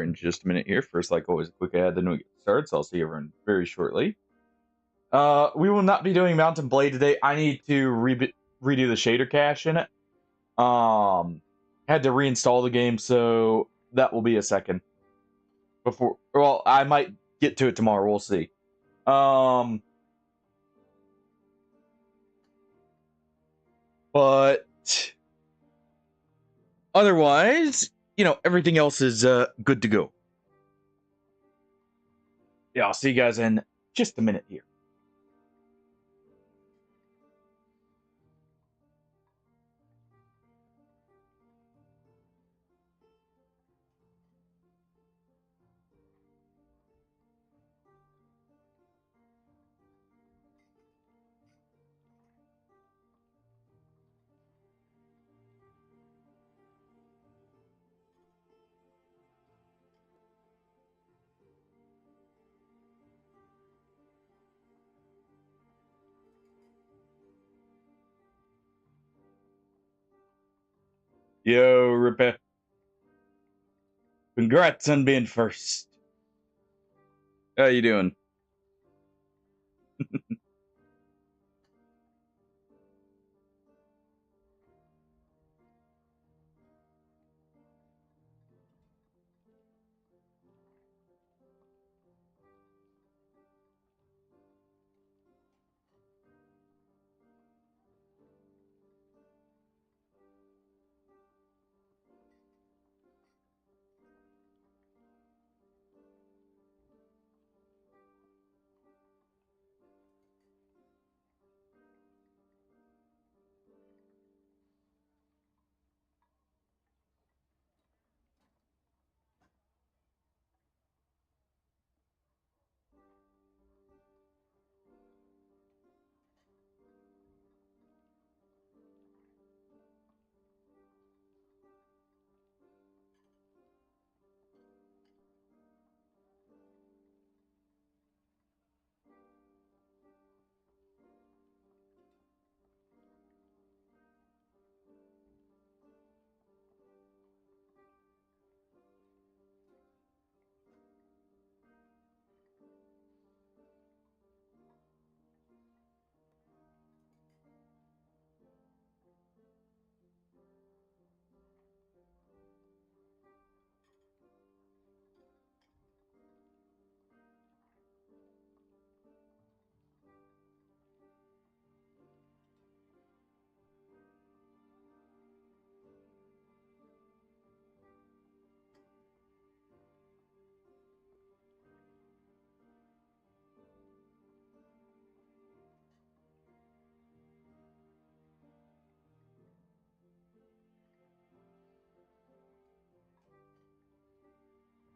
in just a minute here. First, like always, a quick ad, then we get started. So I'll see everyone very shortly. We will not be doing Mountain Blade today. I need to redo the shader cache in it. Had to reinstall the game, so that will be a second before. Well, I might get to it tomorrow. We'll see. But otherwise, everything else is good to go. Yeah, I'll see you guys in just a minute here. Yo, Ripper. Congrats on being first. How you doing?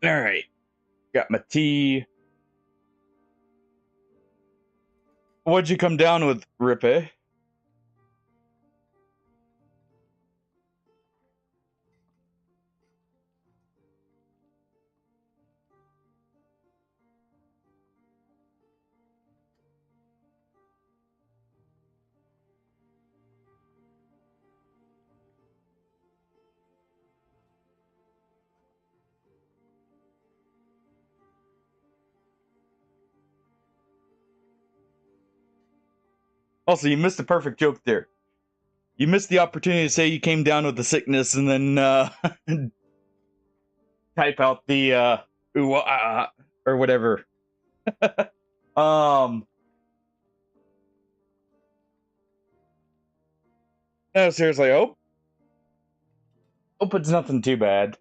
All right. Got my tea. What'd you come down with, Rippe? Also, you missed a perfect joke there. You missed the opportunity to say you came down with the sickness and then type out the ooh, or whatever. No, seriously, hope it's nothing too bad.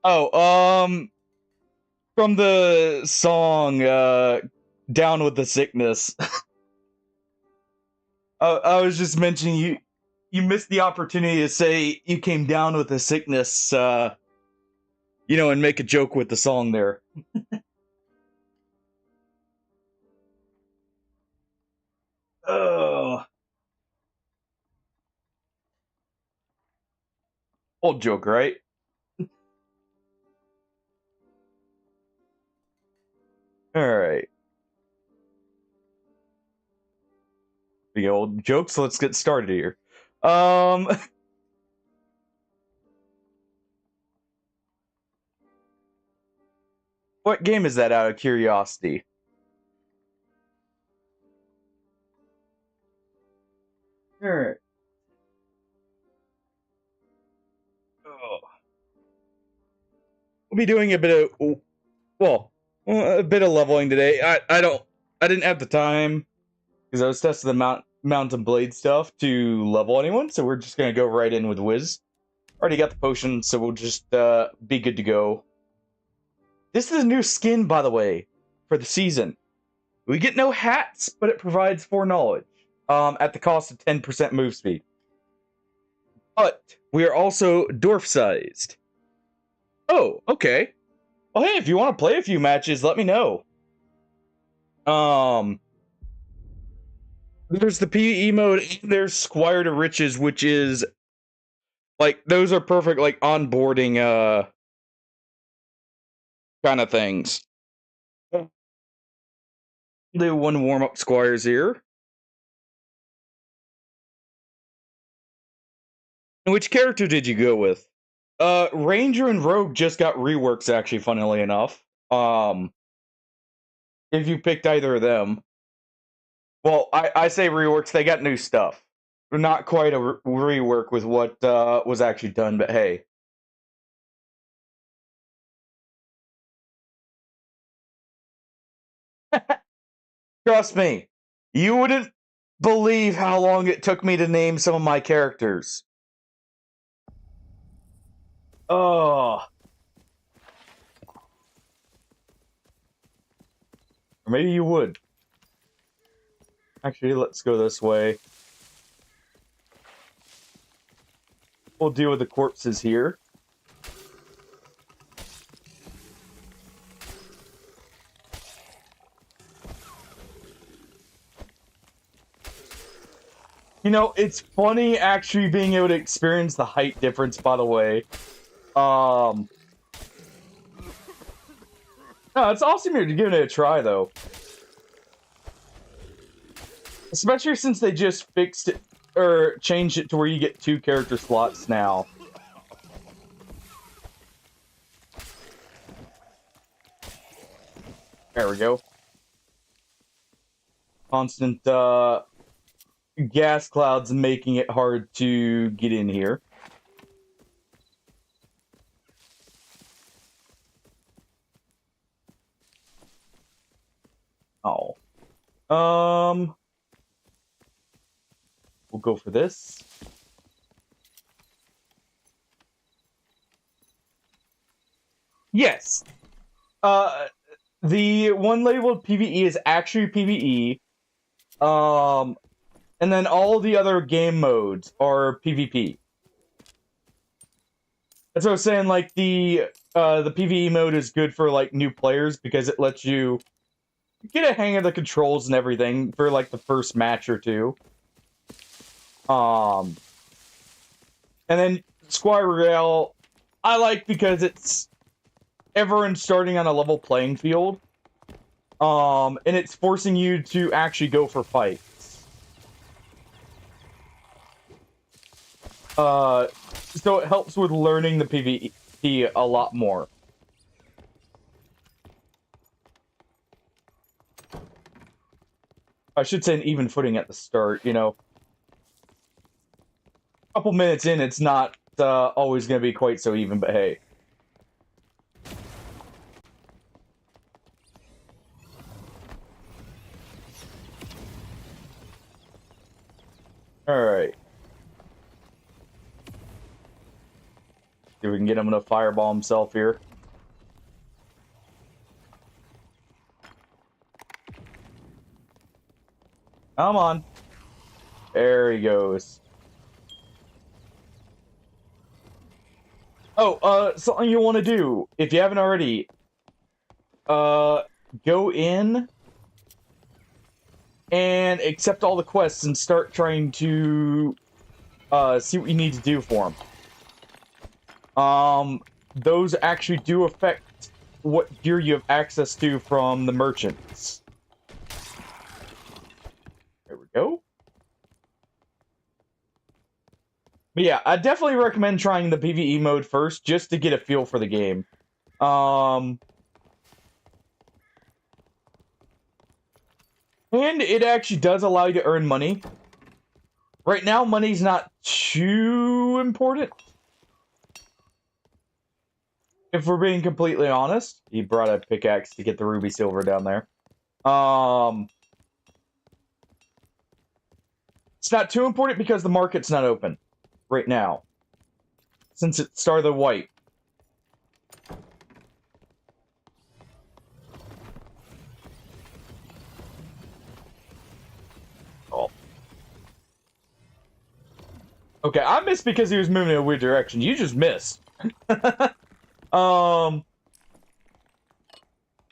Oh, from the song Down with the Sickness. I was just mentioning you missed the opportunity to say you came down with the sickness, and make a joke with the song there. Oh, old joke, right? All right. The old jokes. Let's get started here. Um, What game is that, out of curiosity? Alright. Oh. We'll be doing a bit of, well, a bit of leveling today. I didn't have the time because I was testing the Mountain Blade stuff to level anyone, so we're just gonna go right in with Wiz. Already got the potion, so we'll just be good to go. This is a new skin, by the way, for the season. We get no hats, but it provides 4 knowledge at the cost of 10% move speed. But we are also dwarf-sized. Oh, okay. Well, hey, if you want to play a few matches, let me know. There's the PvE mode, and there's Squire to Riches, which is like those are perfect like onboarding kind of things. Do one warm up Squires here. And which character did you go with? Ranger and Rogue just got reworks, actually, funnily enough. If you picked either of them. Well, I say reworks, they got new stuff. Not quite a rework with what was actually done, but hey. Trust me, you wouldn't believe how long it took me to name some of my characters. Oh. Or maybe you would. Actually, let's go this way. We'll deal with the corpses here. You know, it's funny actually being able to experience the height difference, by the way. No, it's awesome you're giving it a try, though. Especially since they just fixed it, or changed it to where you get 2 character slots now. There we go. Constant, gas clouds making it hard to get in here. Oh. We'll go for this. Yes. The one labeled PvE is actually PvE. And then all the other game modes are PvP. That's what I was saying, like, the PvE mode is good for, like, new players because it lets you get a hang of the controls and everything for, like, the first match or two. And then Squire Royale, I like because it's everyone starting on a level playing field. And it's forcing you to actually go for fights. So it helps with learning the PvP a lot more. I should say an even footing at the start, you know. A couple minutes in, it's not always going to be quite so even, but hey. Alright. See if we can get him to fireball himself here. Come on. There he goes. Oh, something you want to do, if you haven't already, go in and accept all the quests and start trying to, see what you need to do for them. Those actually do affect what gear you have access to from the merchants. There we go. But yeah, I definitely recommend trying the PvE mode first, just to get a feel for the game. And it actually does allow you to earn money. Right now, money's not too important. If we're being completely honest. He brought a pickaxe to get the ruby silver down there. It's not too important because the market's not open right now. Since it started white. Oh. Okay, I missed because he was moving in a weird direction. You just missed.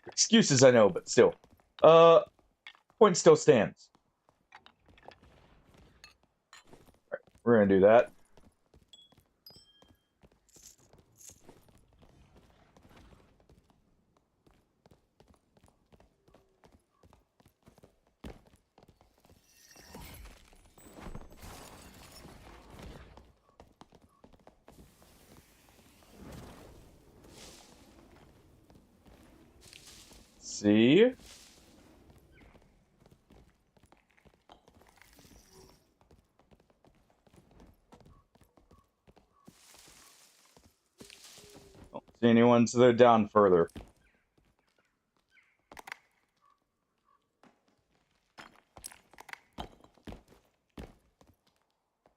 Excuses, I know, but still. Point still stands. Alright, we're gonna do that. See? Don't see anyone, so they're down further.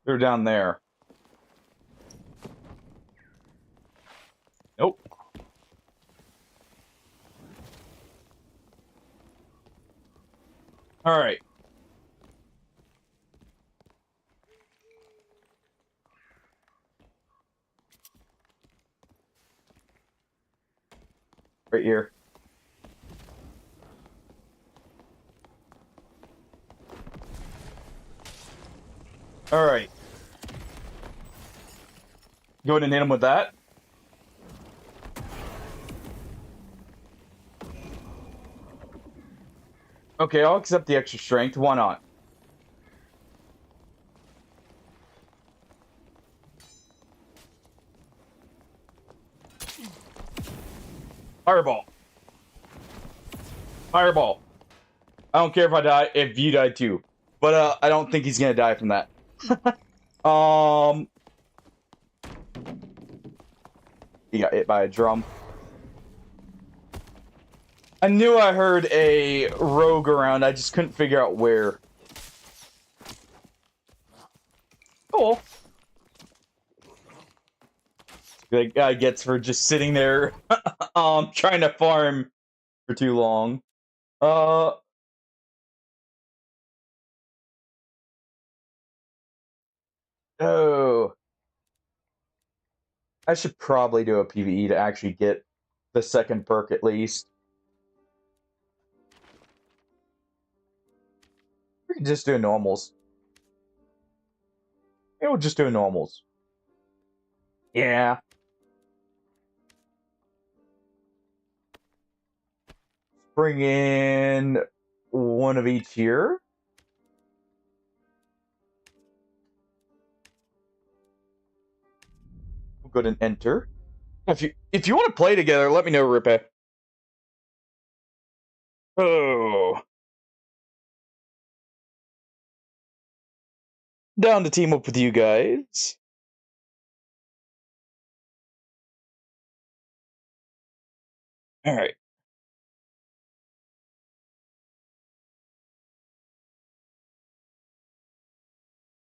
They're down there. Nope. Alright. Right here. Alright. Go ahead and hit him with that. Okay, I'll accept the extra strength. Why not? Fireball. Fireball. I don't care if I die, if you die too. But, I don't think he's gonna die from that. He got hit by a drum. I knew I heard a rogue around, I just couldn't figure out where. Cool. That guy gets for just sitting there, trying to farm for too long. Oh. I should probably do a PvE to actually get the second perk at least. We can just do normals. Yeah, we'll just do normals. Yeah. Bring in one of each here. We'll go and enter. If you want to play together, let me know, Rippe. Oh. Down to team up with you guys. Alright.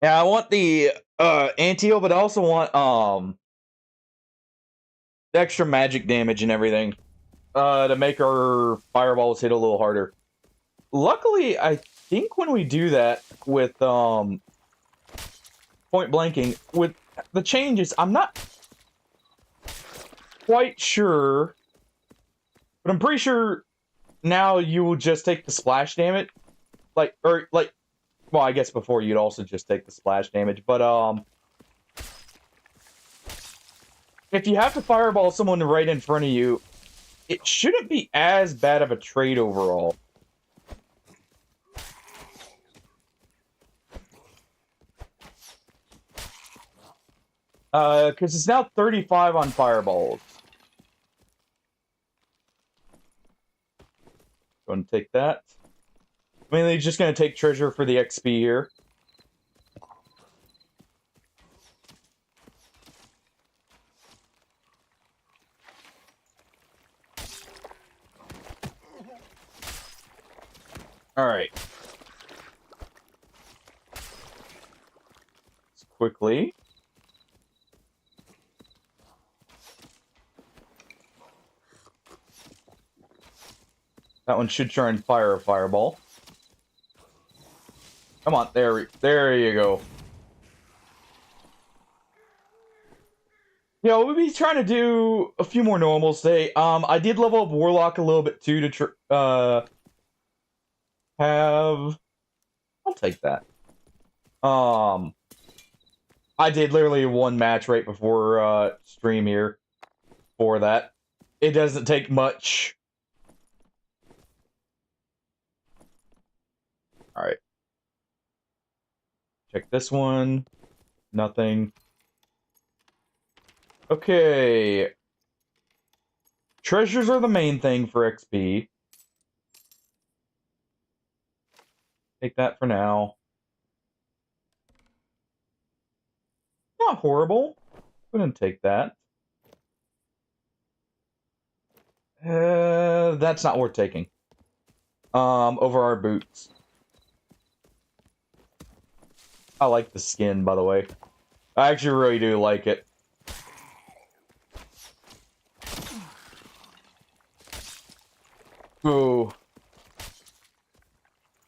Yeah, I want the anti-heal, but I also want the extra magic damage and everything. To make our fireballs hit a little harder. Luckily, I think when we do that with point blanking, with the changes, I'm not quite sure, but I'm pretty sure now you will just take the splash damage. Well, I guess before you'd also just take the splash damage, but if you have to fireball someone right in front of you, it shouldn't be as bad of a trade overall. Because it's now 35 on fireballs. Go and take that. Mainly just going to take treasure for the XP here. Alright. Quickly. That one should try and fire a fireball. Come on, there you go. Yeah, we'll be trying to do a few more normals today. I did level up Warlock a little bit too to have. I'll take that. I did literally one match right before stream here for that. It doesn't take much. All right. Check this one. Nothing. Okay. Treasures are the main thing for XP. Take that for now. Not horrible. Go ahead and take that. That's not worth taking. Over our boots. I like the skin, by the way. I actually really do like it. Ooh.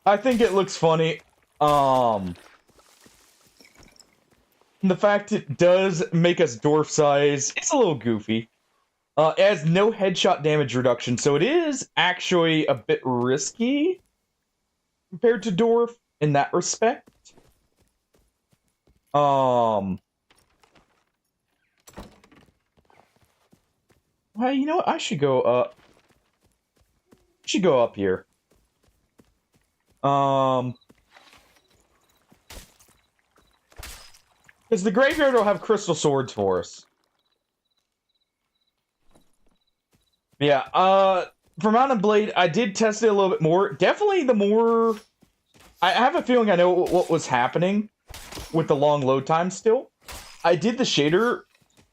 I think it looks funny. The fact it does make us dwarf size, it's a little goofy. It has no headshot damage reduction, so it is actually a bit risky compared to dwarf in that respect. Well, you know what? I should go up. Should go up here. Because the graveyard will have crystal swords for us. Yeah, for Mount and Blade, I did test it a little bit more. Definitely the more... I have a feeling I know what was happening with the long load time still. I did the shader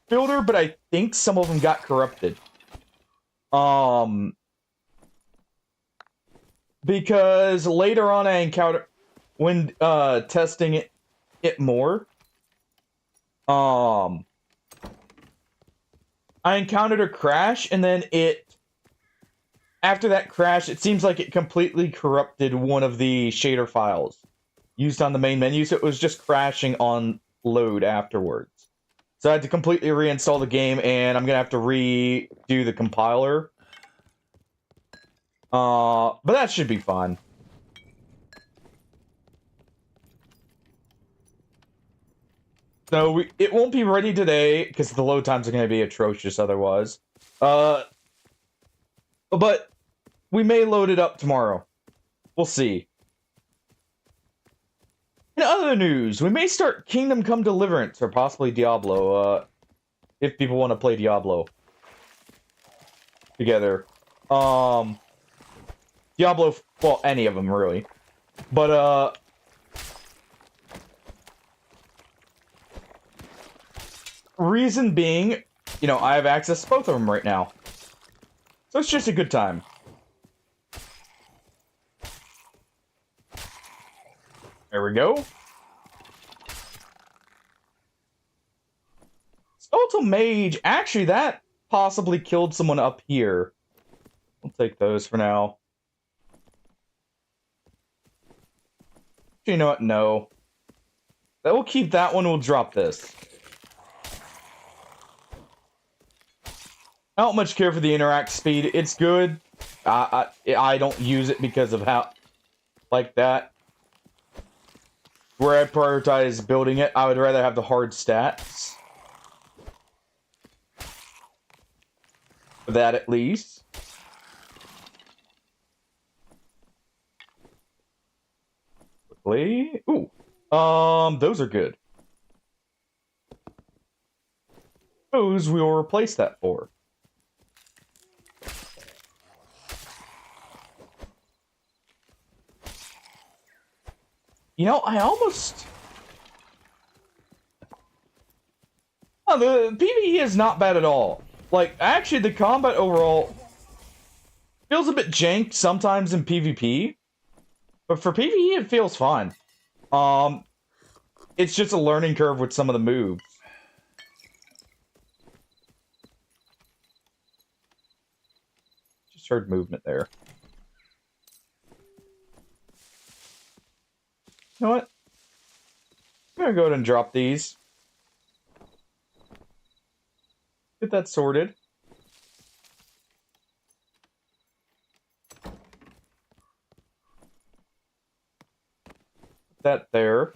builder, but I think some of them got corrupted. Because later on I encountered... When testing it more... I encountered a crash, and then after that crash, it seems like it completely corrupted one of the shader files used on the main menu, so it was just crashing on load afterwards. So I had to completely reinstall the game, and I'm gonna have to redo the compiler. But that should be fun. So it won't be ready today because the load times are going to be atrocious otherwise. But we may load it up tomorrow. We'll see. In other news, we may start Kingdom Come Deliverance or possibly Diablo. If people want to play Diablo together. Diablo, well, any of them really. But reason being, you know, I have access to both of them right now. So it's just a good time. There we go. Skeletal Mage, actually that possibly killed someone up here. We'll take those for now. You know what? No. We'll keep that one, we'll drop this. I don't much care for the interact speed. It's good. I don't use it because of how... Like that. Where I prioritize building it, I would rather have the hard stats. For that at least. Quickly. Ooh. Those are good. Those we will replace that for. You know, I almost... Oh, the PvE is not bad at all. Like, actually, the combat overall feels a bit jank sometimes in PvP. But for PvE, it feels fine. It's just a learning curve with some of the moves. Just heard movement there. You know what? I'm gonna go ahead and drop these. Get that sorted. Put that there.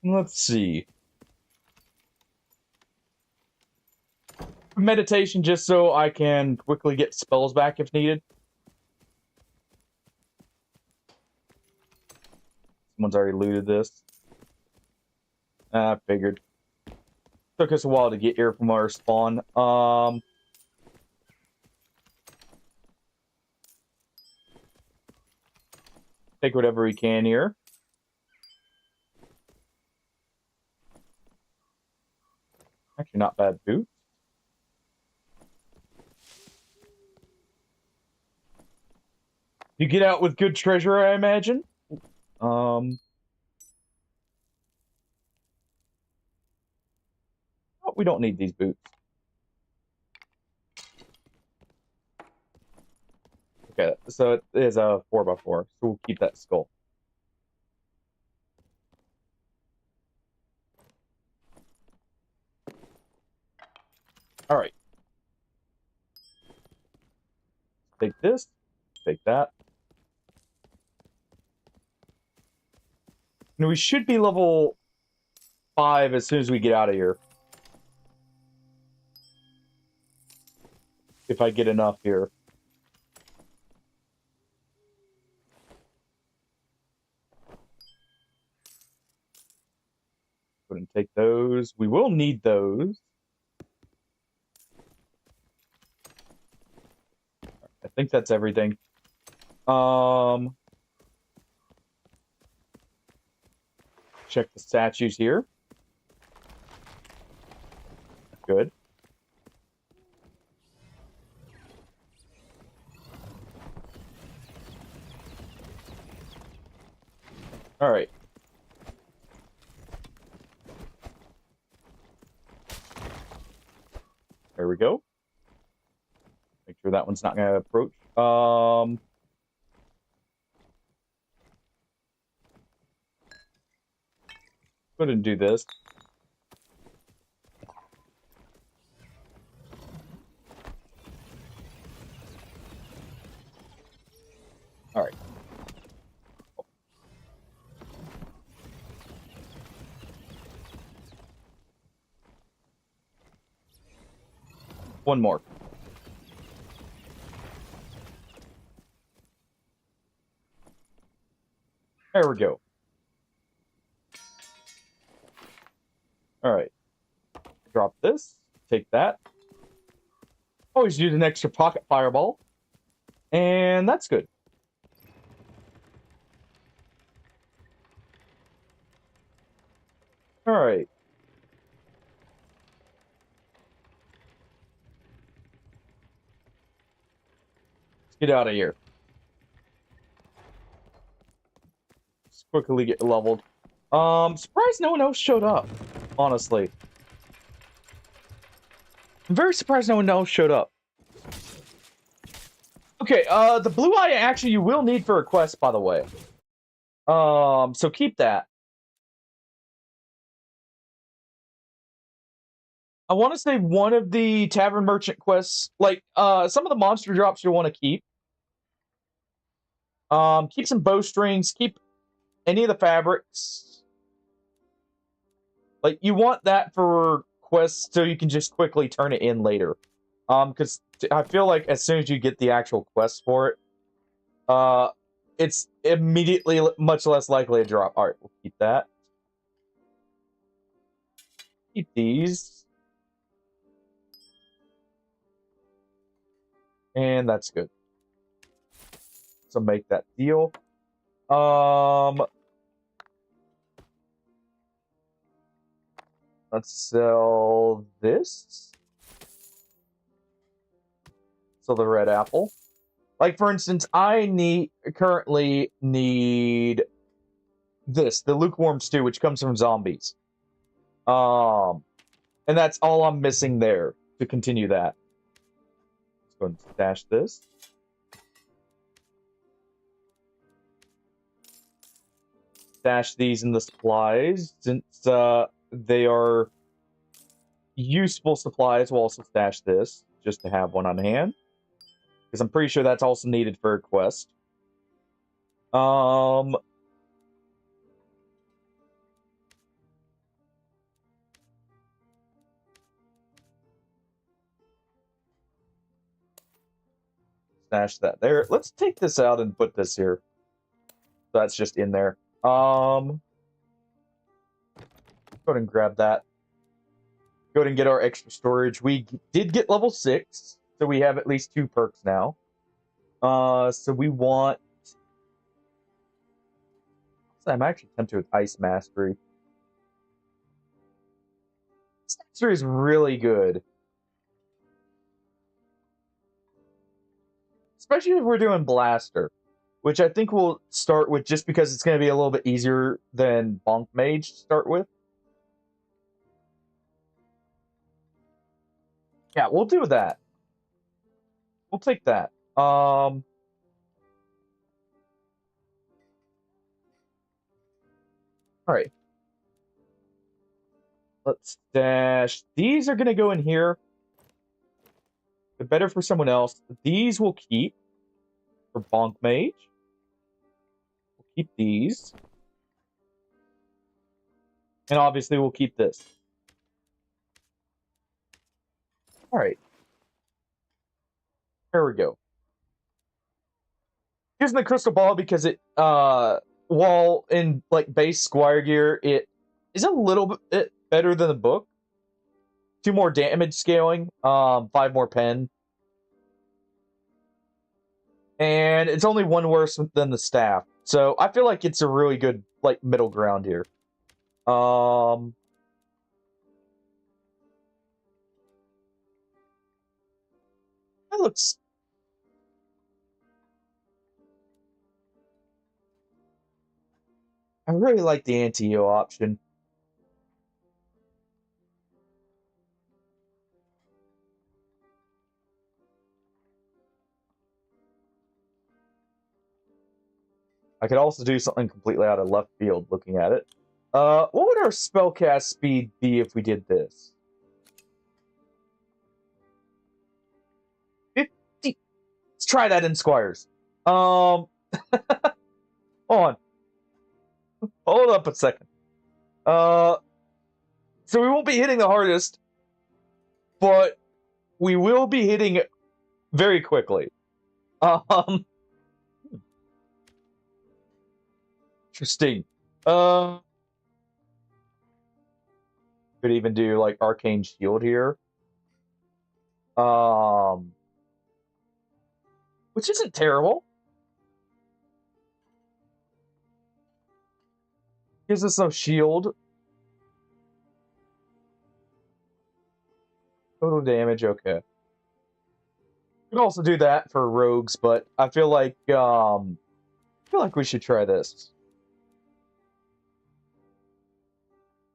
Let's see. Meditation just so I can quickly get spells back if needed. Someone's already looted this. I figured. Took us a while to get here from our spawn. Take whatever we can here. Actually, not bad boots. You get out with good treasure, I imagine. Oh, we don't need these boots. Okay, so it is a 4x4, so we'll keep that skull. All right. Take this. Take that. And we should be level 5 as soon as we get out of here. If I get enough here. Go ahead and take those. We will need those. I think that's everything. Check the statues here. Good. All right. There we go. Make sure that one's not going to approach. Go ahead and do this. All right. One more. There we go. All right. Drop this. Take that. Always use an extra pocket fireball. And that's good. All right. Let's get out of here. Let's quickly get leveled. Surprised no one else showed up, honestly. I'm very surprised no one else showed up. Okay, the blue eye actually you will need for a quest, by the way. So keep that. I want to say one of the tavern merchant quests, like some of the monster drops you'll want to keep. Keep some bowstrings, keep any of the fabrics. Like, you want that for quests so you can just quickly turn it in later. Because I feel like as soon as you get the actual quest for it, it's immediately much less likely to drop. Alright, we'll keep that. Keep these. And that's good. So make that deal. Let's sell this. So the red apple. Like, for instance, I currently need this, the lukewarm stew, which comes from zombies. And that's all I'm missing there to continue that. Let's go and stash this. Stash these in the supplies, since they are useful supplies. We'll also stash this, just to have one on hand. Because I'm pretty sure that's also needed for a quest. Stash that there. Let's take this out and put this here. That's just in there. Go ahead and grab that. Go ahead and get our extra storage. We did get level 6, so we have at least 2 perks now. So we want... I'm actually tempted with Ice Mastery. Ice Mastery is really good. Especially if we're doing Blaster, which I think we'll start with just because it's going to be a little bit easier than Bonk Mage to start with. Yeah, we'll do that. We'll take that. All right. Let's dash. These are going to go in here. They're better for someone else. These will keep for Bonk Mage. We'll keep these. And obviously we'll keep this. All right. There we go. Using the crystal ball because it, while in like base Squire gear, it is a little bit better than the book. 2 more damage scaling, 5 more pen. And it's only 1 worse than the staff. So I feel like it's a really good like middle ground here. That looks... I really like the anti-heal option. I could also do something completely out of left field looking at it. What would our spellcast speed be if we did this? 50. Let's try that in Squires. Hold on. Hold up a second. So we won't be hitting the hardest, but we will be hitting it very quickly. Interesting. Could even do like Arcane Shield here. Which isn't terrible. Gives us no shield. Total damage, okay. Could also do that for rogues, but I feel like we should try this.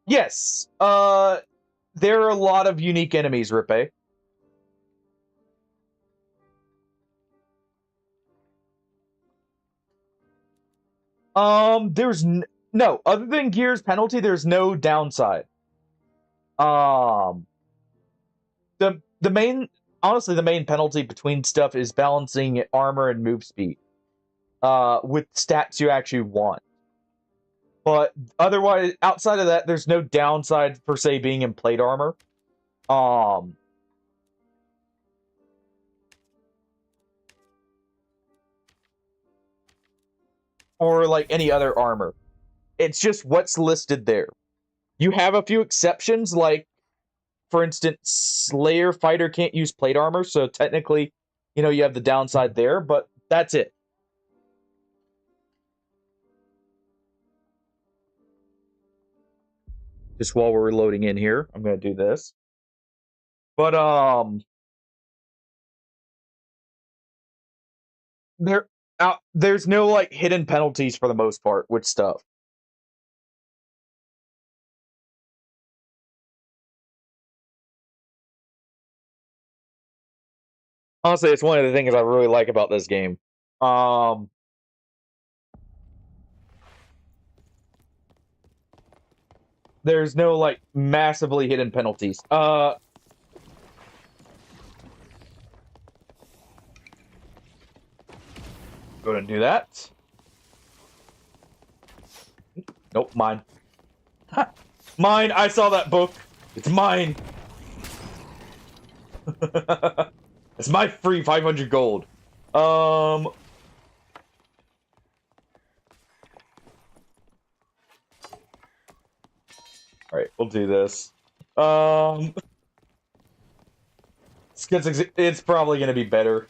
Yes. There are a lot of unique enemies, Rippe. There's no other than Gear's penalty. There's no downside. The main, honestly, the main penalty between stuff is balancing armor and move speed. With stats you actually want. But otherwise, outside of that, there's no downside per se being in plate armor. Or like any other armor. It's just what's listed there. You have a few exceptions, like, for instance, Slayer Fighter can't use plate armor, so technically You know, you have the downside there, but that's it. Just while we're loading in here, I'm going to do this. But there's no like hidden penalties for the most part with stuff. Honestly, it's one of the things I really like about this game. There's no like massively hidden penalties. Go ahead and do that. Nope, mine. Mine, I saw that book. It's mine. It's my free 500 gold. All right, we'll do this. It's probably gonna be better.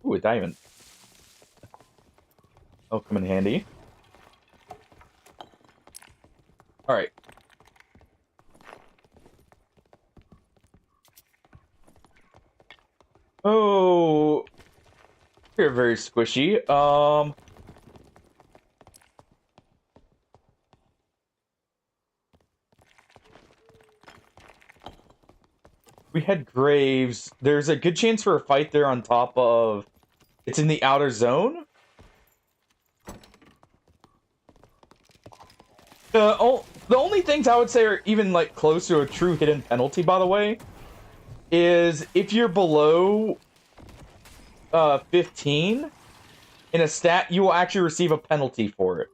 Ooh, a diamond. Oh, come in handy. All right. Oh, you're very squishy. We had graves. There's a good chance for a fight there on top of... It's in the outer zone? The only things I would say are even, like, close to a true hidden penalty, by the way, is if you're below 15 in a stat, you will actually receive a penalty for it.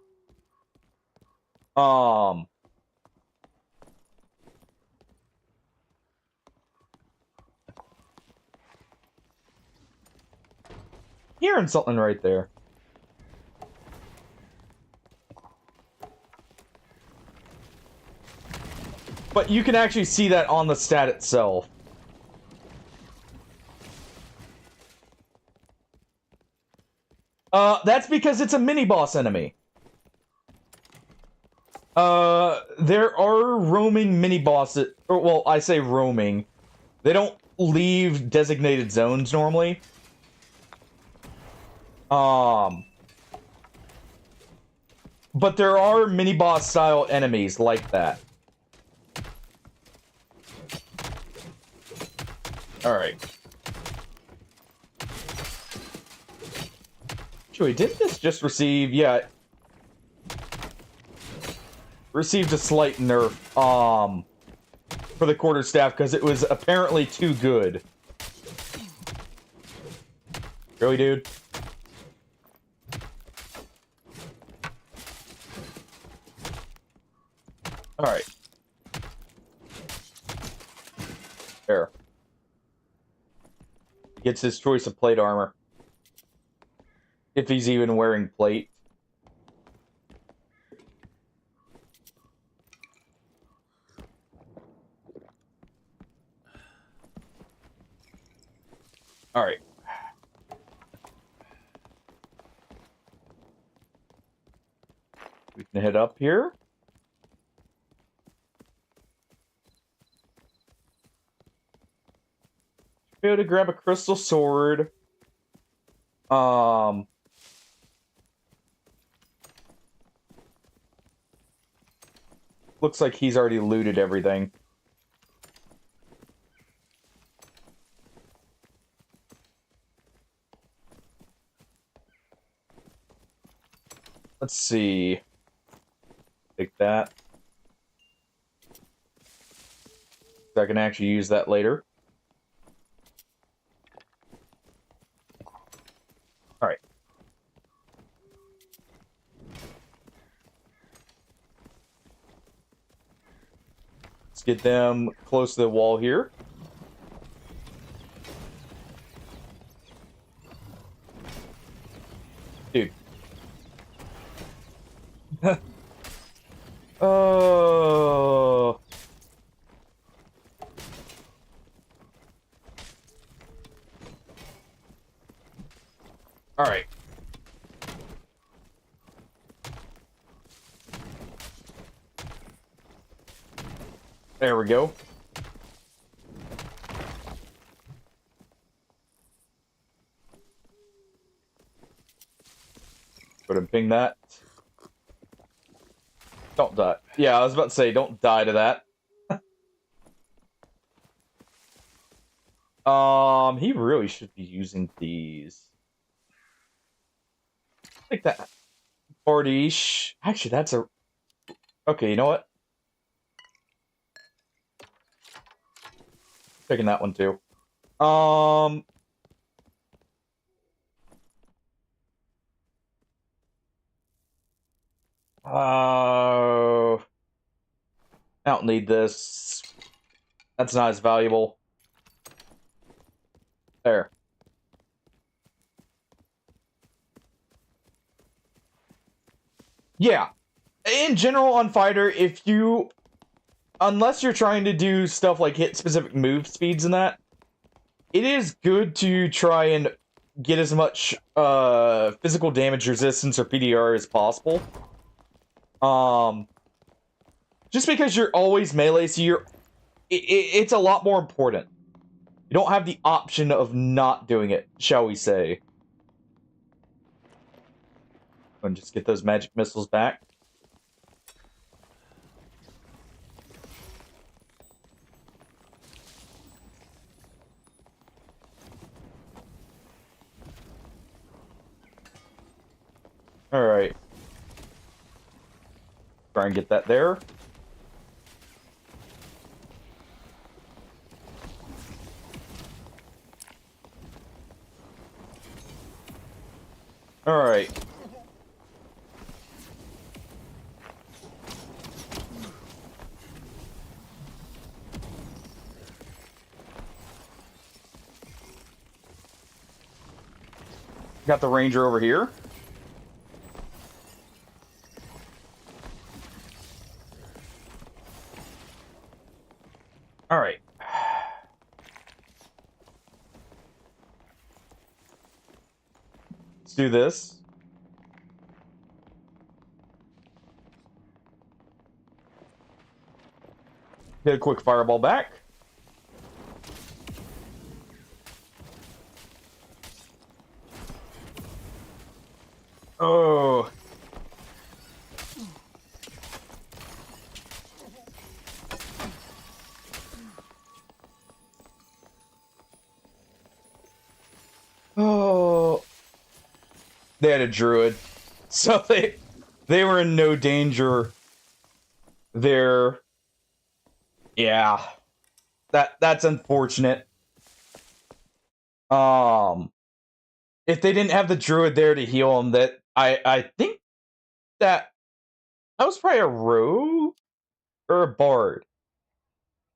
Hearing something right there. But you can actually see that on the stat itself. That's because it's a mini-boss enemy. There are roaming mini-bosses. Well, I say roaming. They don't leave designated zones normally. But there are mini-boss style enemies like that. Alright. Actually, didn't this just receive... Yeah. Received a slight nerf, for the quarterstaff, because it was apparently too good. Really, dude? Alright. There. Gets his choice of plate armor. If he's even wearing plate. Alright. We can head up here. Be able to grab a crystal sword. Looks like he's already looted everything. Let's see. Take that. I can actually use that later. Alright. Let's get them close to the wall here. Dude. Oh. There we go. Go ahead and ping that. Don't die. Yeah, I was about to say, don't die to that. He really should be using these. Like that. Fortish. Actually, that's a... Okay, you know what? Taking that one too. I don't need this. That's not as valuable. There. Yeah. In general, on Fighter, if you... Unless you're trying to do stuff like hit specific move speeds and that, it is good to try and get as much physical damage resistance or PDR as possible. Just because you're always melee, so it's a lot more important. You don't have the option of not doing it, shall we say. And just get those magic missiles back. Alright. Try and get that there. Alright. Got the ranger over here. Alright. Let's do this. Get a quick fireball back. Oh. Oh. They had a druid. So they were in no danger there. Yeah. That's unfortunate. If they didn't have the druid there to heal him, that I think that was probably a rogue or a bard.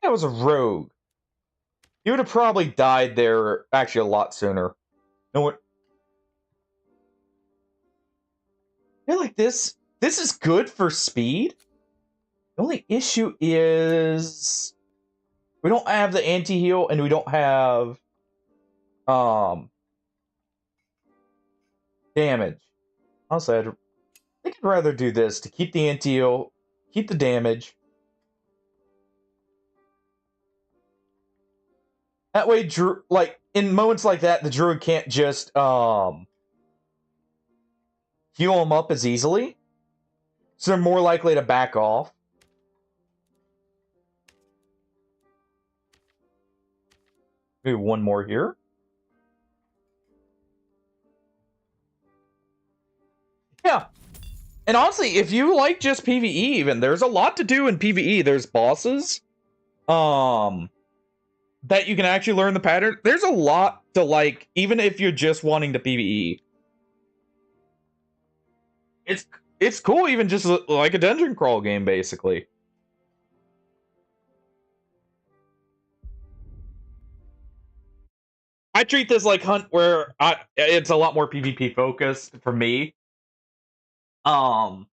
That was a rogue. He would have probably died there actually a lot sooner. No what? I feel like this is good for speed. The only issue is we don't have the anti-heal and we don't have damage. Also, I think I'd rather do this to keep the anti-heal, keep the damage. That way, like in moments like that, the druid can't just heal him up as easily, so they're more likely to back off. Maybe one more here. Yeah. And honestly, if you like just PvE even, there's a lot to do in PvE. There's bosses. That you can actually learn the pattern. There's a lot to like, even if you're just wanting to PvE. It's cool, even just like a dungeon crawl game, basically. I treat this like Hunt, where it's a lot more PvP focused for me. I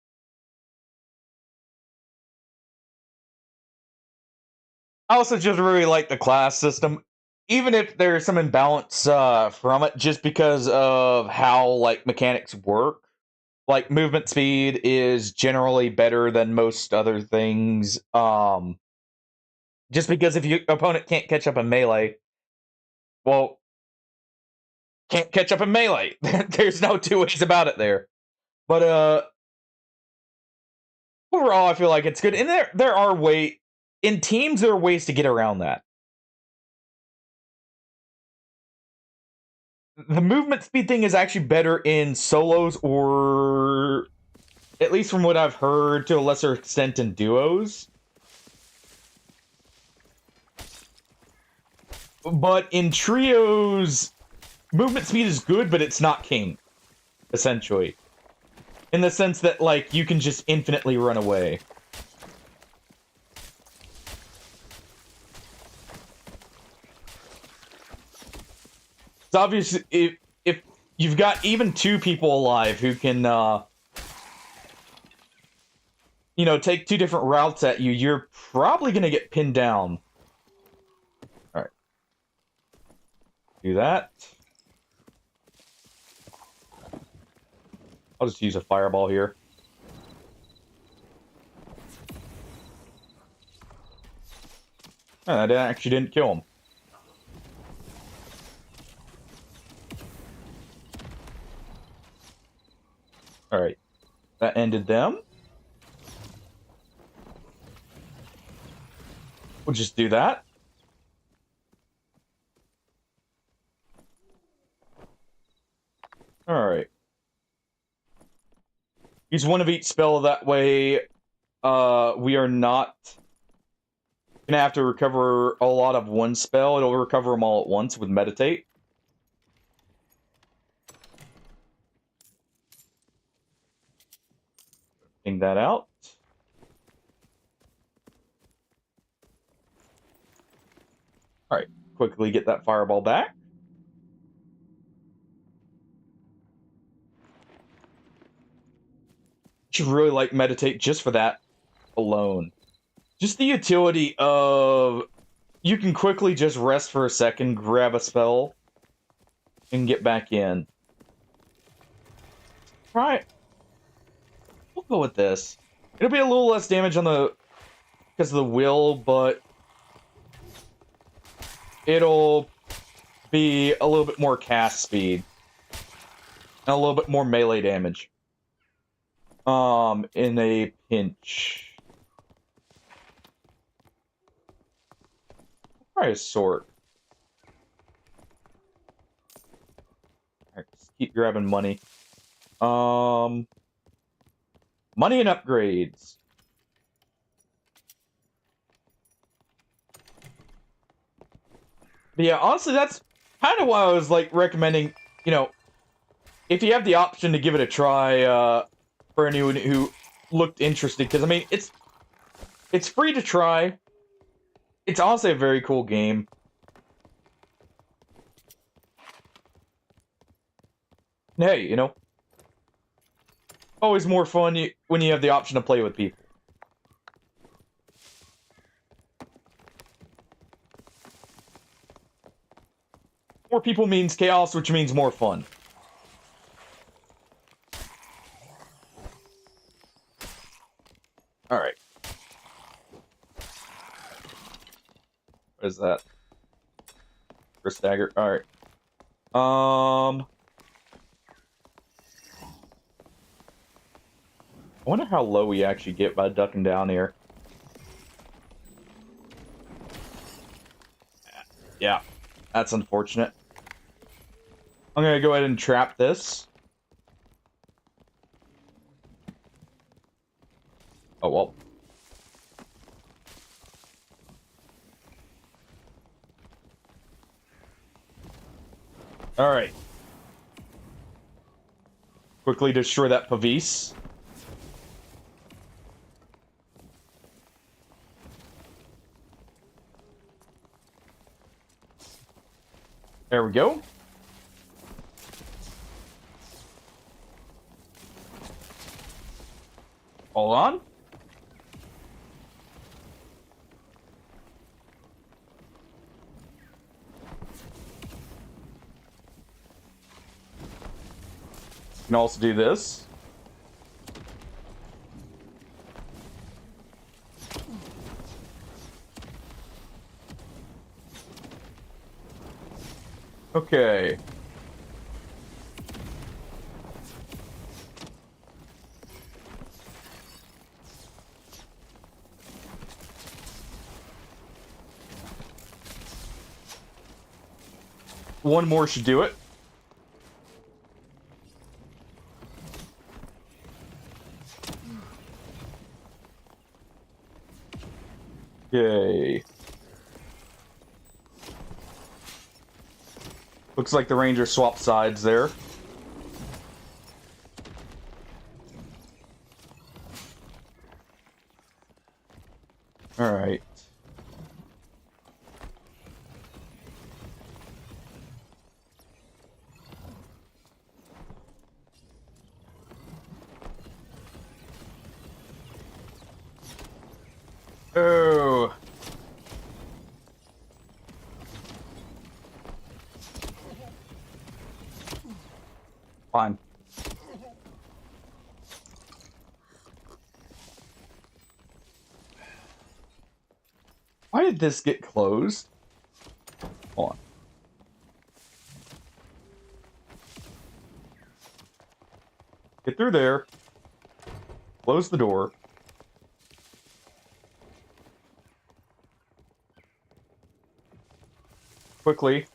also just really like the class system, even if there's some imbalance from it, just because of how like mechanics work. Like movement speed is generally better than most other things. Just because if your opponent can't catch up in melee, well, can't catch up in melee. There's no two ways about it there. But overall, I feel like it's good. And there are in teams there are ways to get around that. The movement speed thing is actually better in solos, or at least from what I've heard, to a lesser extent in duos. But in trios, movement speed is good, but it's not king, essentially. In the sense that, like, you can just infinitely run away. It's obvious if you've got even two people alive who can, take two different routes at you, you're probably going to get pinned down. Alright. Do that. I'll just use a fireball here. Oh, that actually didn't kill him. Alright. That ended them. We'll just do that. Alright. Use one of each spell, that way we are not gonna have to recover a lot of one spell. It'll recover them all at once with Meditate. Ping that out. Alright, quickly get that fireball back. Should really like Meditate just for that alone. Just the utility of you can quickly just rest for a second, grab a spell, and get back in. Right. We'll go with this. It'll be a little less damage on the because of the will, but it'll be a little bit more cast speed and a little bit more melee damage. In a pinch. Try a sword. Alright, just keep grabbing money. Money and upgrades. But yeah, honestly, that's kind of why I was like recommending, if you have the option to give it a try, for anyone who looked interested, because I mean, it's free to try. It's honestly a very cool game. And hey, always more fun when you have the option to play with people. More people means chaos, which means more fun. Alright. What is that? First dagger. Alright. I wonder how low we actually get by ducking down here. Yeah. That's unfortunate. I'm gonna go ahead and trap this. Oh, well. Alright. Quickly destroy that Pavis. There we go. Hold on. You can also do this. Okay. One more should do it. Okay. Looks like the ranger swapped sides there. All right. Oh. Fine. Why did this get closed? Hold on. Get through there. Close the door. Quickly.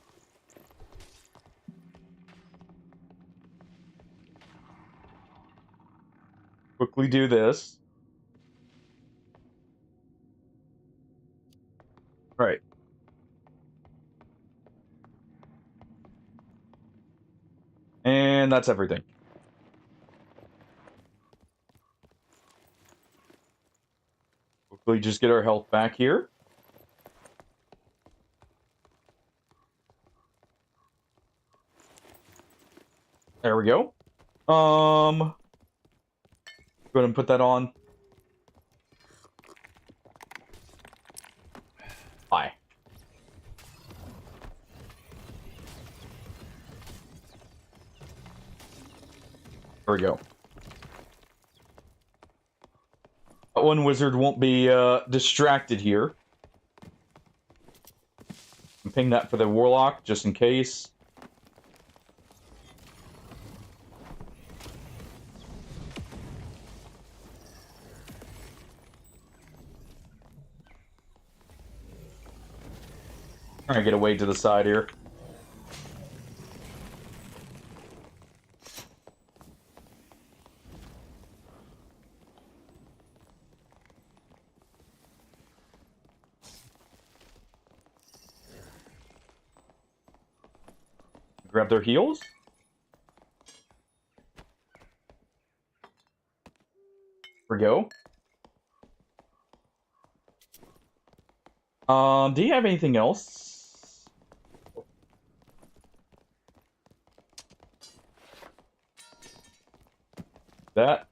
Quickly do this. Right. And that's everything. Quickly just get our health back here. There we go. Go ahead and put that on. Bye. There we go. That one wizard won't be distracted here. Ping that for the warlock, just in case. Trying to get away to the side here. Grab their heals. There we go. Do you have anything else? That.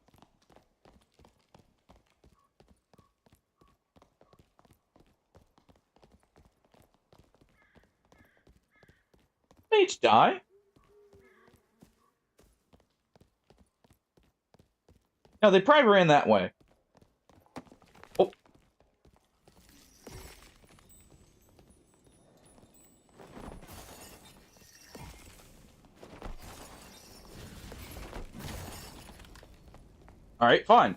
They each die. No, they probably ran that way. Oh. Alright, fine.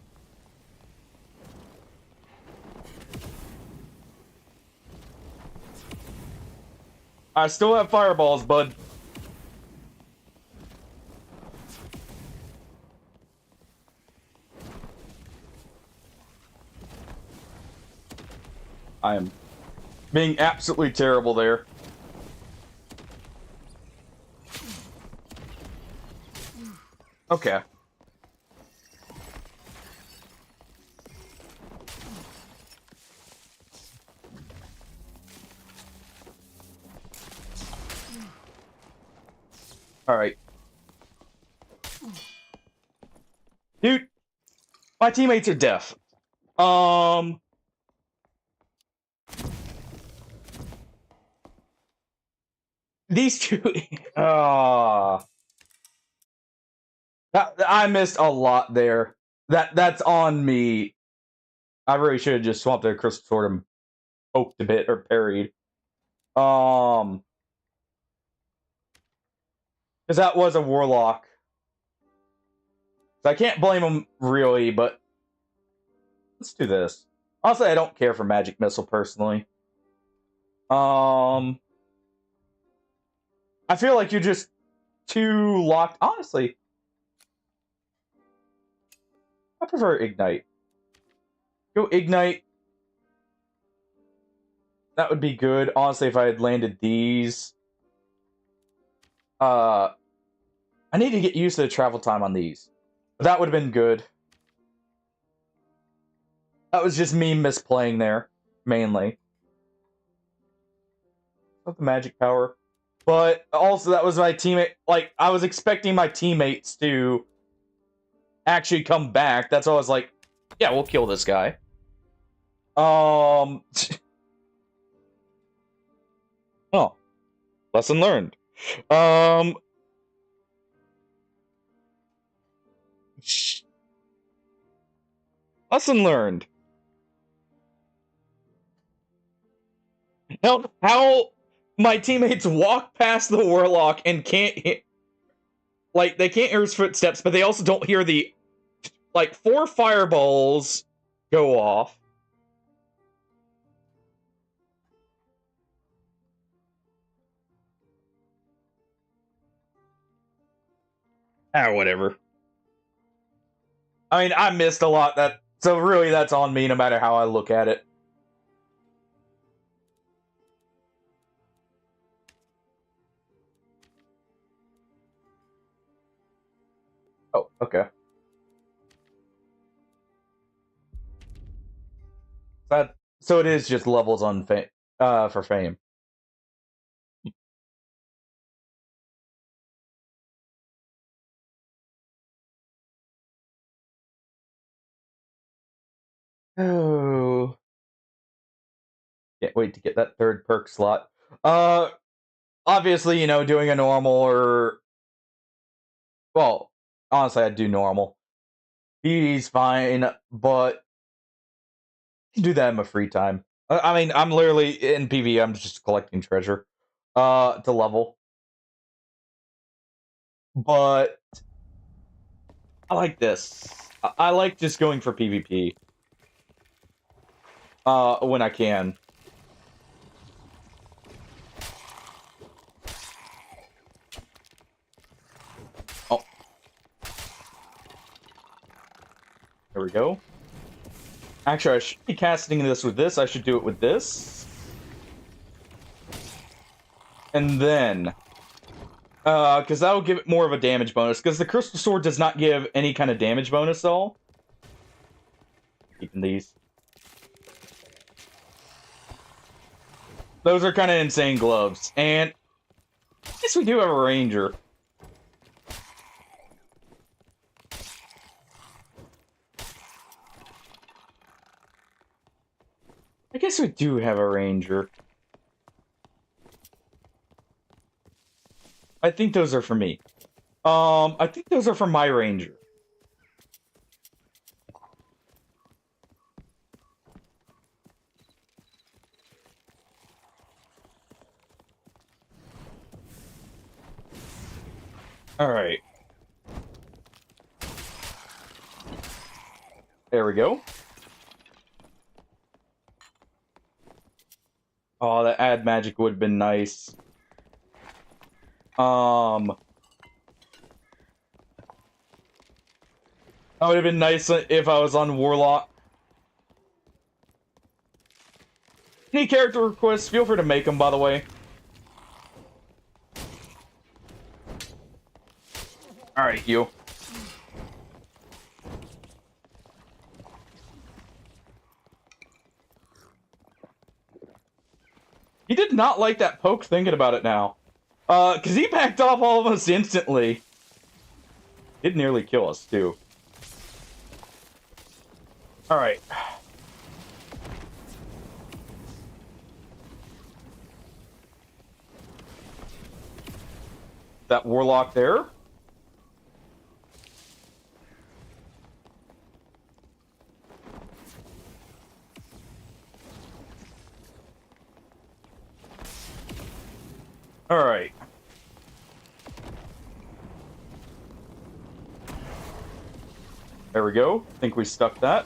I still have fireballs, bud. I am being absolutely terrible there. Okay. Alright. Dude, my teammates are deaf. These two... I missed a lot there. That's on me. I really should have just swapped their crystal sword and poked a bit or parried. Because that was a warlock. So I can't blame him really, but let's do this. Honestly, I don't care for Magic Missile personally. I feel like you're just too locked. Honestly, I prefer Ignite. Go Ignite. That would be good. Honestly, if I had landed these. I need to get used to the travel time on these. But that would have been good. That was just me misplaying there, mainly. Not the magic power. But also, that was my teammate. Like, I was expecting my teammates to actually come back. That's why I was like, yeah, we'll kill this guy. Oh. Lesson learned. Lesson learned. How my teammates walk past the warlock and can't hit, like, they can't hear his footsteps, but they also don't hear the, like, 4 fireballs go off. Whatever. I mean, I missed a lot, so really that's on me no matter how I look at it. Oh, okay. So it is just levels on for fame. Oh. Can't wait to get that 3rd perk slot. Obviously, doing a normal or... Well, honestly, I'd do normal. PvE's fine, but you can do that in my free time. I mean, I'm literally in PvE, I'm just collecting treasure to level. But I like this. I like just going for PvP when I can. Oh. There we go. Actually, I should be casting this with this. I should do it with this. And then... because that will give it more of a damage bonus. Because the Crystal Sword does not give any kind of damage bonus at all. Keeping these. Those are kind of insane gloves. And I guess we do have a ranger. I guess we do have a ranger. I think those are for me. I think those are for my ranger. Alright. There we go. Oh, that add magic would have been nice. That would have been nice if I was on Warlock. Any character requests, feel free to make them, by the way. Alright, you. He did not like that poke thinking about it now. Because he backed off almost instantly. Did nearly kill us, too. Alright. That warlock there. Alright. There we go. I think we stuck that.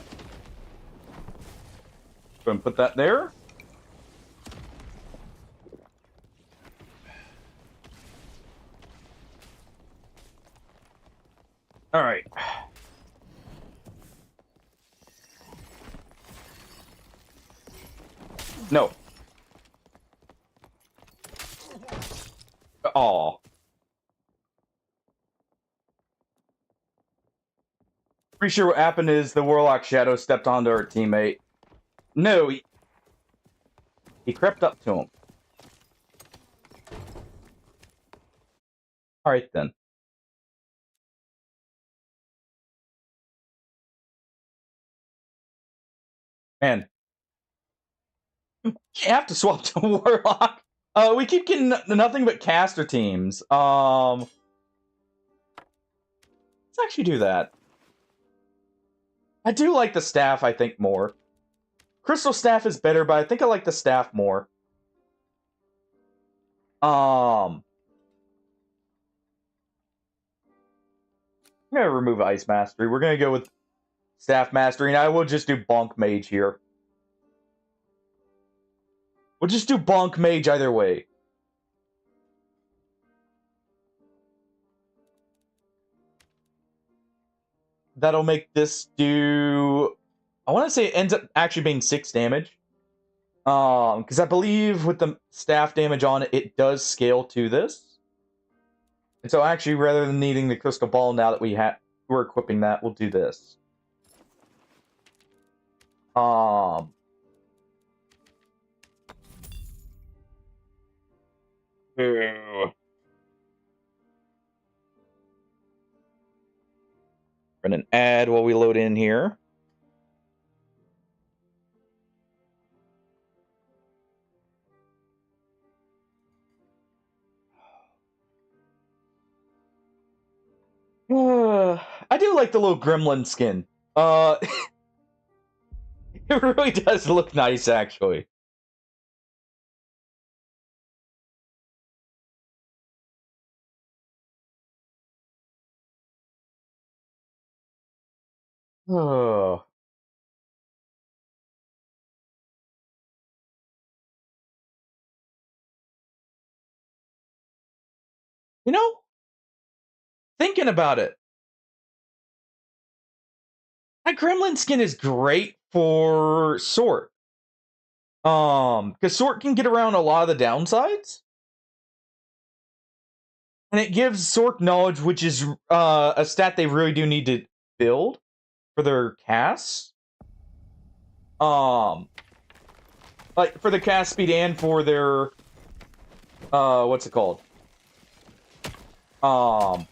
Go and put that there. All right. No. Aw. Pretty sure what happened is the Warlock Shadow stepped onto our teammate. No, he crept up to him. All right, then. Man. You have to swap to Warlock. We keep getting nothing but caster teams. Let's actually do that. I do like the staff, I think, more. Crystal staff is better, but I think I like the staff more. I'm gonna remove Ice Mastery. We're gonna go with Staff Mastery, and I will just do Bonk Mage here. We'll just do Bonk Mage either way. That'll make this do... I want to say it ends up actually being 6 damage. Because I believe with the staff damage on it, it does scale to this. And so actually, rather than needing the Crystal Ball now that we're equipping that, we'll do this. We're gonna add while we load in here. I do like the little gremlin skin. It really does look nice, actually. Oh. You know, thinking about it, that gremlin skin is great for Sort. Because Sort can get around a lot of the downsides. And it gives Sork knowledge, which is a stat they really do need to build for their casts. Like for the cast speed and for their what's it called? For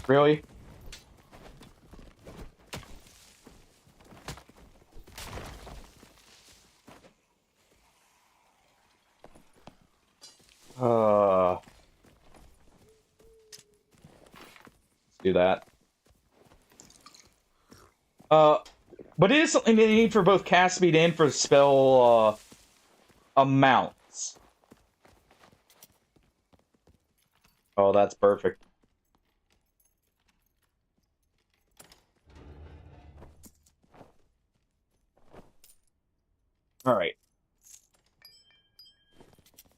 really? Let's do that. But it is something they need for both cast speed and for spell amounts. Oh, that's perfect. Alright.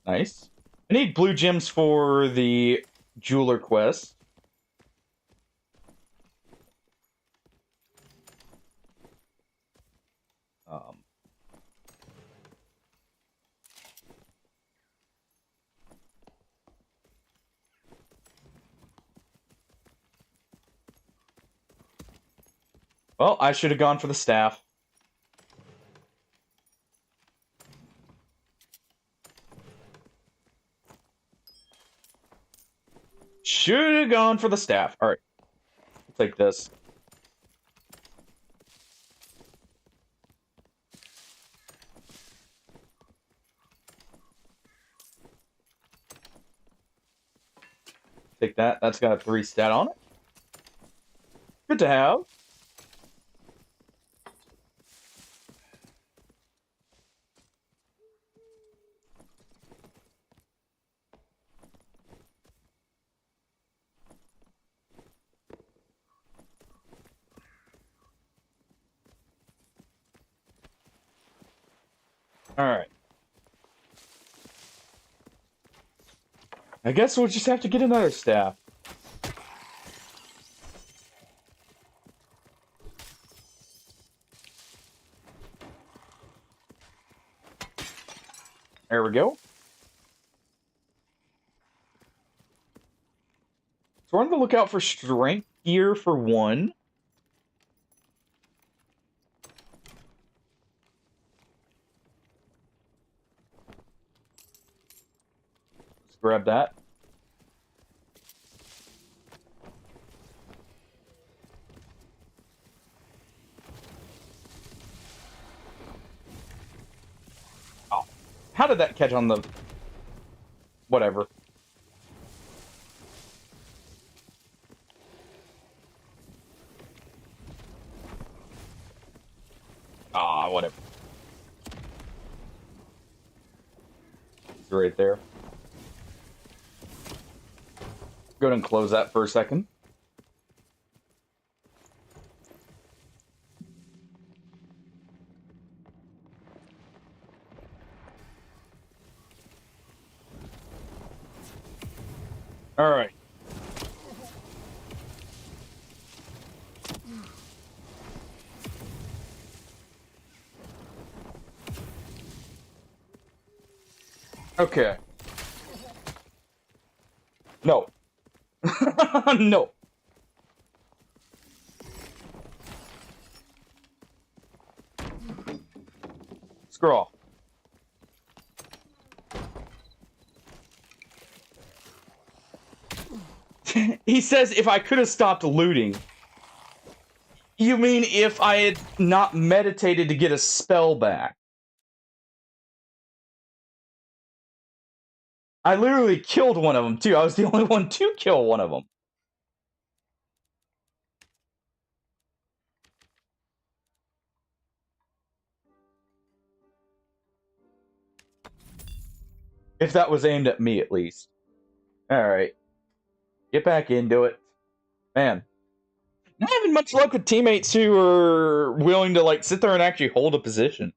Nice. I need blue gems for the jeweler quest. Well, I should have gone for the staff. Should have gone for the staff. Alright. I'll take this. Take that. That's got a 3 stat on it. Good to have. I guess we'll just have to get another staff. There we go. So we're on the lookout for strength gear for 1. Let's grab that. Oh, how did that catch on the... Whatever. Whatever. It's right there. Go ahead and close that for a second. All right. Okay. No. No. Screw off. He says if I could have stopped looting. You mean if I had not meditated to get a spell back? I literally killed one of them, too. I was the only one to kill one of them. If that was aimed at me, at least. Alright. Get back into it. Man. Not having much luck with teammates who are willing to, like, sit there and actually hold a position.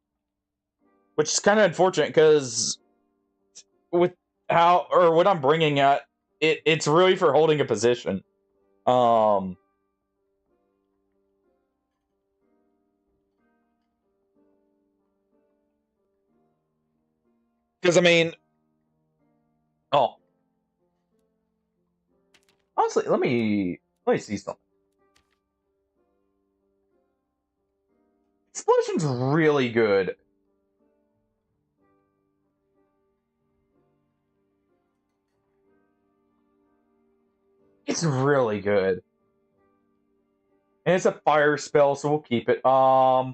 Which is kind of unfortunate, because with how, or what I'm bringing at, it's really for holding a position. Because, I mean... Oh. Honestly, let me see something. Explosion's really good. It's really good. And it's a fire spell, so we'll keep it. I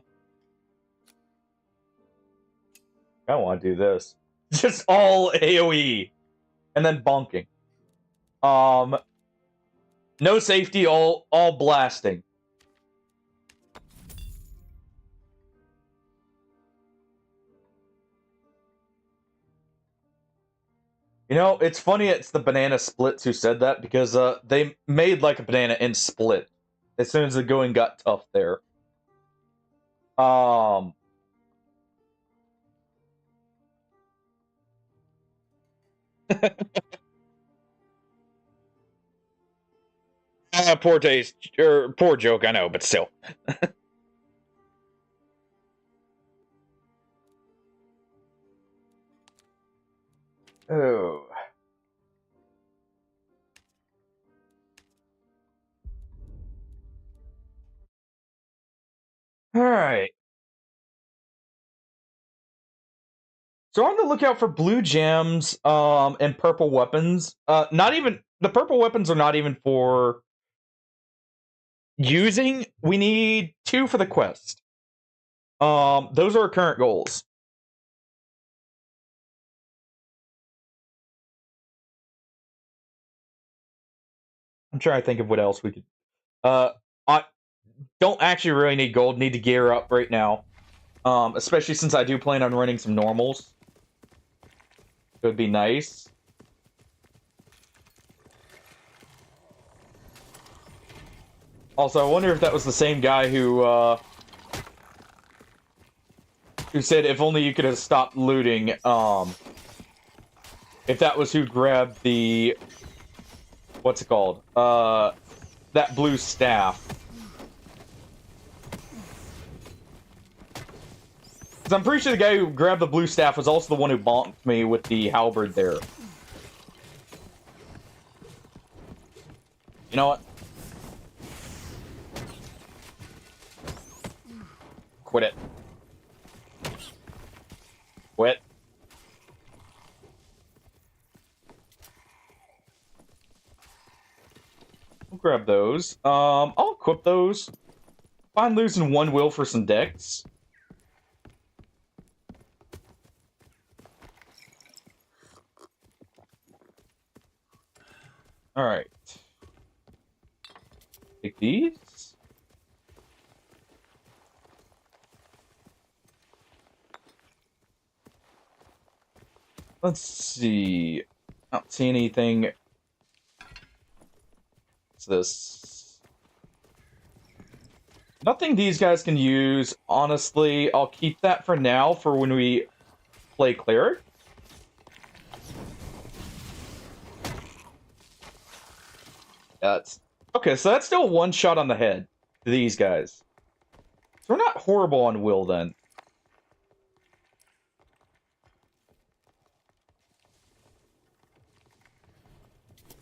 want to do this. Just all AoE. And then bonking. No safety, all blasting. You know, it's funny it's the Banana Splits who said that, because they made like a banana and split as soon as the going got tough there. Poor taste, or poor joke, I know, but still. Oh. Alright. So on the lookout for blue gems, and purple weapons. Not even, the purple weapons are not even for using. We need 2 for the quest. Those are our current goals. I'm trying to think of what else we could. I don't actually really need gold. Need to gear up right now. Especially since I do plan on running some normals. It would be nice. Also, I wonder if that was the same guy who said if only you could have stopped looting, if that was who grabbed the... What's it called? That blue staff. Because I'm pretty sure the guy who grabbed the blue staff was also the one who bonked me with the halberd there. You know what? Quit it. Quit. I'll grab those. I'll equip those. Fine losing one will for some decks. Alright. Take these. Let's see. I don't see anything. What's this? Nothing these guys can use. Honestly, I'll keep that for now for when we play cleric. That's okay, so that's still one shot on the head to these guys. So we're not horrible on will then.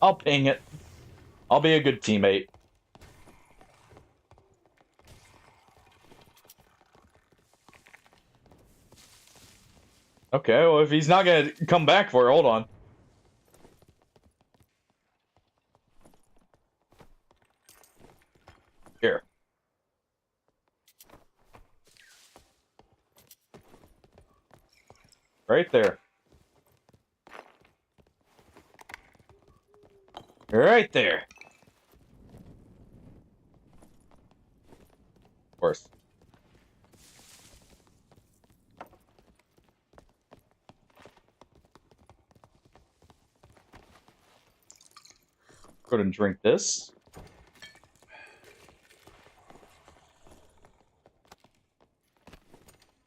I'll ping it. I'll be a good teammate. Okay, well, if he's not gonna come back for it, hold on. Here. Right there. Right there. Of course. Go ahead and drink this.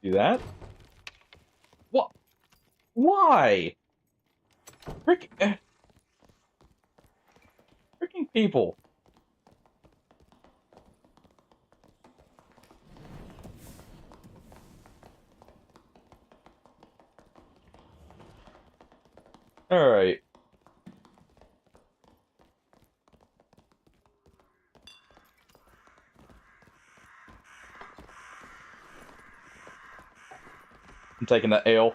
Do that. What? Why? Freaking people. All right. I'm taking that ale.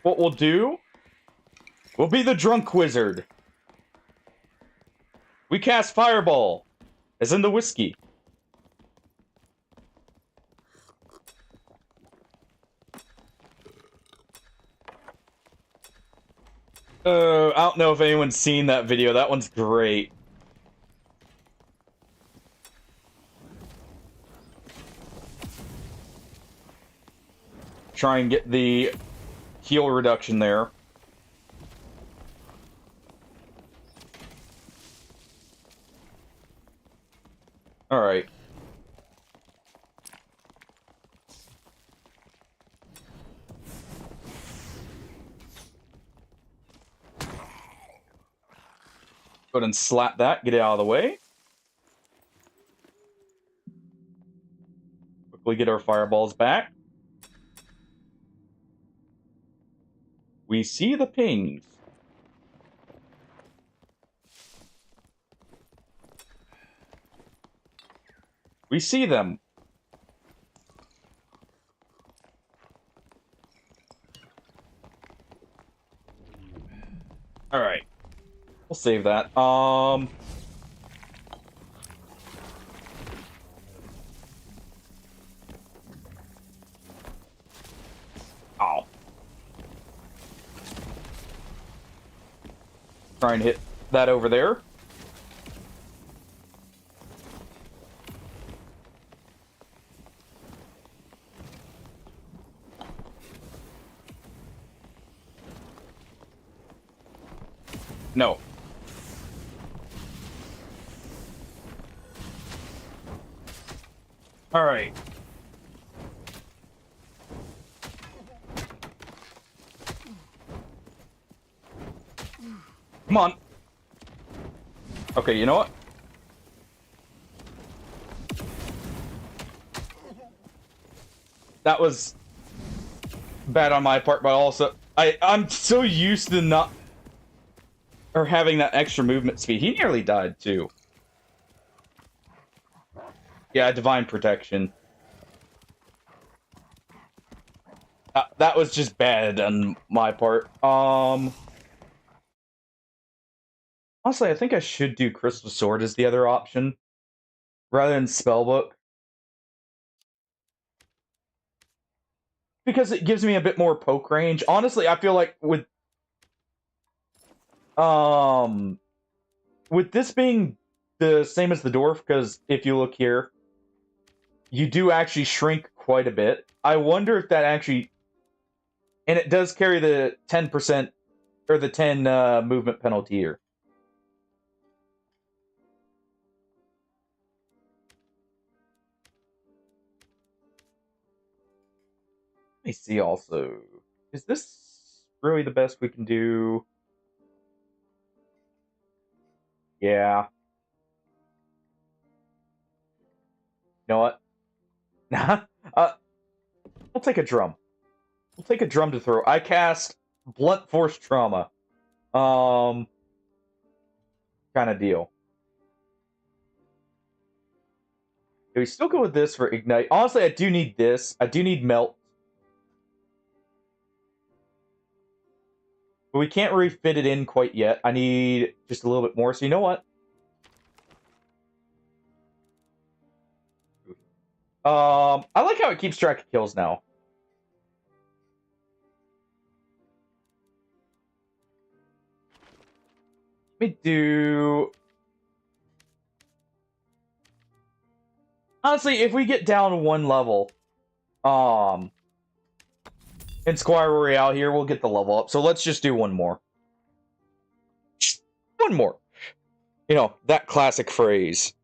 What we'll do, we'll be the drunk wizard. We cast Fireball, as in the whiskey. I don't know if anyone's seen that video. That one's great. Try and get the heal reduction there. Alright. Go ahead and slap that, get it out of the way. Quickly get our fireballs back. We see the pings. We see them. Alright. We'll save that. Oh. Try and hit that over there. No. All right. Come on. Okay, you know what? That was bad on my part, but also I'm so used to not or having that extra movement speed. He nearly died too. Yeah, divine protection. That was just bad on my part. Honestly, I think I should do Crystal Sword as the other option rather than Spellbook, because it gives me a bit more poke range. Honestly, I feel like with this being the same as the dwarf, because if you look here, you do actually shrink quite a bit. I wonder if that actually, and it does carry the 10% or the 10 movement penalty here. Let me see also. Is this really the best we can do? Yeah. You know what? We'll take a drum. We'll take a drum to throw. I cast Blunt Force Trauma. Kind of deal. Do we still go with this for Ignite? Honestly, I do need this. I do need Melt. But we can't really fit it in quite yet. I need just a little bit more. So you know what? I like how it keeps track of kills now. Let me do... Honestly, if we get down one level, in Squire Royale here, we'll get the level up. So let's just do one more. One more. You know, that classic phrase.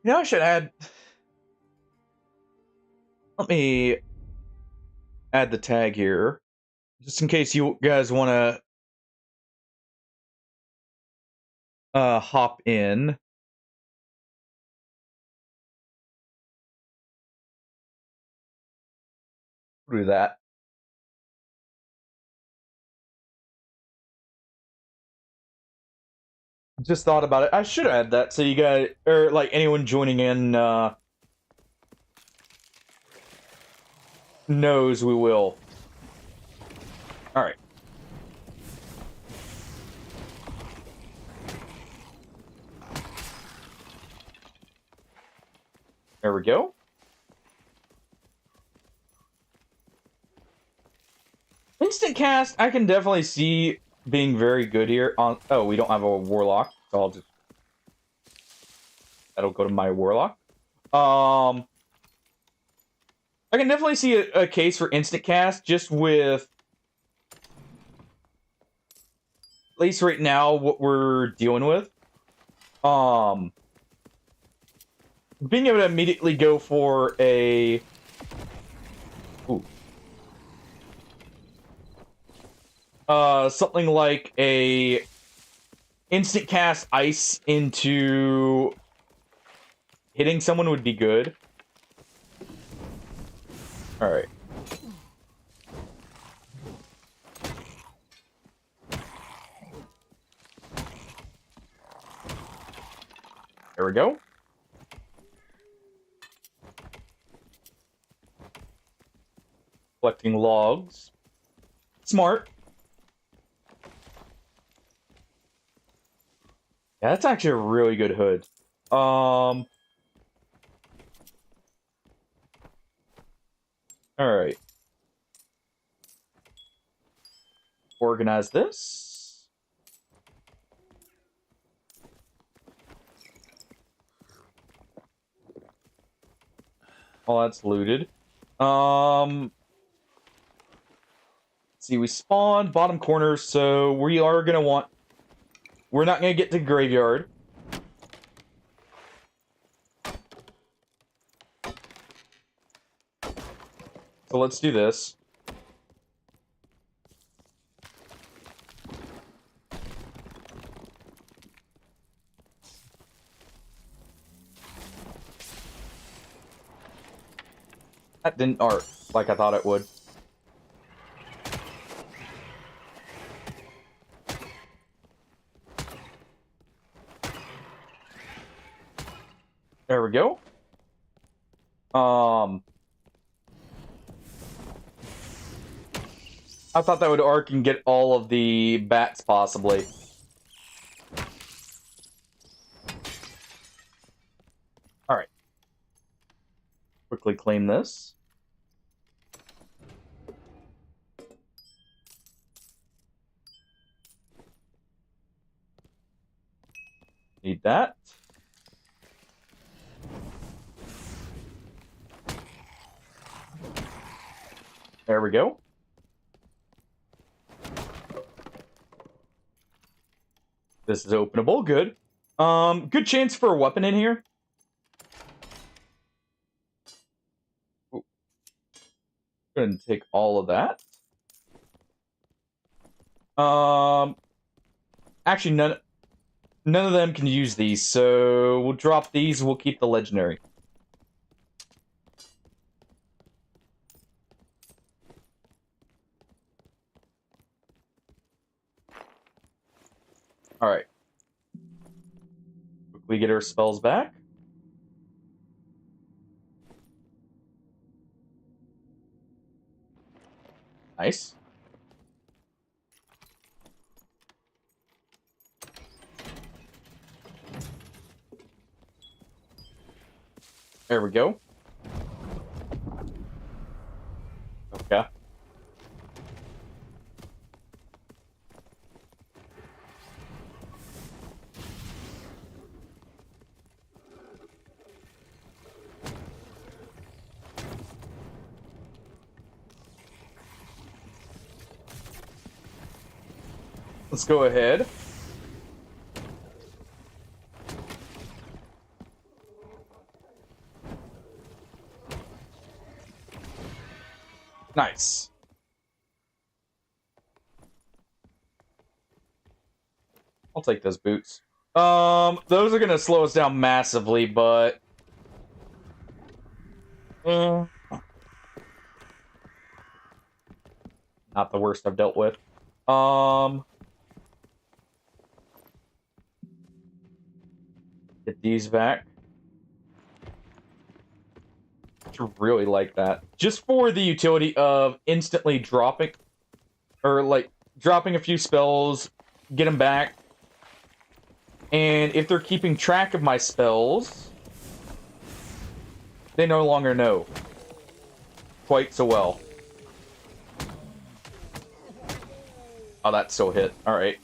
You know, I should add... Let me add the tag here. Just in case you guys want to hop in. Do that. Just thought about it. I should add that so you guys, or like anyone joining in, knows we will. Alright. There we go. Instant cast, I can definitely see being very good here. Oh, we don't have a warlock, so I'll just... That'll go to my warlock. I can definitely see a case for instant cast, just with... At least right now, what we're dealing with. Being able to immediately go for a... Ooh. Something like a instant cast ice into hitting someone would be good. Alright. There we go. Collecting logs. Smart. Yeah, that's actually a really good hood. Alright. Organize this. All that's looted. Let's see, we spawned bottom corner, so we are gonna want... We're not gonna get to graveyard. So let's do this. That didn't arc like I thought it would. There we go. I thought that would arc and get all of the bats, possibly. Alright. Quickly claim this. Need that. There we go. This is openable. Good. Good chance for a weapon in here. Ooh. Gonna take all of that. Actually, none of them can use these, so we'll drop these. We'll keep the legendary. Alright. Quickly get our spells back. Nice. There we go. Okay. Let's go ahead. Nice. I'll take those boots. Those are gonna slow us down massively, but not the worst I've dealt with. Get these back. I really like that. Just for the utility of instantly dropping, or like dropping a few spells, get them back. And if they're keeping track of my spells, they no longer know quite so well. Oh, that still hit. Alright.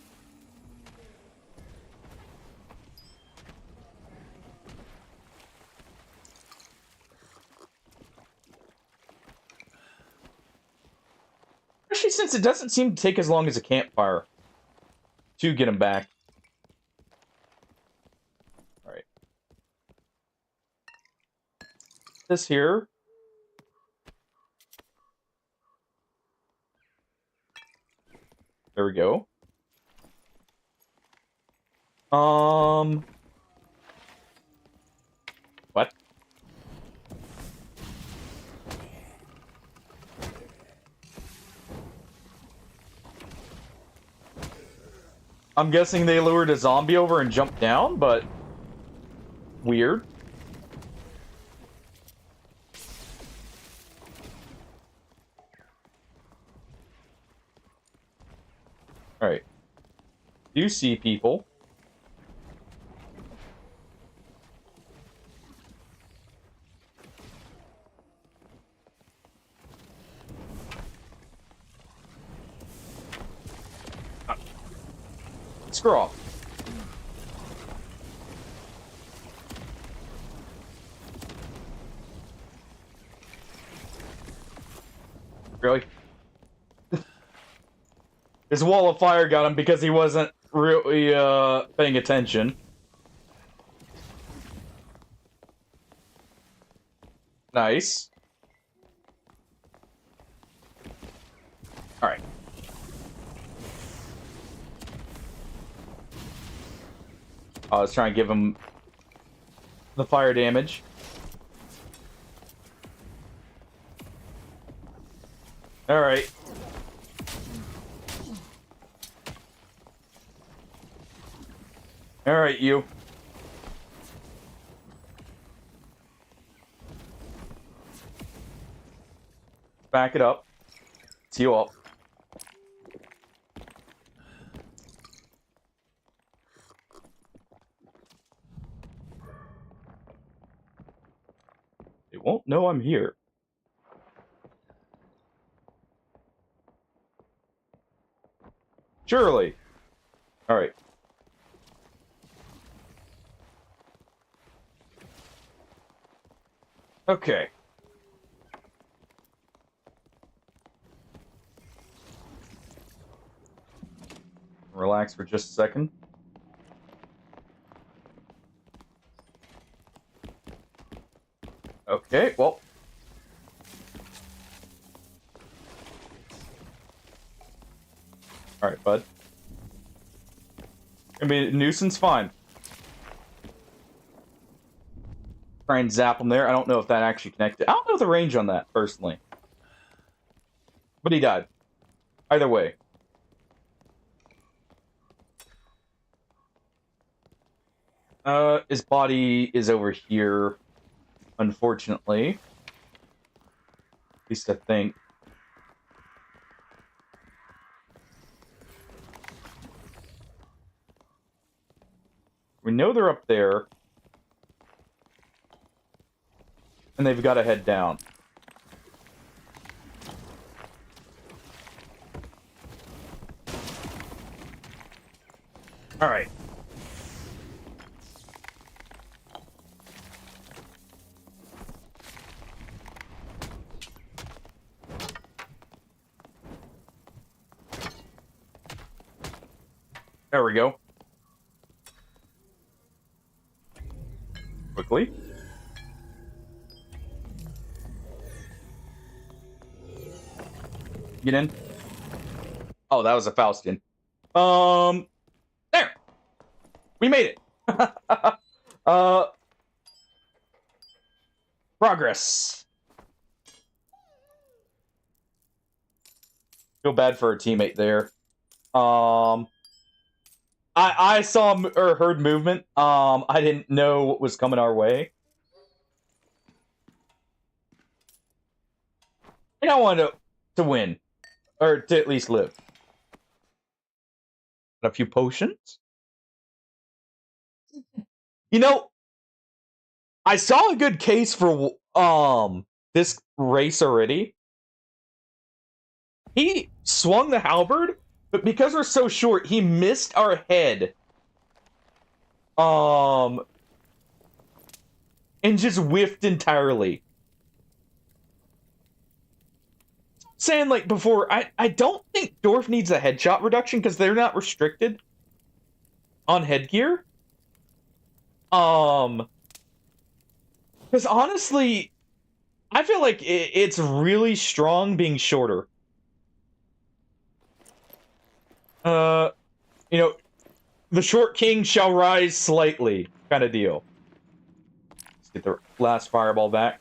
Especially since it doesn't seem to take as long as a campfire to get him back. Alright. This here. There we go. What? I'm guessing they lured a zombie over and jumped down, but weird. Alright. Do see people. Screw off. Really? His wall of fire got him because he wasn't really paying attention. Nice. I was trying to give him the fire damage. Alright. Alright, you. Back it up. Let's heal up. They won't know I'm here. Surely. Alright. Okay. Relax for just a second. Okay, well. Alright, bud. I mean, nuisance, fine. Try and zap him there. I don't know if that actually connected. I don't know the range on that, personally. But he died. Either way. His body is over here, unfortunately. At least I think. We know they're up there. And they've got to head down. Alright. There we go. Quickly. Get in. Oh, that was a Faustian. There! We made it! Progress. Feel bad for our teammate there. I saw or heard movement. I didn't know what was coming our way. And I wanted to win. Or to at least live. A few potions. You know, I saw a good case for this race already. He swung the halberd, but because we're so short, he missed our head. And just whiffed entirely. Saying like before, I don't think Dwarf needs a headshot reduction because they're not restricted on headgear. Because honestly, I feel like it's really strong being shorter. You know, the short king shall rise slightly, kind of deal. Let's get the last fireball back.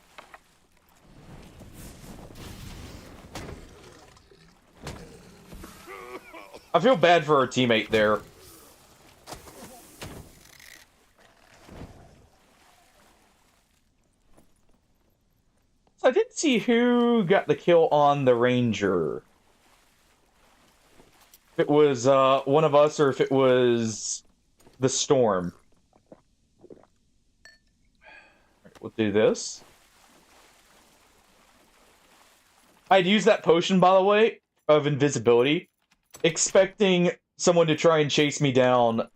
I feel bad for our teammate there. So I didn't see who got the kill on the ranger. If it was one of us or if it was the storm. Alright, we'll do this. I'd use that potion, by the way, of invisibility, expecting someone to try and chase me down.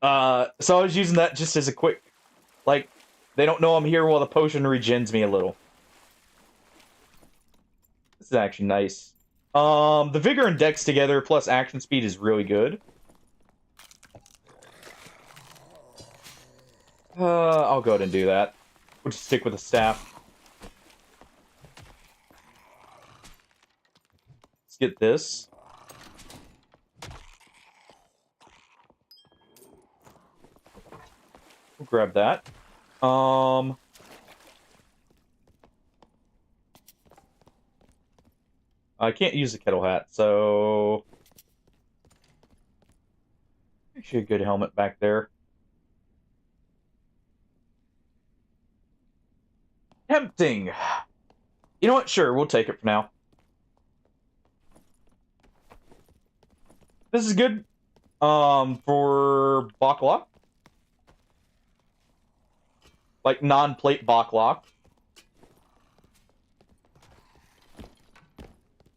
So I was using that just as a quick, like, they don't know I'm here while the potion regens me a little. This is actually nice. The Vigor and Dex together plus action speed is really good. I'll go ahead and do that. We'll just stick with the staff. Let's get this. grab that. I can't use the kettle hat, so actually a good helmet back there. Tempting. You know what? Sure, we'll take it for now. This is good. For Backlok. Like non-plate Backlok.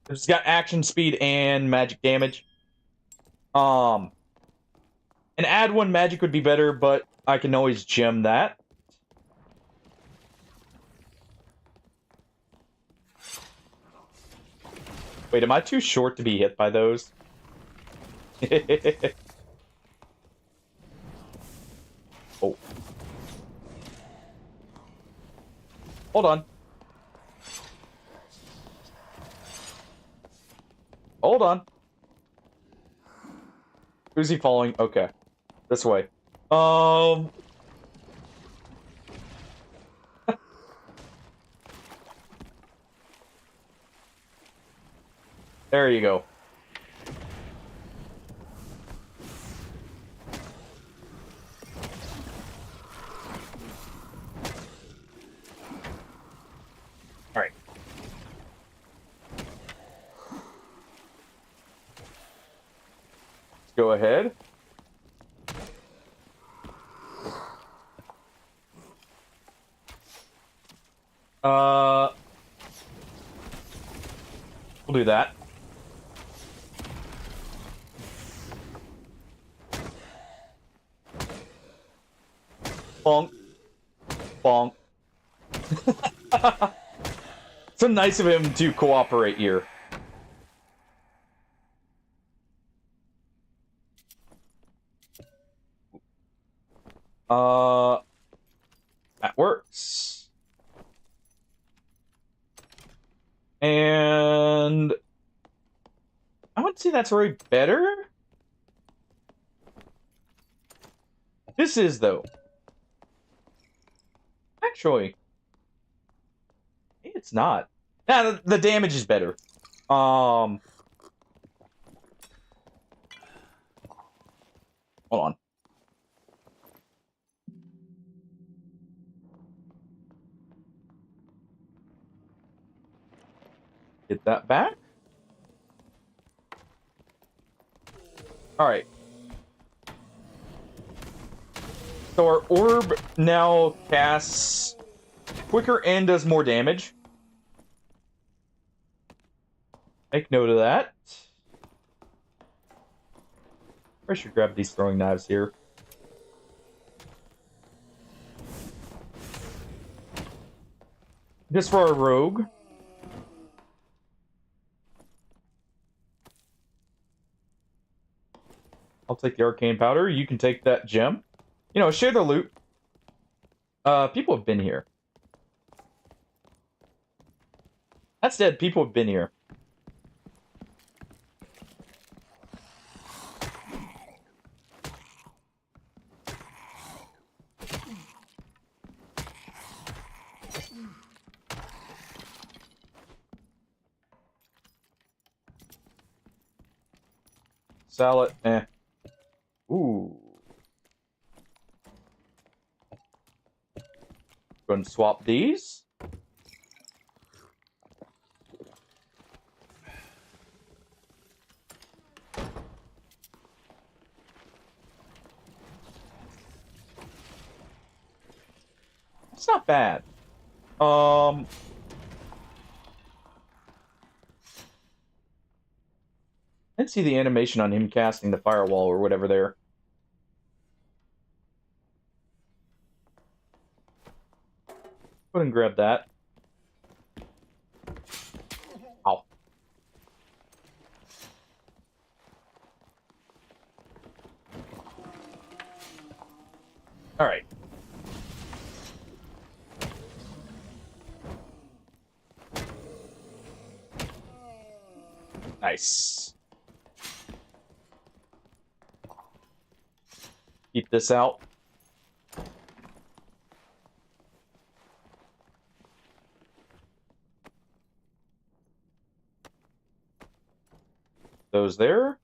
It's got action speed and magic damage. And add one magic would be better, but I can always gem that. Wait, am I too short to be hit by those? Oh. Hold on. Hold on. Who's he following? Okay. This way. There you go. All right. Let's go ahead. We'll do that. Bonk. Bonk. So nice of him to cooperate here. That works. And I wouldn't say that's very better. This is, though. Actually, it's not. Nah, the damage is better. Hold on. Get that back. All right. So our orb now casts quicker and does more damage. Make note of that. I should grab these throwing knives here. Just for our rogue. I'll take the arcane powder. You can take that gem. You know, share the loot. People have been here. That's dead. People have been here. Salad, eh. Ooh. Go and swap these. It's not bad. I didn't see the animation on him casting the firewall or whatever there. Go ahead and grab that. Ow. All right. Nice. Keep this out. those there.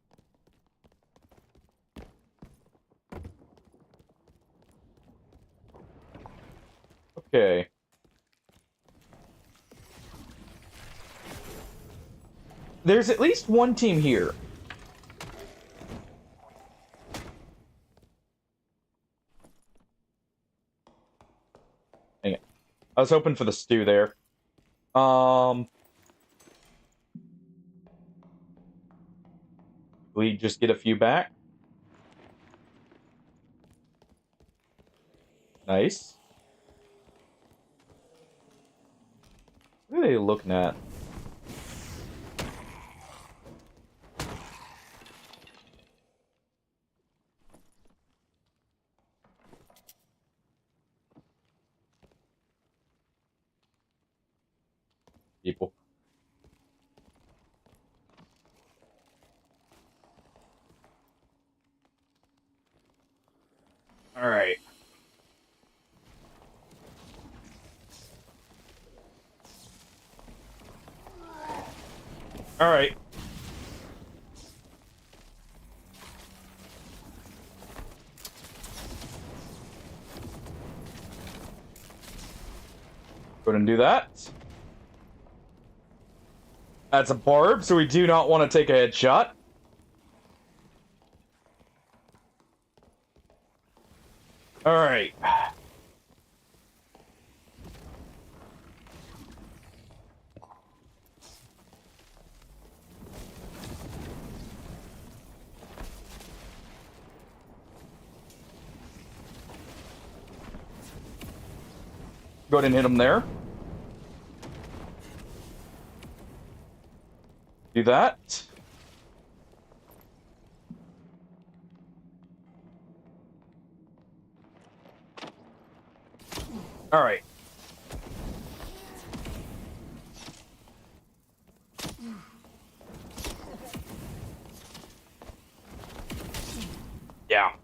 Okay. There's at least one team here. Dang it. I was hoping for the stew there. We just get a few back. Nice. What are they looking at? People. All right. All right. Go ahead and do that. That's a barb, so we do not want to take a headshot. All right. Go ahead and hit him there. Do that. All right. Yeah. Of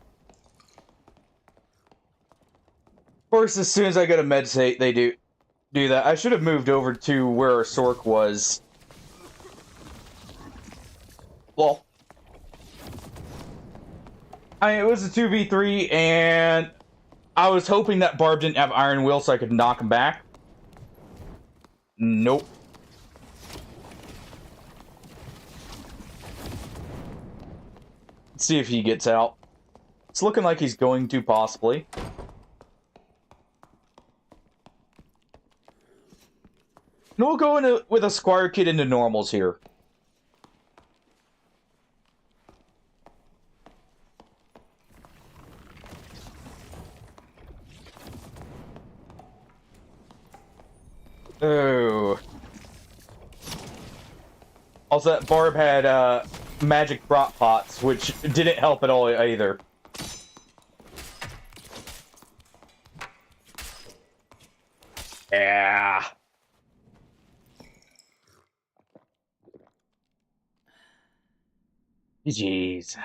course, as soon as I get a med state, they do that. I should have moved over to where our Sork was. Well, it was a 2v3, and I was hoping that Barb didn't have Iron Will so I could knock him back. Nope. Let's see if he gets out. It's looking like he's going to, possibly. And we'll go with a Squire Kid into normals here. Oh. Also, that Barb had magic prop pots, which didn't help at all either. Yeah. Jeez.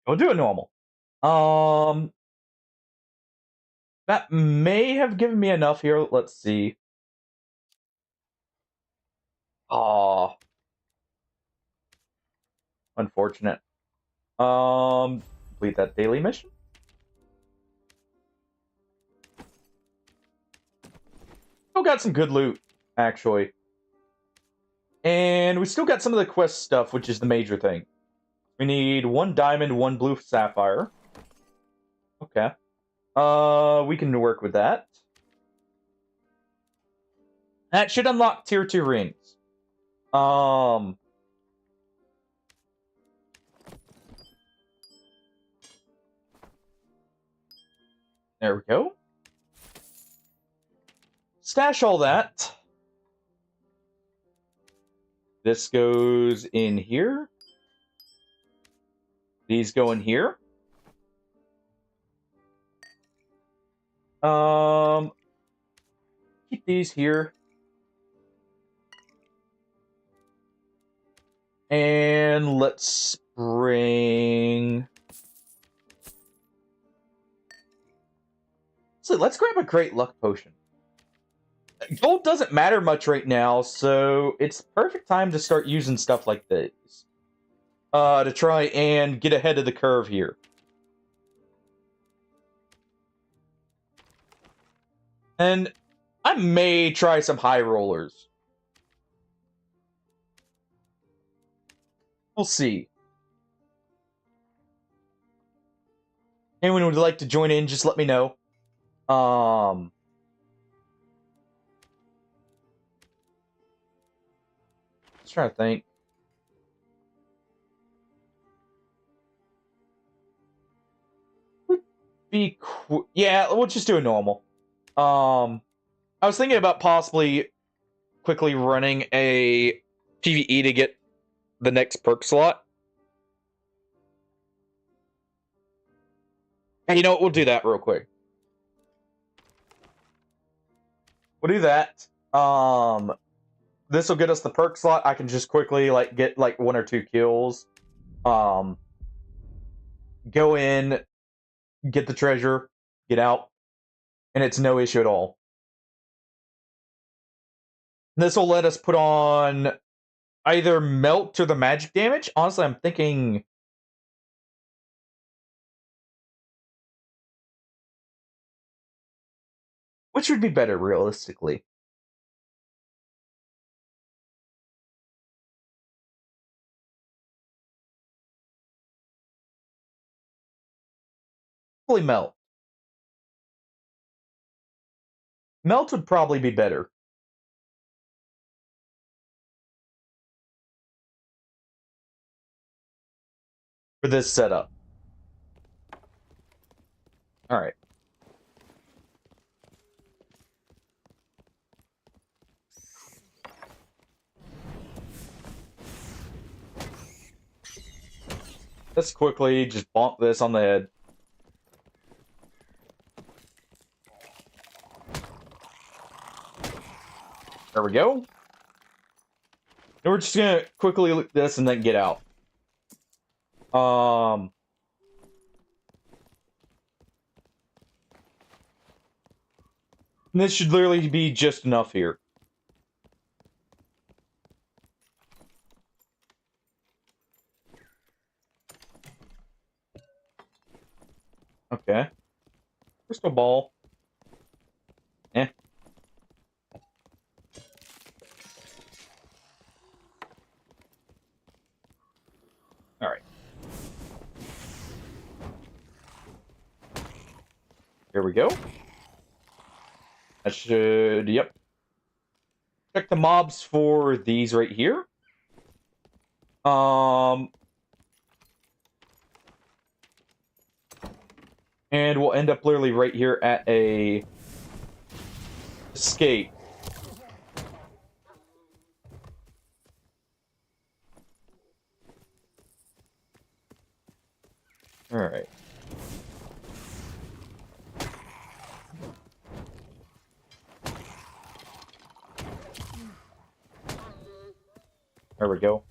We'll do it normal. That may have given me enough here. Let's see. Aw. Unfortunate. Complete that daily mission. Still got some good loot, actually. And we still got some of the quest stuff, which is the major thing. We need 1 diamond, 1 blue sapphire. Okay. We can work with that. That should unlock tier 2 rings. There we go. Stash all that. This goes in here. These go in here. Keep these here. And let's bring... So let's grab a great luck potion. Gold doesn't matter much right now, so it's perfect time to start using stuff like this. To try and get ahead of the curve here. And I may try some high rollers. We'll see. Anyone who would like to join in, just let me know. Just trying to think. Yeah, we'll just do a normal. I was thinking about possibly quickly running a PvE to get the next perk slot. And you know what? We'll do that real quick. We'll do that. This will get us the perk slot. I can just quickly get 1 or 2 kills. Go in, get the treasure, get out, and it's no issue at all. This will let us put on either melt or the magic damage. Honestly, I'm thinking which would be better realistically. Probably melt. Melt would probably be better. For this setup. Alright. Let's quickly just bonk this on the head. There we go. And we're just gonna quickly loot this and then get out. This should literally be just enough here. Okay. Crystal ball. Eh. Alright. Here we go. That should, yep. Check the mobs for these right here. And we'll end up literally right here at a escape. Alright. There we go.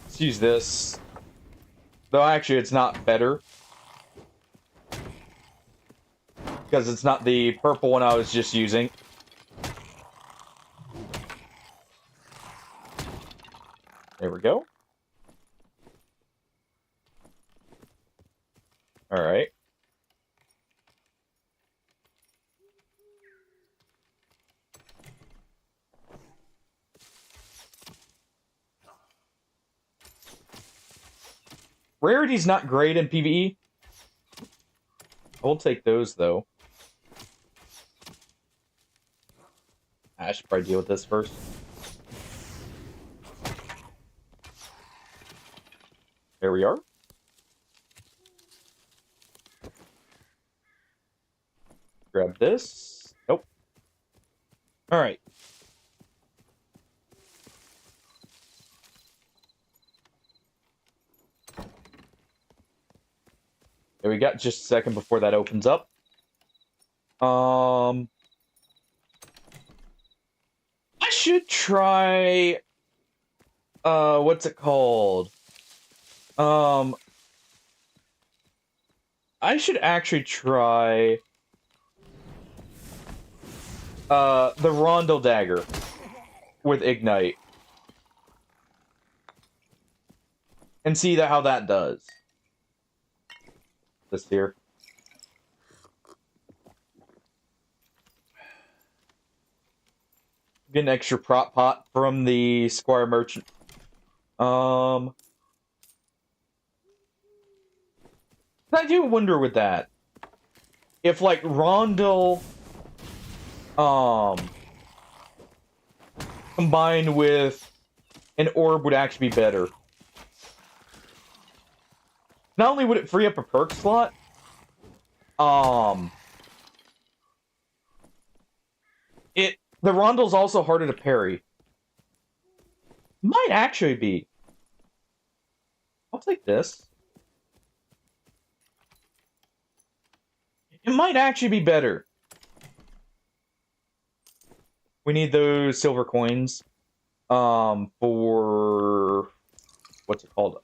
Let's use this. Though actually it's not better. Because it's not the purple one I was just using. There we go. Alright. Rarity's not great in PvE. I'll take those, though. I should probably deal with this first. There we are. Grab this. Nope. Alright. There we got just a second before that opens up. I should try... what's it called? I should actually try... the Rondel Dagger with Ignite. And see how that does. This here. Get an extra prop pot from the Squire Merchant. I do wonder with that. If, like, Rondel... combined with an orb would actually be better. Not only would it free up a perk slot, the Rondel's also harder to parry. Might actually be. I'll take this. It might actually be better. We need those silver coins. For what's it called?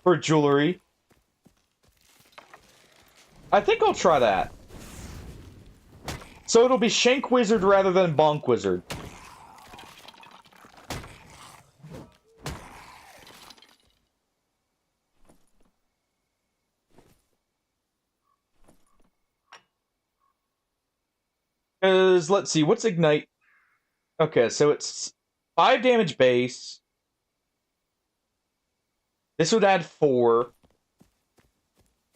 For jewelry. I think I'll try that. So it'll be Shank Wizard rather than Bonk Wizard. Because, let's see, what's Ignite? Okay, so it's 5 damage base. This would add 4.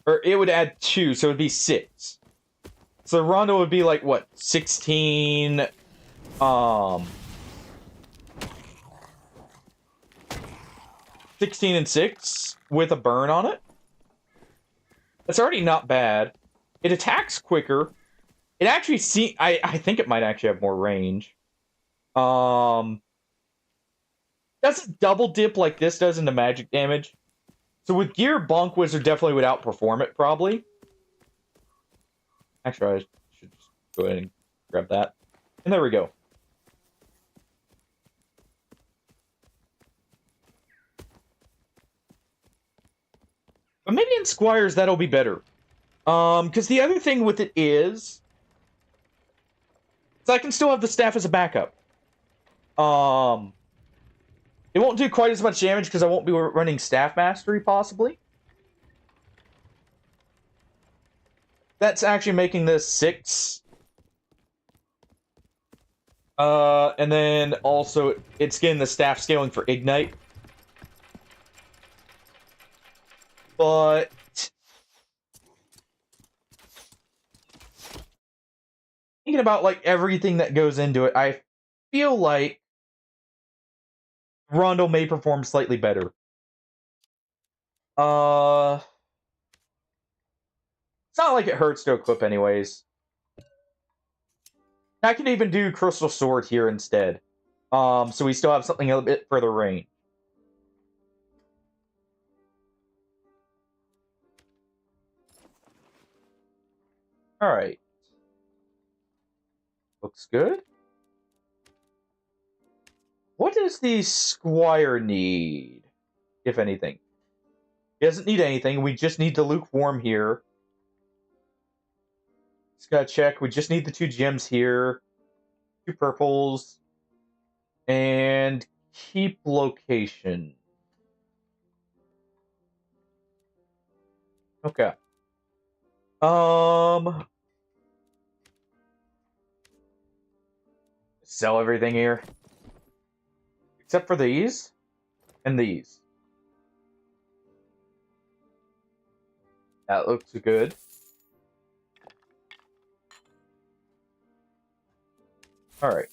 Or it would add 2, so it would be 6. So Rondo would be like, what, 16... 16 and 6 with a burn on it. That's already not bad. It attacks quicker. It actually I think it might actually have more range. Doesn't double dip like this does into magic damage. So with gear, Bonk Wizard definitely would outperform it, probably. Actually, I should just go ahead and grab that. And there we go. But maybe in Squires, that'll be better. Because the other thing with it is I can still have the staff as a backup. It won't do quite as much damage because I won't be running Staff Mastery, possibly. That's actually making this 6. And then also, it's getting the staff scaling for Ignite. But... thinking about, like, everything that goes into it, I feel like Rondo may perform slightly better. It's not like it hurts to equip anyways. I can even do Crystal Sword here instead. So we still have something a bit further range. Alright. Looks good. What does the Squire need, if anything? He doesn't need anything. We just need the Lukewarm here. Just gotta check. We just need the 2 gems here. 2 purples. And keep location. Okay. Sell everything here. Except for these. And these. That looks good. Alright.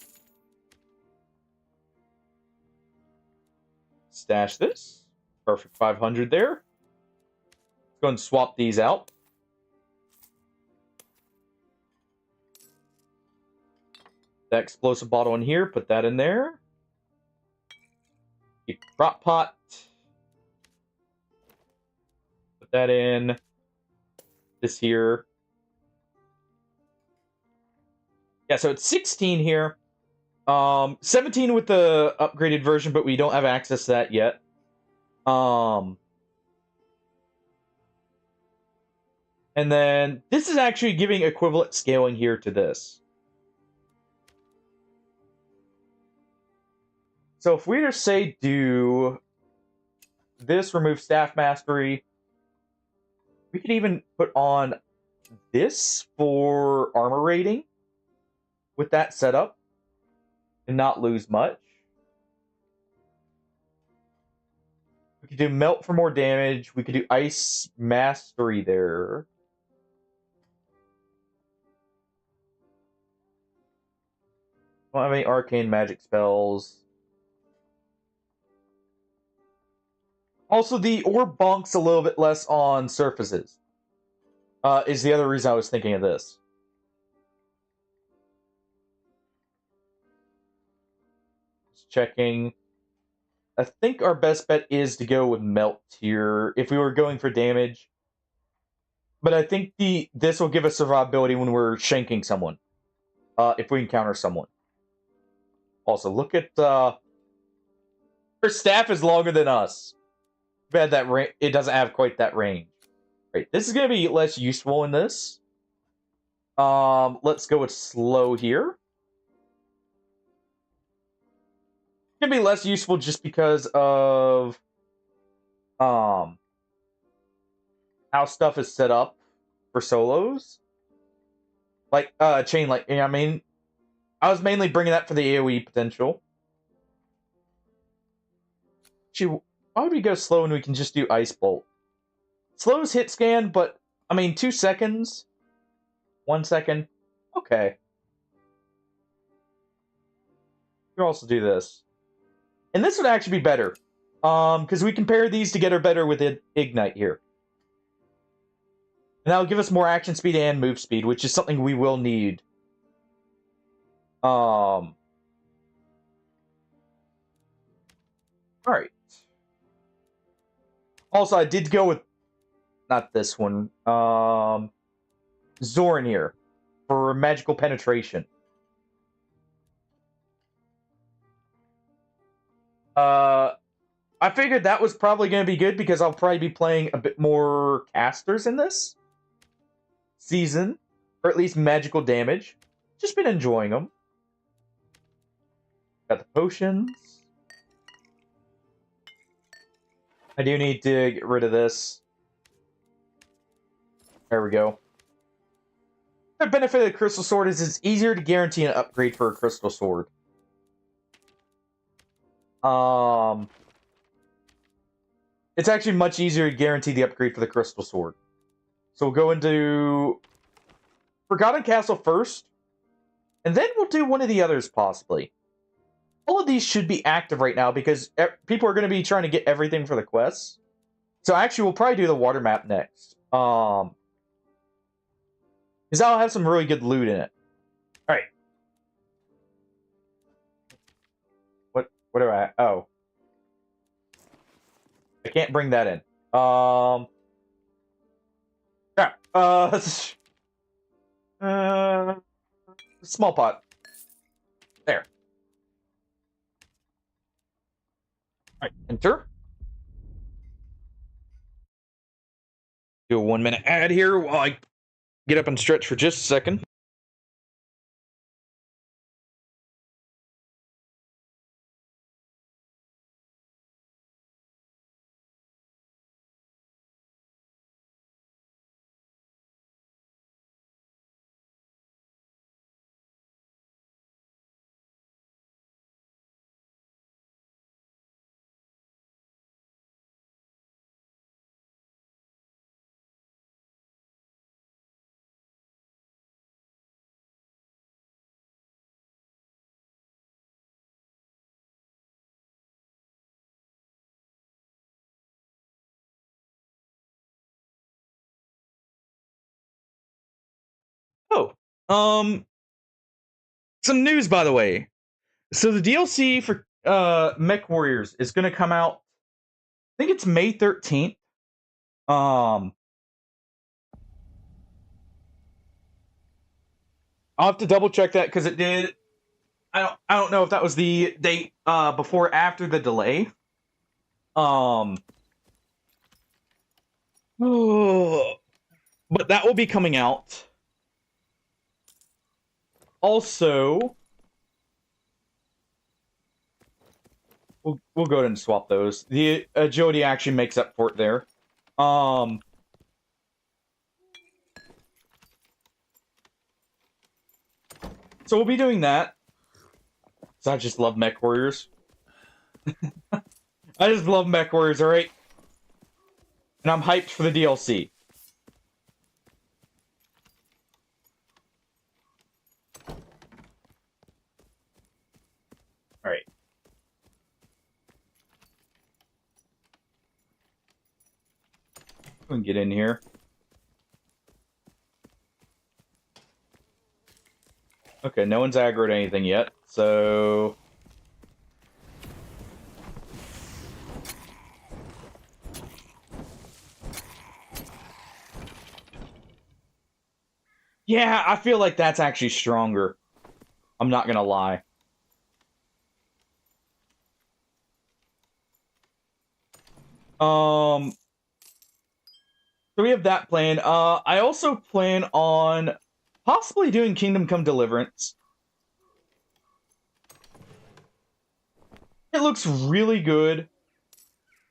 Stash this. Perfect 500 there. Let's go and swap these out. That explosive bottle in here, put that in there. Keep prop pot. Put that in. This here. Yeah, so it's 16 here. 17 with the upgraded version, but we don't have access to that yet. And then this is actually giving equivalent scaling here to this. So if we were to say do this, remove staff mastery, we could even put on this for armor rating with that setup and not lose much. We could do melt for more damage. We could do ice mastery there. Don't have any arcane magic spells. Also, the orb bonks a little bit less on surfaces. Is the other reason I was thinking of this. Just checking. I think our best bet is to go with melt here if we were going for damage. But I think this will give us survivability when we're shanking someone. If we encounter someone. Also, look at her staff is longer than us. Bad that it doesn't have quite that range. Right, this is gonna be less useful in this. Let's go with slow here. It's gonna be less useful just because of how stuff is set up for solos. Like chain lightning. I mean, I was mainly bringing that for the AoE potential. Why would we go slow when we can just do ice bolt? Slow's hit scan, but I mean 2 seconds, 1 second. Okay. We can also do this. And this would actually be better. Because we can pair these together better with Ignite here. And that'll give us more action speed and move speed, which is something we will need. Alright. Also, I did go with not this one. Zoran here for magical penetration. I figured that was probably going to be good because I'll probably be playing a bit more casters in this season, or at least magical damage. Just been enjoying them. Got the potions. I do need to get rid of this. There we go. The benefit of the Crystal Sword is it's easier to guarantee an upgrade for a Crystal Sword. It's actually much easier to guarantee the upgrade for the Crystal Sword. So we'll go into Forgotten Castle first, and then we'll do one of the others, possibly. All of these should be active right now because people are going to be trying to get everything for the quests. So actually, we'll probably do the water map next. Because that'll have some really good loot in it. Alright. What do I... Oh. I can't bring that in. Yeah. Small pot. There. Alright, enter. Do a 1 minute ad here while I get up and stretch for just a second. Oh, some news, by the way. So the DLC for Mech Warriors is going to come out. I think it's May 13th. I'll have to double check that because it did. I don't know if that was the date before or after the delay. But that will be coming out. Also, we'll go ahead and swap those. The agility actually makes up for it there. So we'll be doing that. So I just love Mech Warriors. I just love Mech Warriors, alright? And I'm hyped for the DLC. Alright. We can get in here. Okay, no one's aggroed anything yet, so... Yeah, I feel like that's actually stronger. I'm not gonna lie. So we have that plan. I also plan on possibly doing Kingdom Come Deliverance. It looks really good.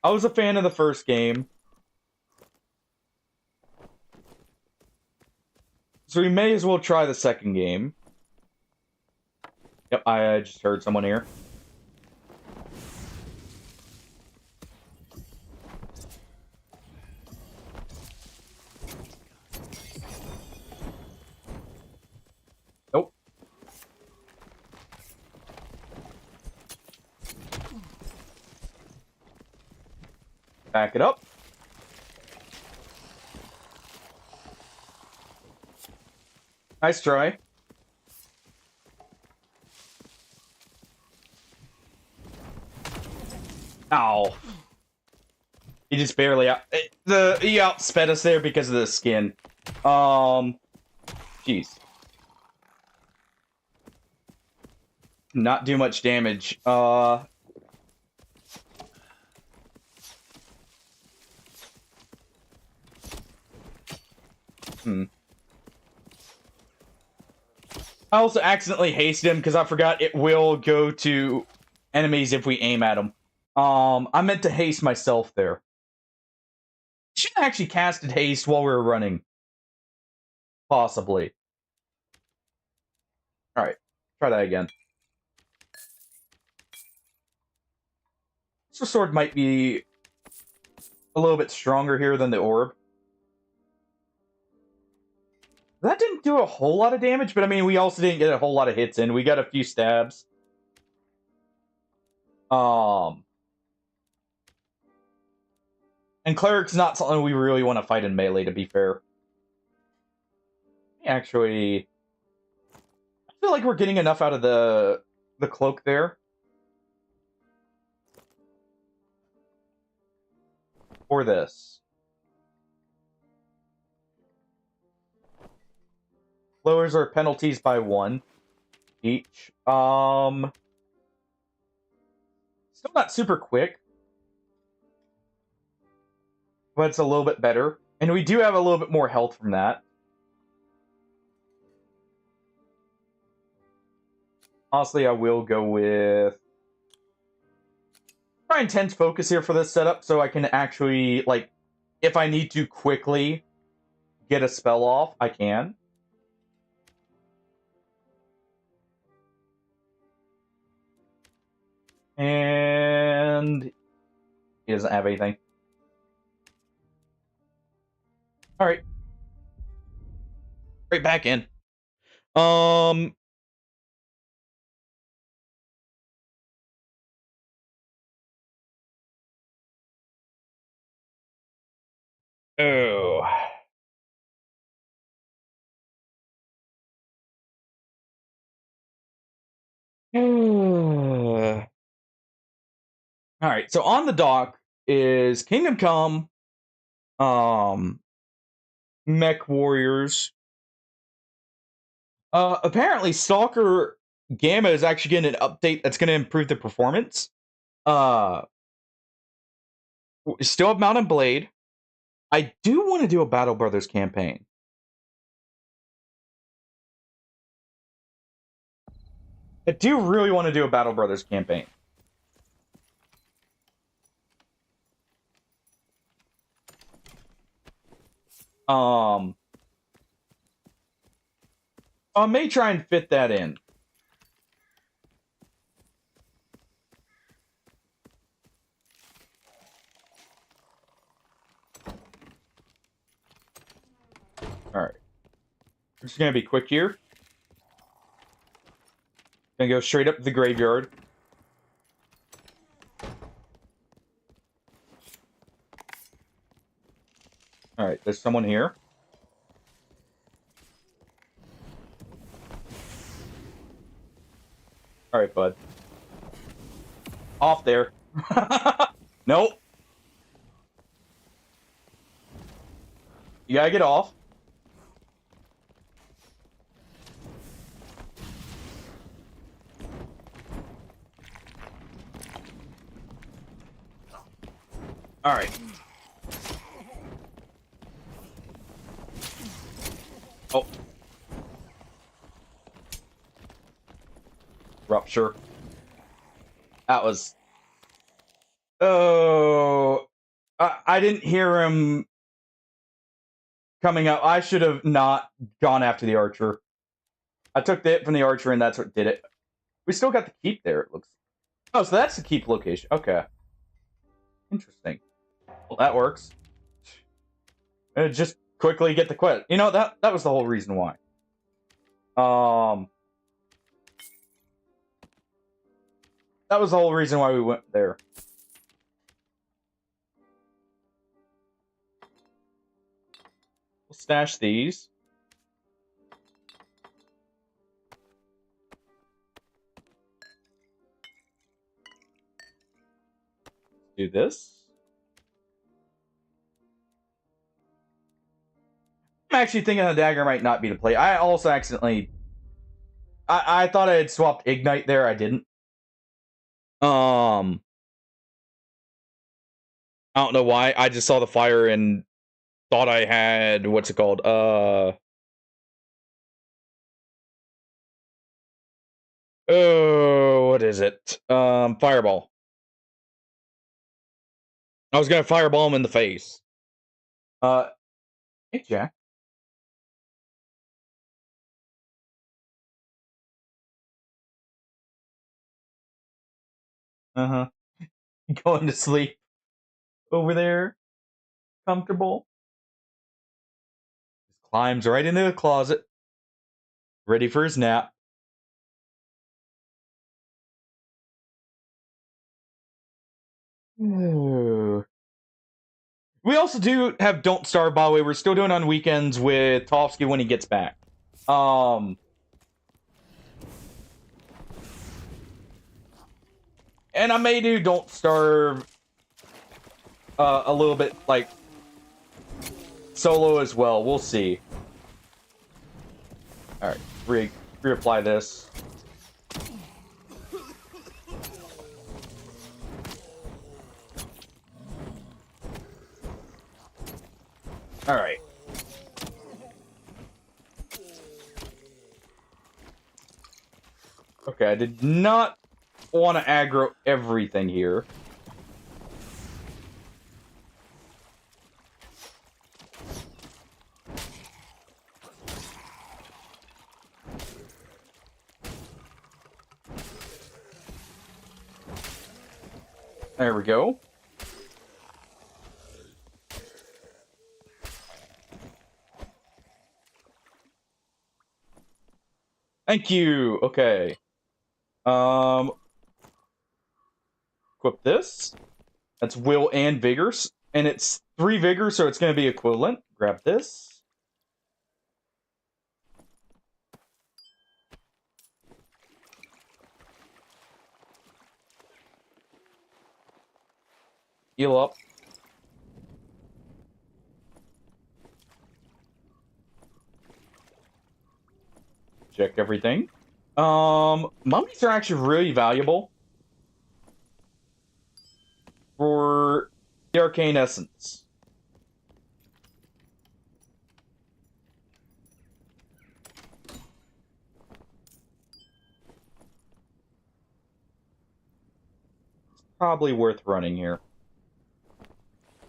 I was a fan of the first game. So we may as well try the second game. Yep, I just heard someone here. Nope. Back it up. Nice try. Ow. He just barely out... He outsped us there because of the skin. Jeez. Not do much damage. I also accidentally hasted him because I forgot it will go to enemies if we aim at them. I meant to haste myself there. Should have actually casted haste while we were running. Possibly. Alright, try that again. This sword might be a little bit stronger here than the orb. That didn't do a whole lot of damage, but I mean, we also didn't get a whole lot of hits in. We got a few stabs. And Cleric's not something we really want to fight in melee, to be fair. Actually, I feel like we're getting enough out of the cloak there. For this. Lowers our penalties by 1 each. Still not super quick. But it's a little bit better. And we do have a little bit more health from that. Honestly, I will go with... try intense focus here for this setup, so I can actually, like, if I need to quickly get a spell off, I can. And... he doesn't have anything. Alright. Right back in. Oh. Alright, so on the dock is Kingdom Come, Mech Warriors, Apparently, Stalker Gamma is actually getting an update that's going to improve the performance. Uh, still have Mount and Blade. I do want to do a Battle Brothers campaign. I do really want to do a Battle Brothers campaign. I may try and fit that in. Alright. We're just gonna be quick here. Gonna go straight up to the graveyard. Alright, there's someone here. Alright, bud. Off there. Nope. You gotta get off. Alright. Oh. Rupture. That was... Oh... I didn't hear him coming up. I should have not gone after the archer. I took the hit from the archer, and that's what did it. We still got the keep there, it looks. Oh, so that's the keep location. Okay. Interesting. Well, that works. Just quickly get the quest. You know, that was the whole reason why. That was the whole reason why we went there. We'll stash these. Do this. I'm actually thinking the dagger might not be the play. I also accidentally... I thought I had swapped Ignite there. I didn't. I don't know why. I just saw the fire and thought I had... What's it called? Oh, what is it? Fireball. I was gonna fireball him in the face. Hey, Jack. Uh-huh. Going to sleep over there. Comfortable. Just climbs right into the closet. Ready for his nap. Ooh. We also do have Don't Starve, by the way. We're still doing on weekends with Tofsky when he gets back. And I may do Don't Starve a little bit, like, solo as well. We'll see. Alright, reapply this. Alright. Okay, I did not want to aggro everything here. There we go. Thank you. Okay. Equip this. That's will and vigor, and it's 3 vigor, so it's going to be equivalent. Grab this. Heal up. check everything. Mummies are actually really valuable for the arcane essence. It's probably worth running here.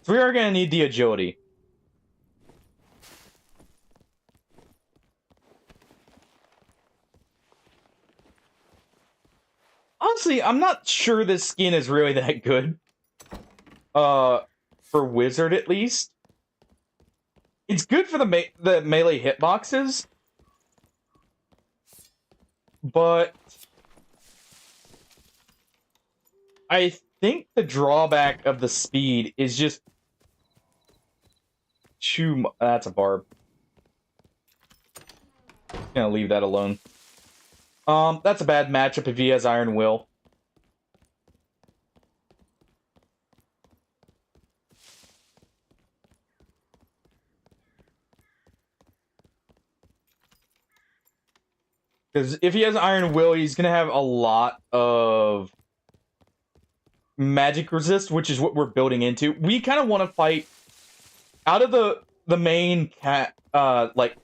So we are going to need the agility. Honestly, I'm not sure this skin is really that good. For Wizard at least. It's good for the melee hitboxes. But I think the drawback of the speed is just too that's a barb. Gonna leave that alone. That's a bad matchup if he has Iron Will. Because if he has Iron Will, he's gonna have a lot of magic resist, which is what we're building into. We kind of want to fight out of the main like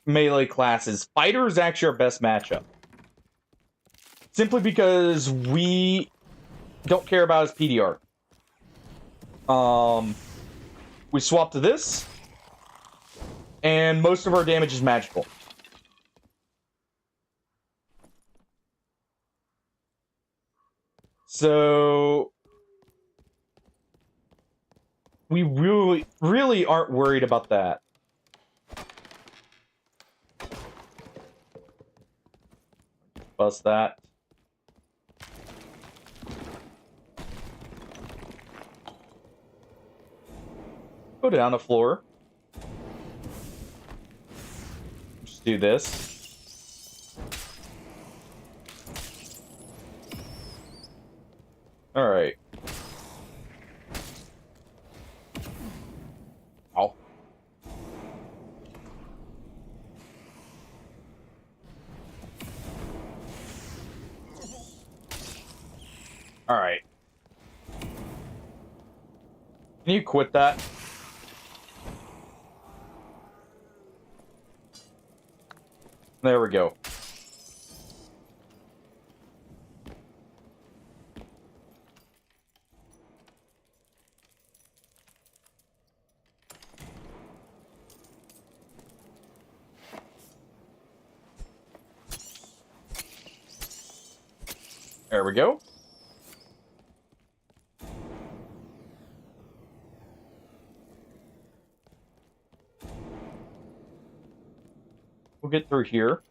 melee classes. Fighter is actually our best matchup, simply because we don't care about his PDR. We swap to this, and most of our damage is magical. So we really aren't worried about that. Bust that. Go down the floor. Just do this. All right. Ow. All right. Can you quit that? There we go. There we go. We'll get through here.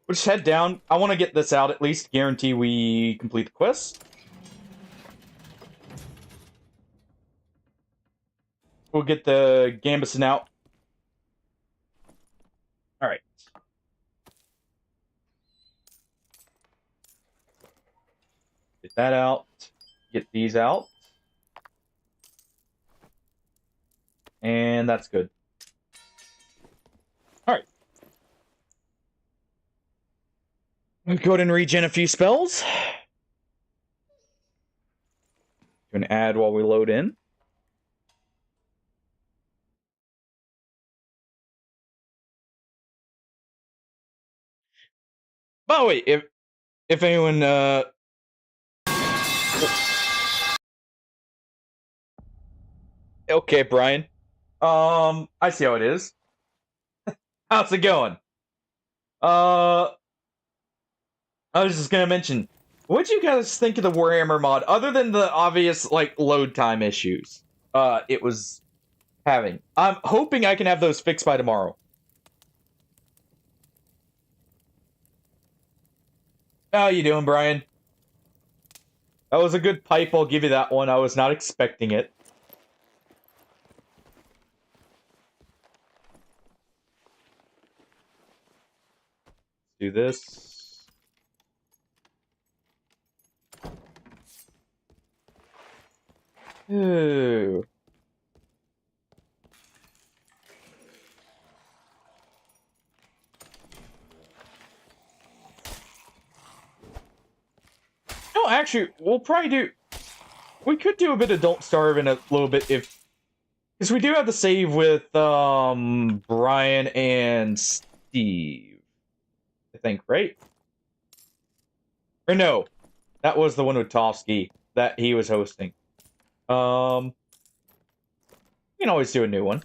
We'll just head down. I want to get this out at least. Guarantee we complete the quest. We'll get the Gambeson out. All right. Get that out. Get these out. And that's good. All right. Go ahead and regen a few spells. Going to add while we load in. By the way, if anyone okay, Brian. I see how it is. How's it going? I was just gonna mention, what'd you guys think of the Warhammer mod, other than the obvious like load time issues it was having? I'm hoping I can have those fixed by tomorrow. How you doing, Brian? That was a good pipe, I'll give you that one. I was not expecting it. Do this. Ooh. know, actually, we'll probably do... We could do a bit of Don't Starve in a little bit if... Because we do have the save with, Brian and Steve. I think, right? Or no. That was the one with Tofsky that he was hosting. We can always do a new one.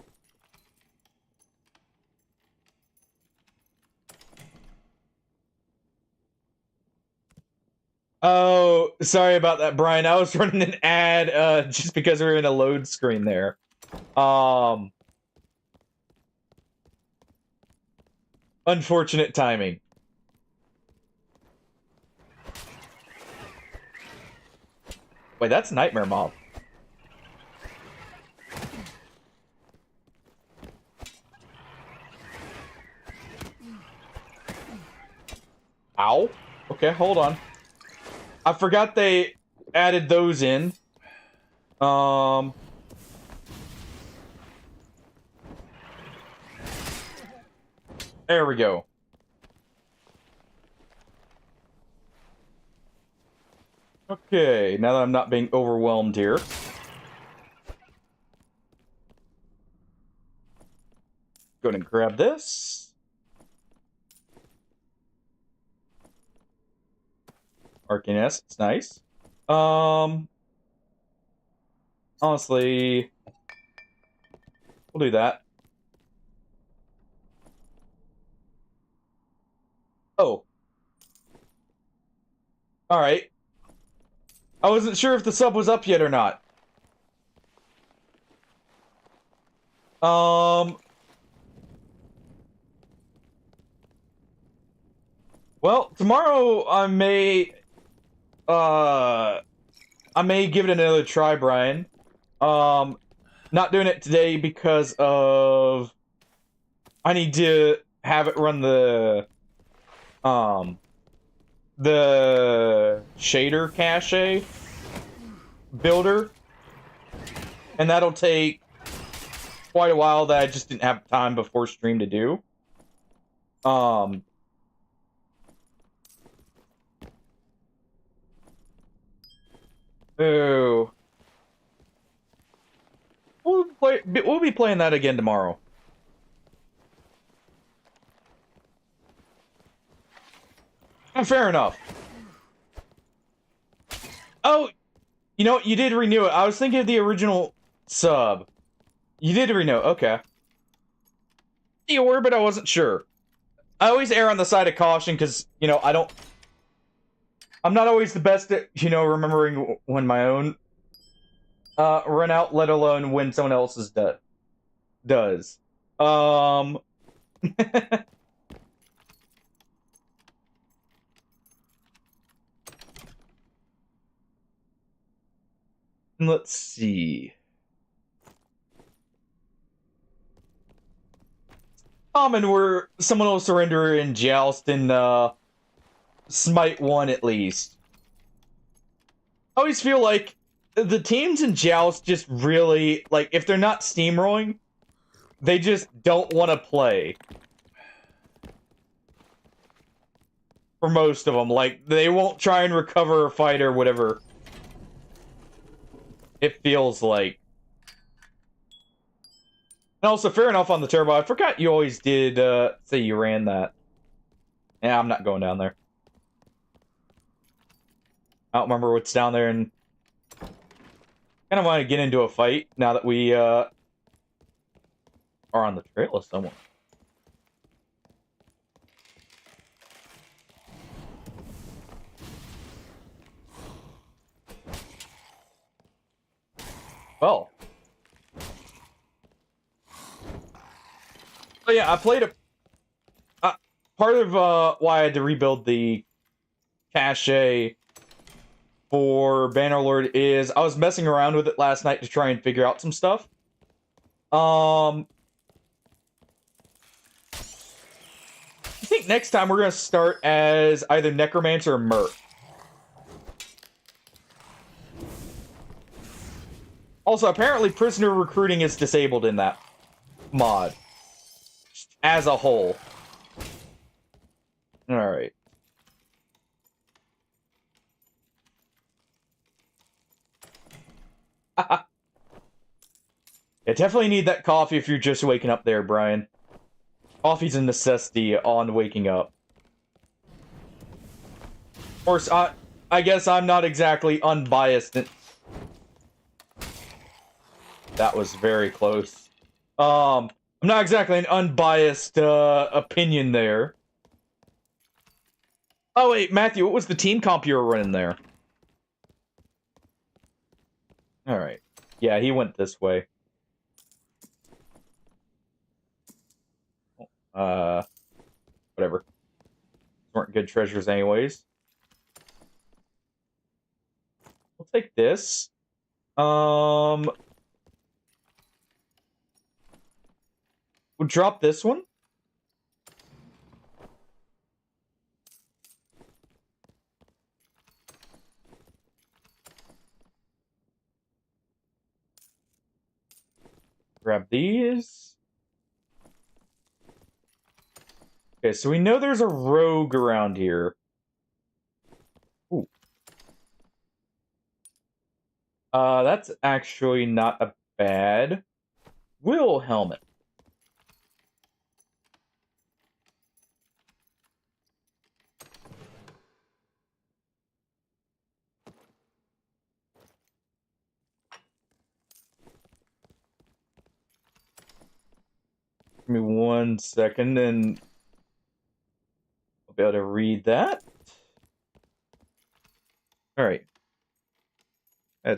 Oh, sorry about that, Brian. I was running an ad just because we were in a load screen there. Unfortunate timing. Wait, that's Nightmare Mob. Ow. Okay, hold on. I forgot they added those in. There we go. Okay, now that I'm not being overwhelmed here. Go ahead and grab this. Arcane Essence, nice. Honestly, we'll do that. Oh. Alright. I wasn't sure if the sub was up yet or not. Well, tomorrow I may give it another try, Brian. Not doing it today because of I need to have it run the shader cache builder, and that'll take quite a while that I just didn't have time before stream to do. Oh. We'll be playing that again tomorrow. Fair enough. Oh, you know what? You did renew it. I was thinking of the original sub. You did renew it. Okay. You were, but I wasn't sure. I always err on the side of caution because, you know, I'm not always the best at, you know, remembering when my own run out, let alone when someone else's does. Let's see. Common where someone will surrender in Joust and Smite 1 at least. I always feel like the teams in Joust just really, like, if they're not steamrolling, they just don't want to play. For most of them. Like, they won't try and recover a fight or whatever. It feels like. And also, fair enough on the turbo. I forgot you always did say you ran that. Yeah, I'm not going down there. I don't remember what's down there, and kind of want to get into a fight now that we are on the trail of someone. Well. So yeah, I played a... part of why I had to rebuild the cache for Bannerlord is I was messing around with it last night to try and figure out some stuff. I think next time we're going to start as either Necromancer or Merc. Also, apparently prisoner recruiting is disabled in that mod. As a whole. Alright. Yeah, definitely need that coffee if you're just waking up there, Brian. Coffee's a necessity on waking up. Of course, I guess I'm not exactly unbiased. That was very close. I'm not exactly an unbiased opinion there. Oh wait, Matthew, what was the team comp you were running there? All right. Yeah, he went this way. Whatever. Weren't good treasures anyways. We'll take this. We'll drop this one. Grab these. Okay, so we know there's a rogue around here. Ooh. That's actually not a bad Will helmet. Give me 1 second and I'll be able to read that. Alright.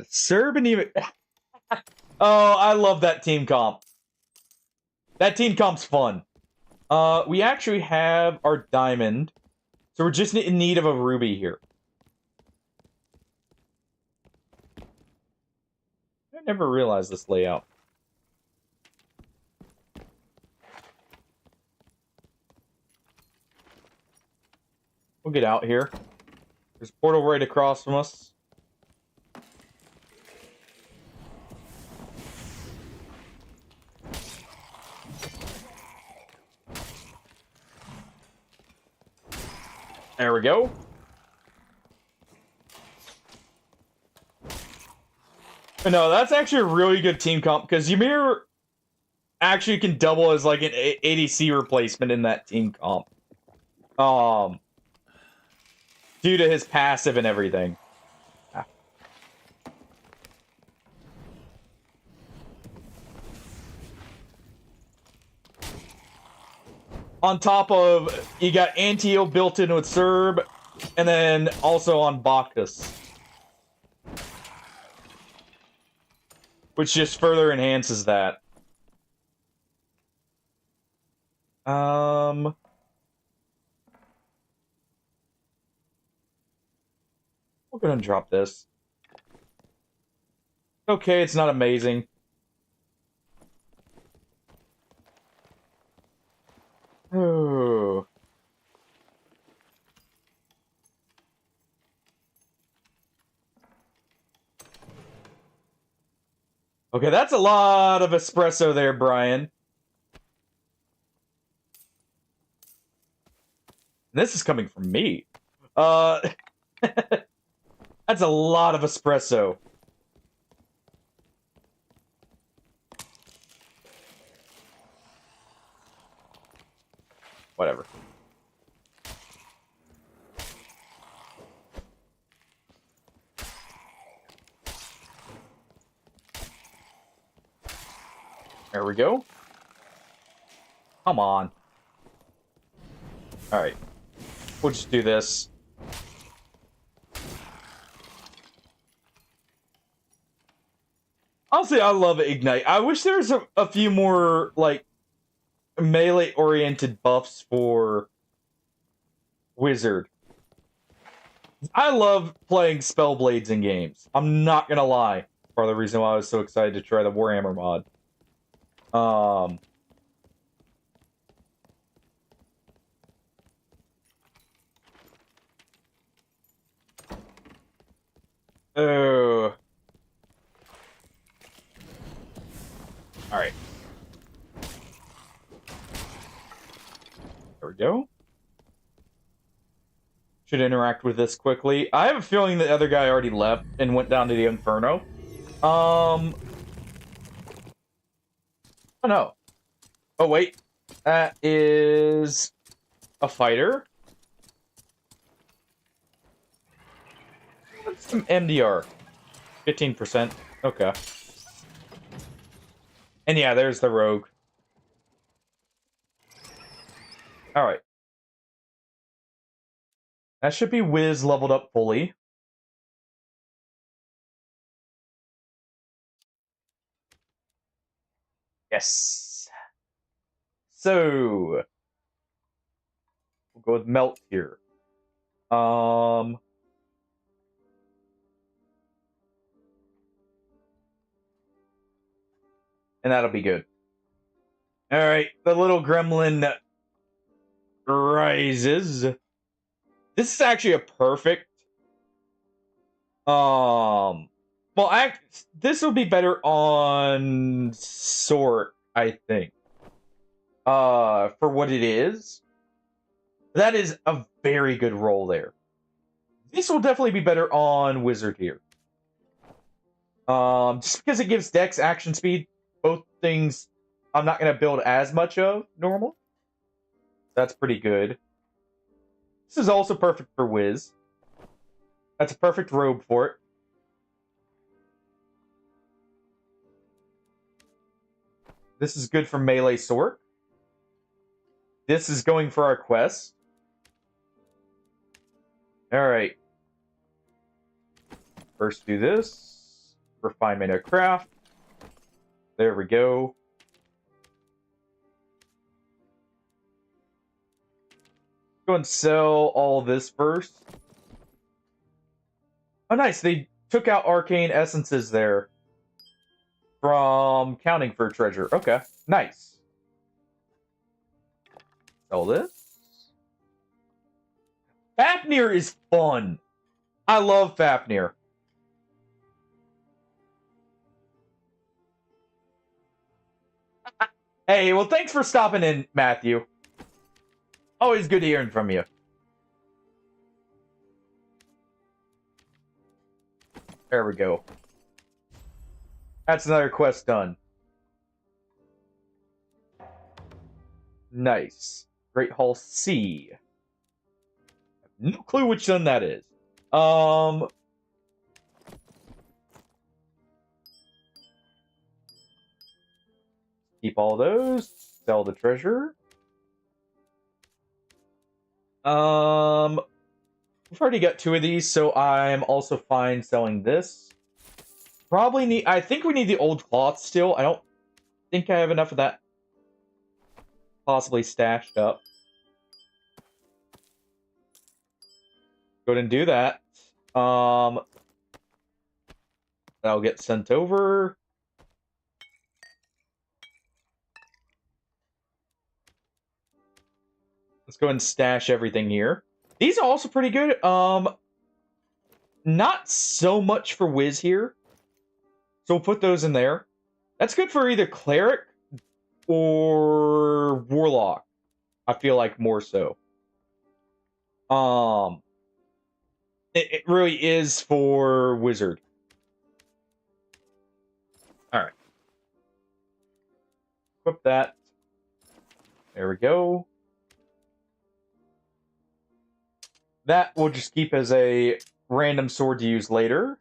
Serb and even... Oh, I love that team comp. That team comp's fun. We actually have our diamond. So we're just in need of a ruby here. I never realized this layout. We'll get out here. There's a portal right across from us. There we go. No, that's actually a really good team comp because Ymir actually can double as like an ADC replacement in that team comp. Due to his passive and everything. Ah. On top of, you got anti-heal built in with Serb, and then also on Bacchus. Which just further enhances that. We'll go ahead and drop this. Okay, it's not amazing. Oh. Okay, that's a lot of espresso there, Brian. This is coming from me. That's a lot of espresso. Whatever. There we go. Come on. Alright. We'll just do this. Honestly, I love Ignite. I wish there was a few more, like, melee-oriented buffs for Wizard. I love playing Spellblades in games. I'm not gonna lie. Part of the reason why I was so excited to try the Warhammer mod. Oh. Alright. There we go. Should interact with this quickly. I have a feeling the other guy already left and went down to the Inferno. Oh no. Oh wait. That is a fighter. What's some MDR? 15%. Okay. And yeah, there's the rogue. Alright. That should be Wiz leveled up fully. Yes. So we'll go with Melt here. And that'll be good. Alright, the little gremlin rises. This is actually a perfect well, this would be better on Sort, I think. For what it is. That is a very good roll there. This will definitely be better on Wizard here. Just because it gives Dex action speed, both things I'm not going to build as much of normal. That's pretty good. This is also perfect for Wiz. That's a perfect robe for it. This is good for melee sword. This is going for our quest. Alright. First do this. Refinement of craft. There we go. Go and sell all this first. Oh, nice. They took out arcane essences there from counting for treasure. Okay, nice. Sell this. Fafnir is fun. I love Fafnir. Hey, well, thanks for stopping in, Matthew. Always good hearing from you. There we go. That's another quest done. Nice. Great Hall C. No clue which sun that is. Keep all those. Sell the treasure. We've already got 2 of these, so I'm also fine selling this. Probably need... I think we need the old cloth still. I don't think I have enough of that possibly stashed up. Go ahead and do that. That'll get sent over. Let's go ahead and stash everything here. These are also pretty good. Not so much for Wiz here. So we'll put those in there. That's good for either Cleric or Warlock. I feel like more so. It really is for Wizard. Alright. Equip that. There we go. That we'll just keep as a random sword to use later.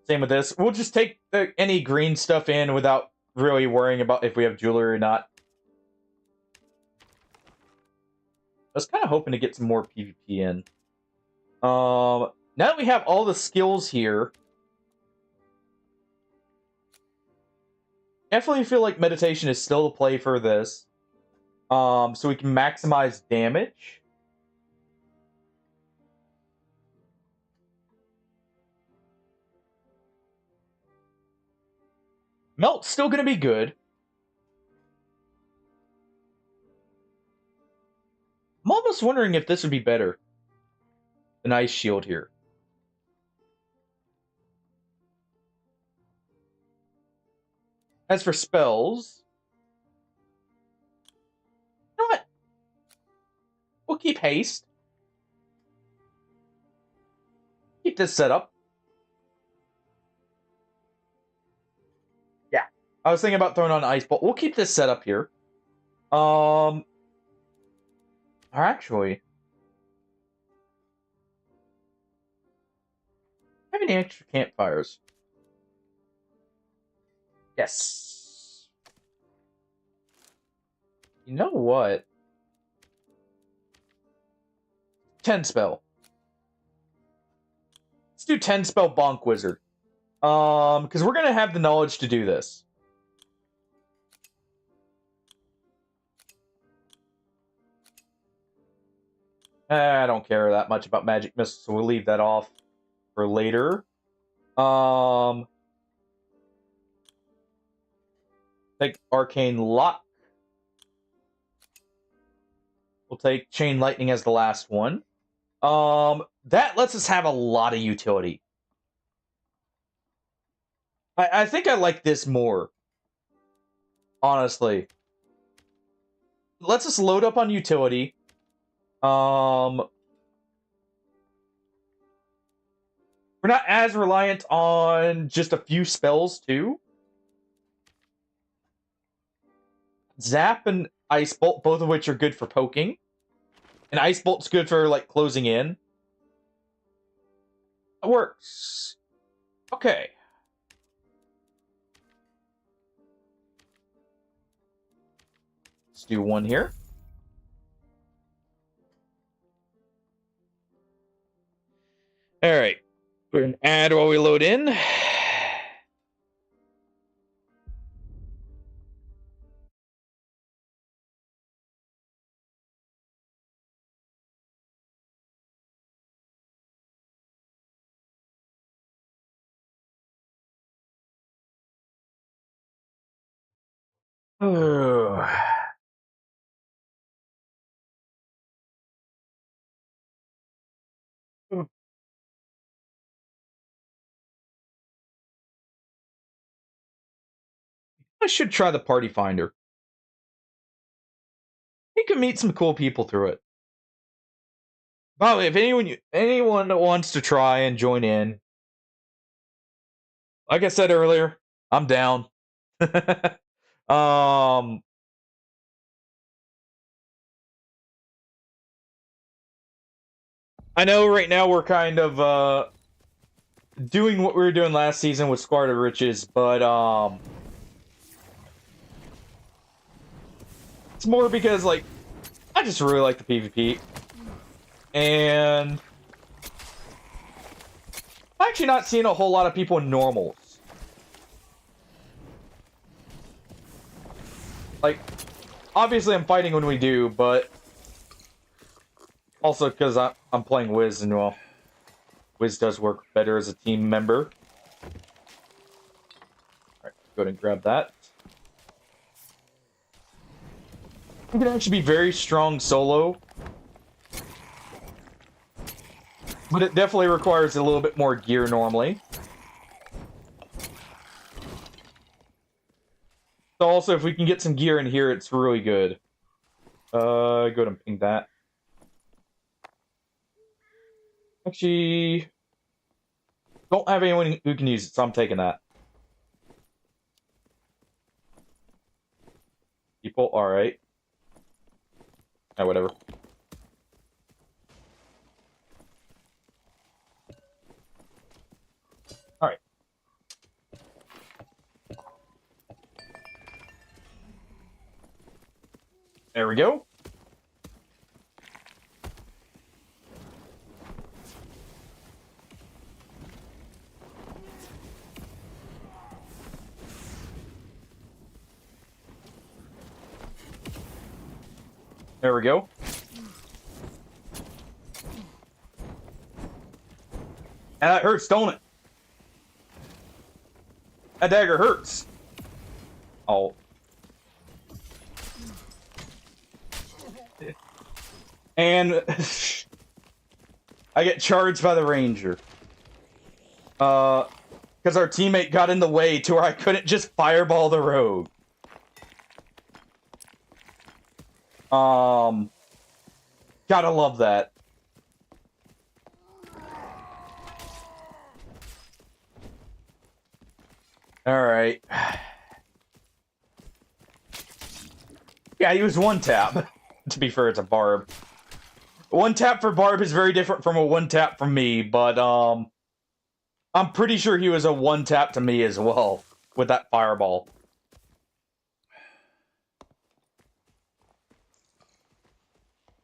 Same with this. We'll just take any green stuff in without really worrying about if we have jewelry or not. I was kind of hoping to get some more PvP in. Now that we have all the skills here, definitely feel like meditation is still the play for this. So we can maximize damage. Melt's still going to be good. I'm almost wondering if this would be better than Ice Shield here. As for spells, you know what? We'll keep haste. Keep this set up. I was thinking about throwing on Ice Bolt. We'll keep this set up here. Or actually, have any extra campfires? Yes. You know what? 10 spell. Let's do 10 spell Bonk Wizard. Because we're gonna have the knowledge to do this. I don't care that much about Magic Missile, so we'll leave that off for later. Take Arcane Lock. We'll take Chain Lightning as the last one. That lets us have a lot of utility. I think I like this more. Honestly. Lets us load up on utility. We're not as reliant on just a few spells, too. Zap and Ice Bolt, both of which are good for poking. And Ice Bolt's good for, like, closing in. It works. Okay. Let's do one here. Alright. We're going to add while we load in. Oh. I should try the Party Finder. You can meet some cool people through it. By the way, if anyone wants to try and join in, like I said earlier, I'm down. I know right now we're kind of doing what we were doing last season with Squad of Riches, but it's more because like I just really like the PvP. And I'm actually not seeing a whole lot of people in normals. Like, obviously I'm fighting when we do, but also because I'm playing Wiz, and well, Wiz does work better as a team member. Alright, go ahead and grab that. You can actually be very strong solo, but it definitely requires a little bit more gear normally. So also, if we can get some gear in here, it's really good. Go ahead and ping that. Actually, don't have anyone who can use it, so I'm taking that. People, alright. Whatever. Alright. There we go. There we go. And that hurts, don't it? That dagger hurts. Oh. And I get charged by the ranger. Because our teammate got in the way to where I couldn't just fireball the rogue. Gotta love that. Alright. Yeah, he was one tap. To be fair, it's a Barb. One tap for Barb is very different from a one tap from me, but I'm pretty sure he was a one tap to me as well with that fireball.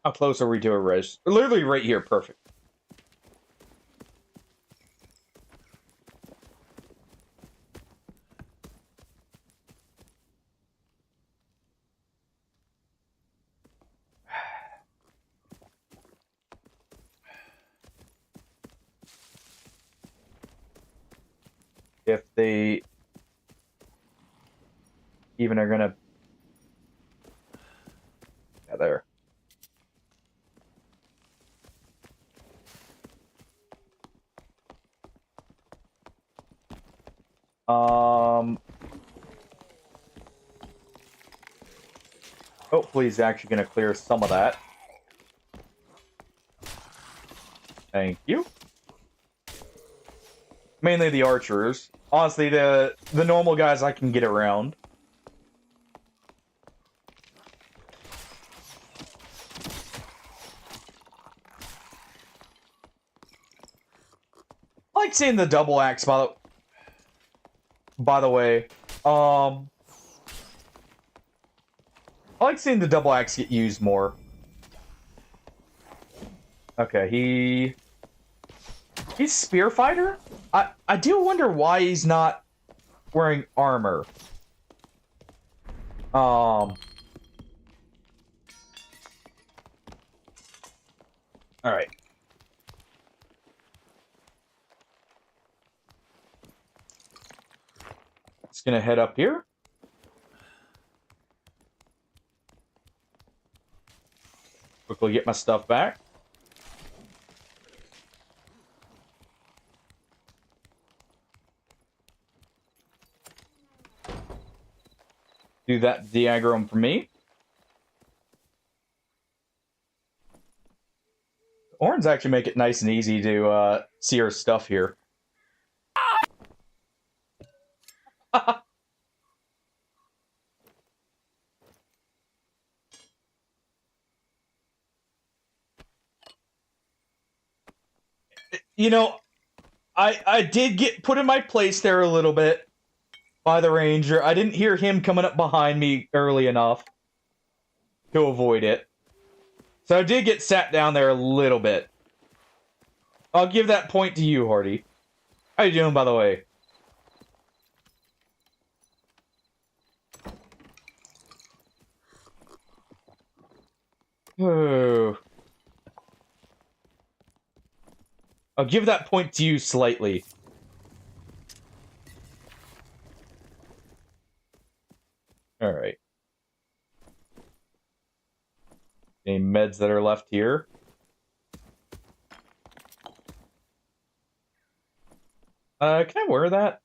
How close are we to a res? Literally right here, perfect. If they even are gonna... Yeah, there. Hopefully he's actually gonna clear some of that. Thank you. Mainly the archers. Honestly, the normal guys I can get around. I like seeing the double axe, by the way. I like seeing the double axe get used more. Okay, he's spear fighter? I do wonder why he's not wearing armor. Alright. Just gonna head up here. Quickly get my stuff back. Do that diagram for me. Horns actually make it nice and easy to see our stuff here. You know, I did get put in my place there a little bit by the ranger. I didn't hear him coming up behind me early enough to avoid it. So I did get sat down there a little bit. I'll give that point to you, Hardy. How you doing, by the way? Oh. I'll give that point to you slightly. Alright. Any meds that are left here? Can I wear that?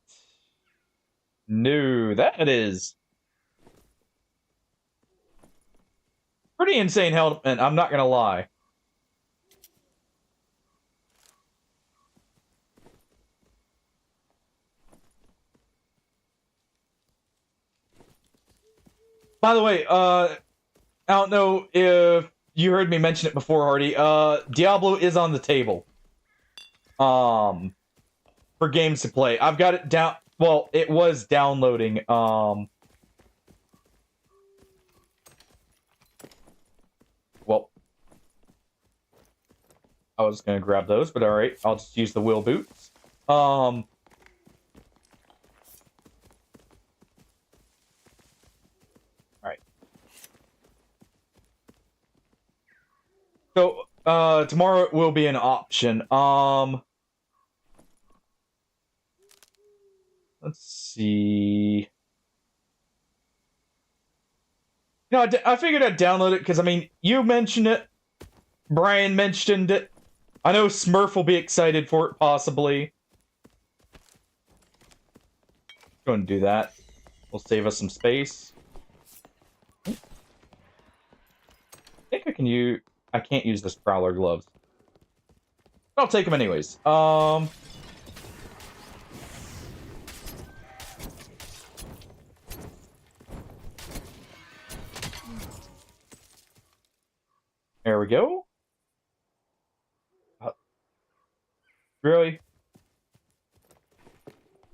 No, that is pretty insane helmet, I'm not gonna lie. By the way, I don't know if you heard me mention it before, Hardy. Diablo is on the table. For games to play. I've got it down. Well, it was downloading. Well, I was gonna grab those, but alright, I'll just use the wheel boots. Alright. So, tomorrow will be an option. Let's see. You know, I figured I'd download it because, I mean, you mentioned it. Brian mentioned it. I know Smurf will be excited for it, possibly. Go and do that. Will save us some space. I think I can use... I can't use the Prowler gloves. I'll take them anyways. There we go. Really?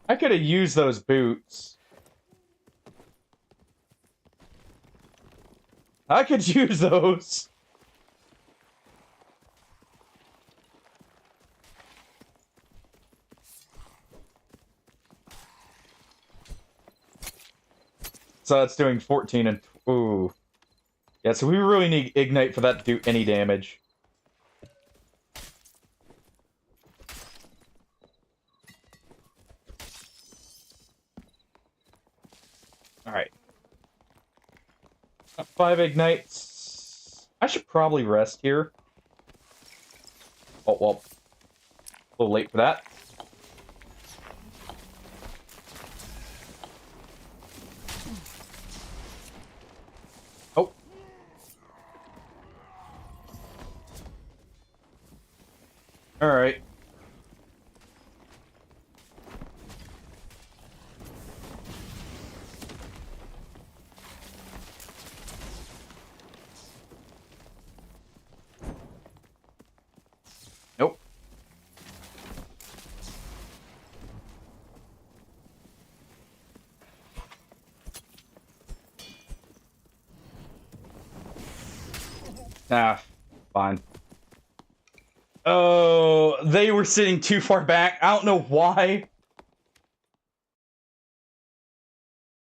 I could have used those boots. I could use those. So that's doing 14 and... Ooh. Yeah, so we really need Ignite for that to do any damage. Alright. 5 Ignites. I should probably rest here. Oh, well. A little late for that. Oh. Alright. Nope. Ah, fine. Oh, they were sitting too far back. I don't know why.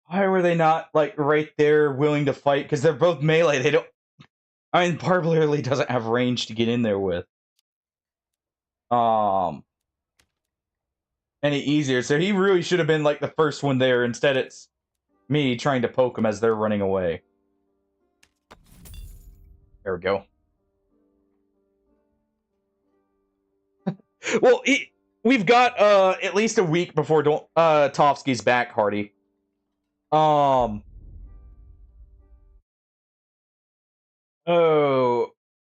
Why were they not, like, right there willing to fight? Because they're both melee. They don't... I mean, Barb literally doesn't have range to get in there with. Any easier. So he really should have been, like, the first one there. Instead, it's me trying to poke them as they're running away. There we go. Well, we've got at least a week before Tofsky's back, Hardy. Oh,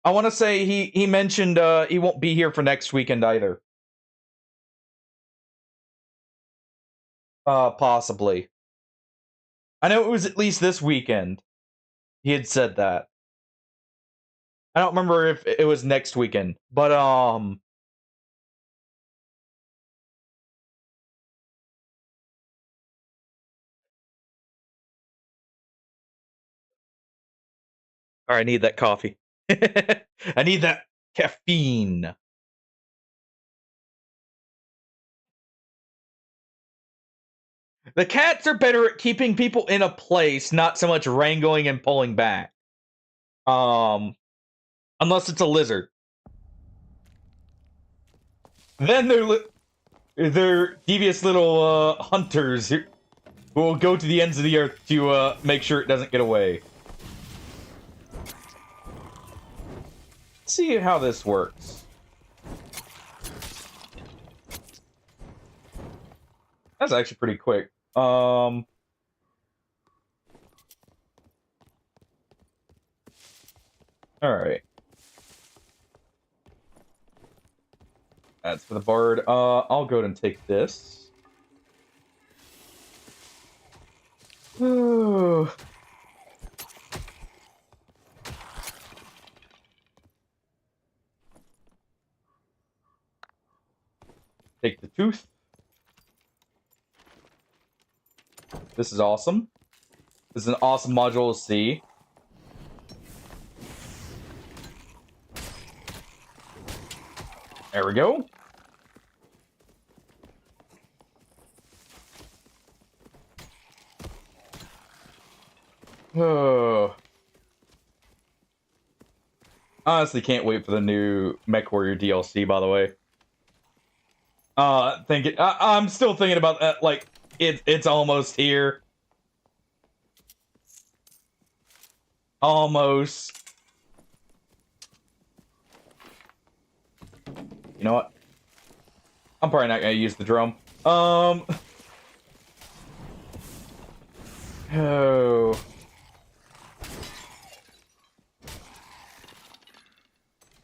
I want to say he mentioned he won't be here for next weekend either. Possibly. I know it was at least this weekend. He had said that. I don't remember if it was next weekend, but I need that coffee. I need that caffeine. The cats are better at keeping people in a place, not so much wrangling and pulling back. Unless it's a lizard. Then they're devious little hunters who will go to the ends of the earth to make sure it doesn't get away. Let's see how this works. That's actually pretty quick. All right. That's for the bard. I'll go ahead and take this. Ooh. Take the tooth. This is awesome. This is an awesome module to see. There we go. Oh. Honestly, can't wait for the new MechWarrior DLC, by the way. I'm still thinking about that, like, it's almost here. Almost. You know what? I'm probably not gonna use the drum. Oh.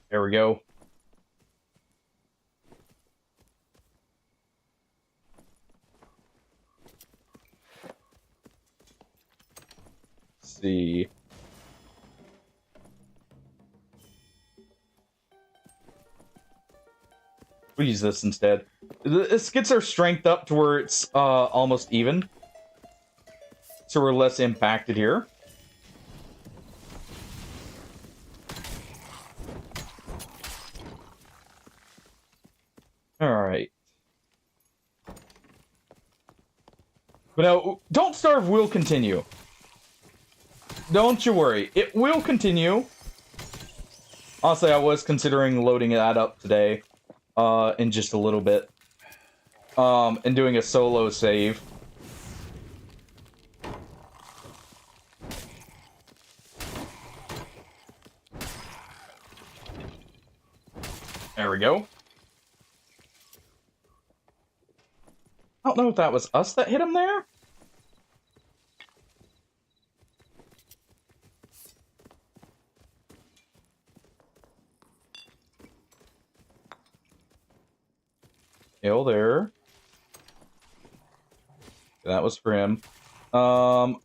There we go. Let's see. We'll use this instead. This gets our strength up to where it's almost even. So we're less impacted here. Alright. But now, Don't Starve will continue. Don't you worry. It will continue. Honestly, I was considering loading that up today. In just a little bit. And doing a solo save. There we go. I don't know if that was us that hit him there. Kill there. That was for him. We'll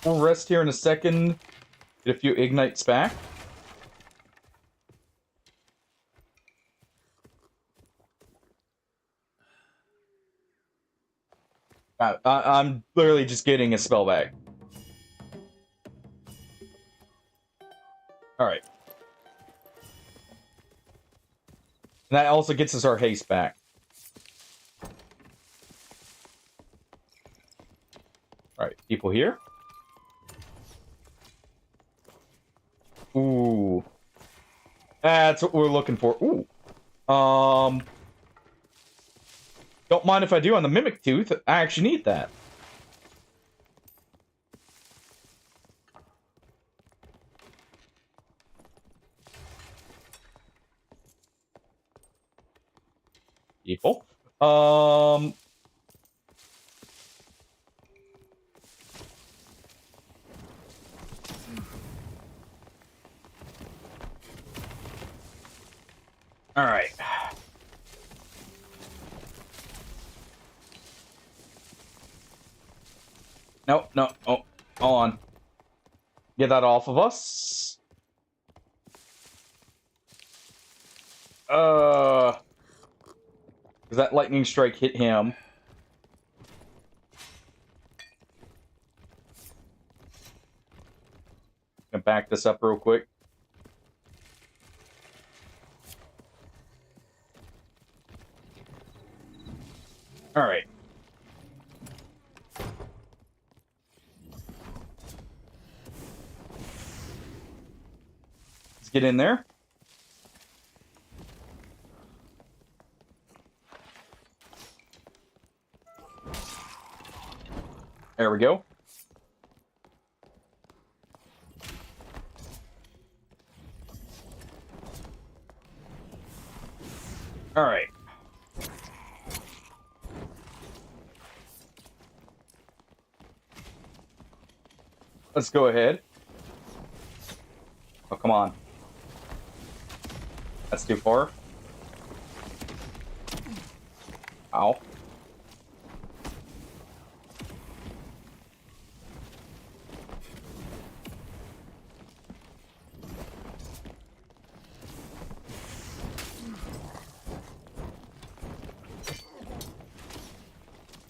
rest here in a second. Get a few ignites back. I'm literally just getting a spell back. Alright. And that also gets us our haste back. Alright, people here. Ooh. That's what we're looking for. Ooh. Don't mind if I do on the Mimic Tooth. I actually need that. People. All right. No. Oh, hold on. Get that off of us. Because that lightning strike hit him. Gonna back this up real quick. All right. Let's get in there. There we go. All right. Let's go ahead. Oh, come on. That's too far. Ow.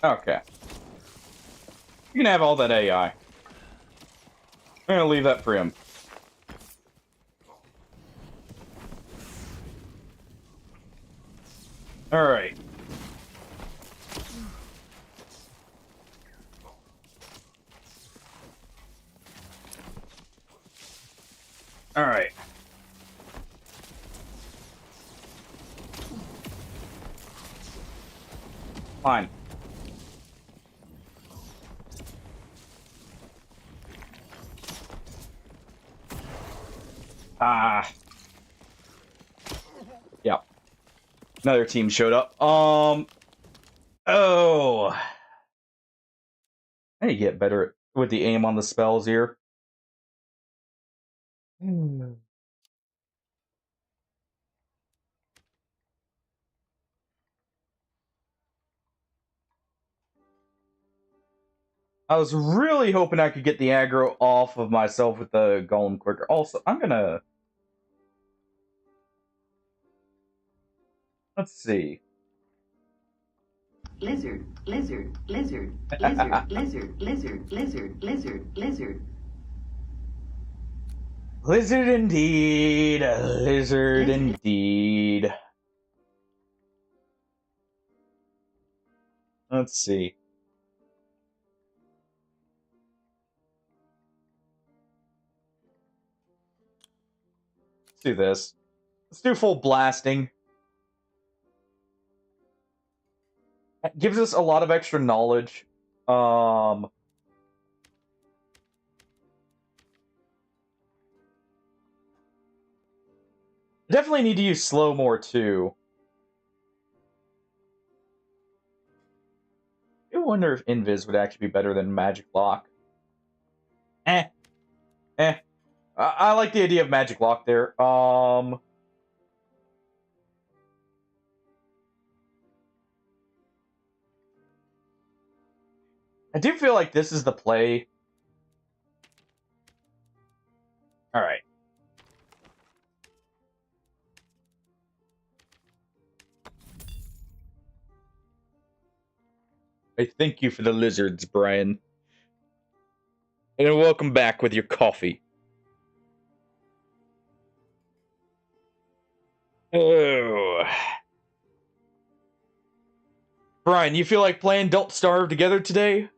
Okay. You can have all that AI. I'm gonna leave that for him. Alright. Alright. Fine. Yeah. Another team showed up. Oh. I need to get better with the aim on the spells here. I was really hoping I could get the aggro off of myself with the golem quicker. Also, I'm gonna... Let's see. Lizard, lizard, lizard, lizard, lizard, lizard, lizard, lizard, lizard. Lizard indeed. Lizard indeed. Let's see. Let's do this. Let's do full blasting. It gives us a lot of extra knowledge. Definitely need to use slow more too. I wonder if Invis would actually be better than Magic Lock. I like the idea of Magic Lock there. I do feel like this is the play. Alright. I thank you for the lizards, Brian. And welcome back with your coffee. Oh. Brian, you feel like playing Don't Starve together today?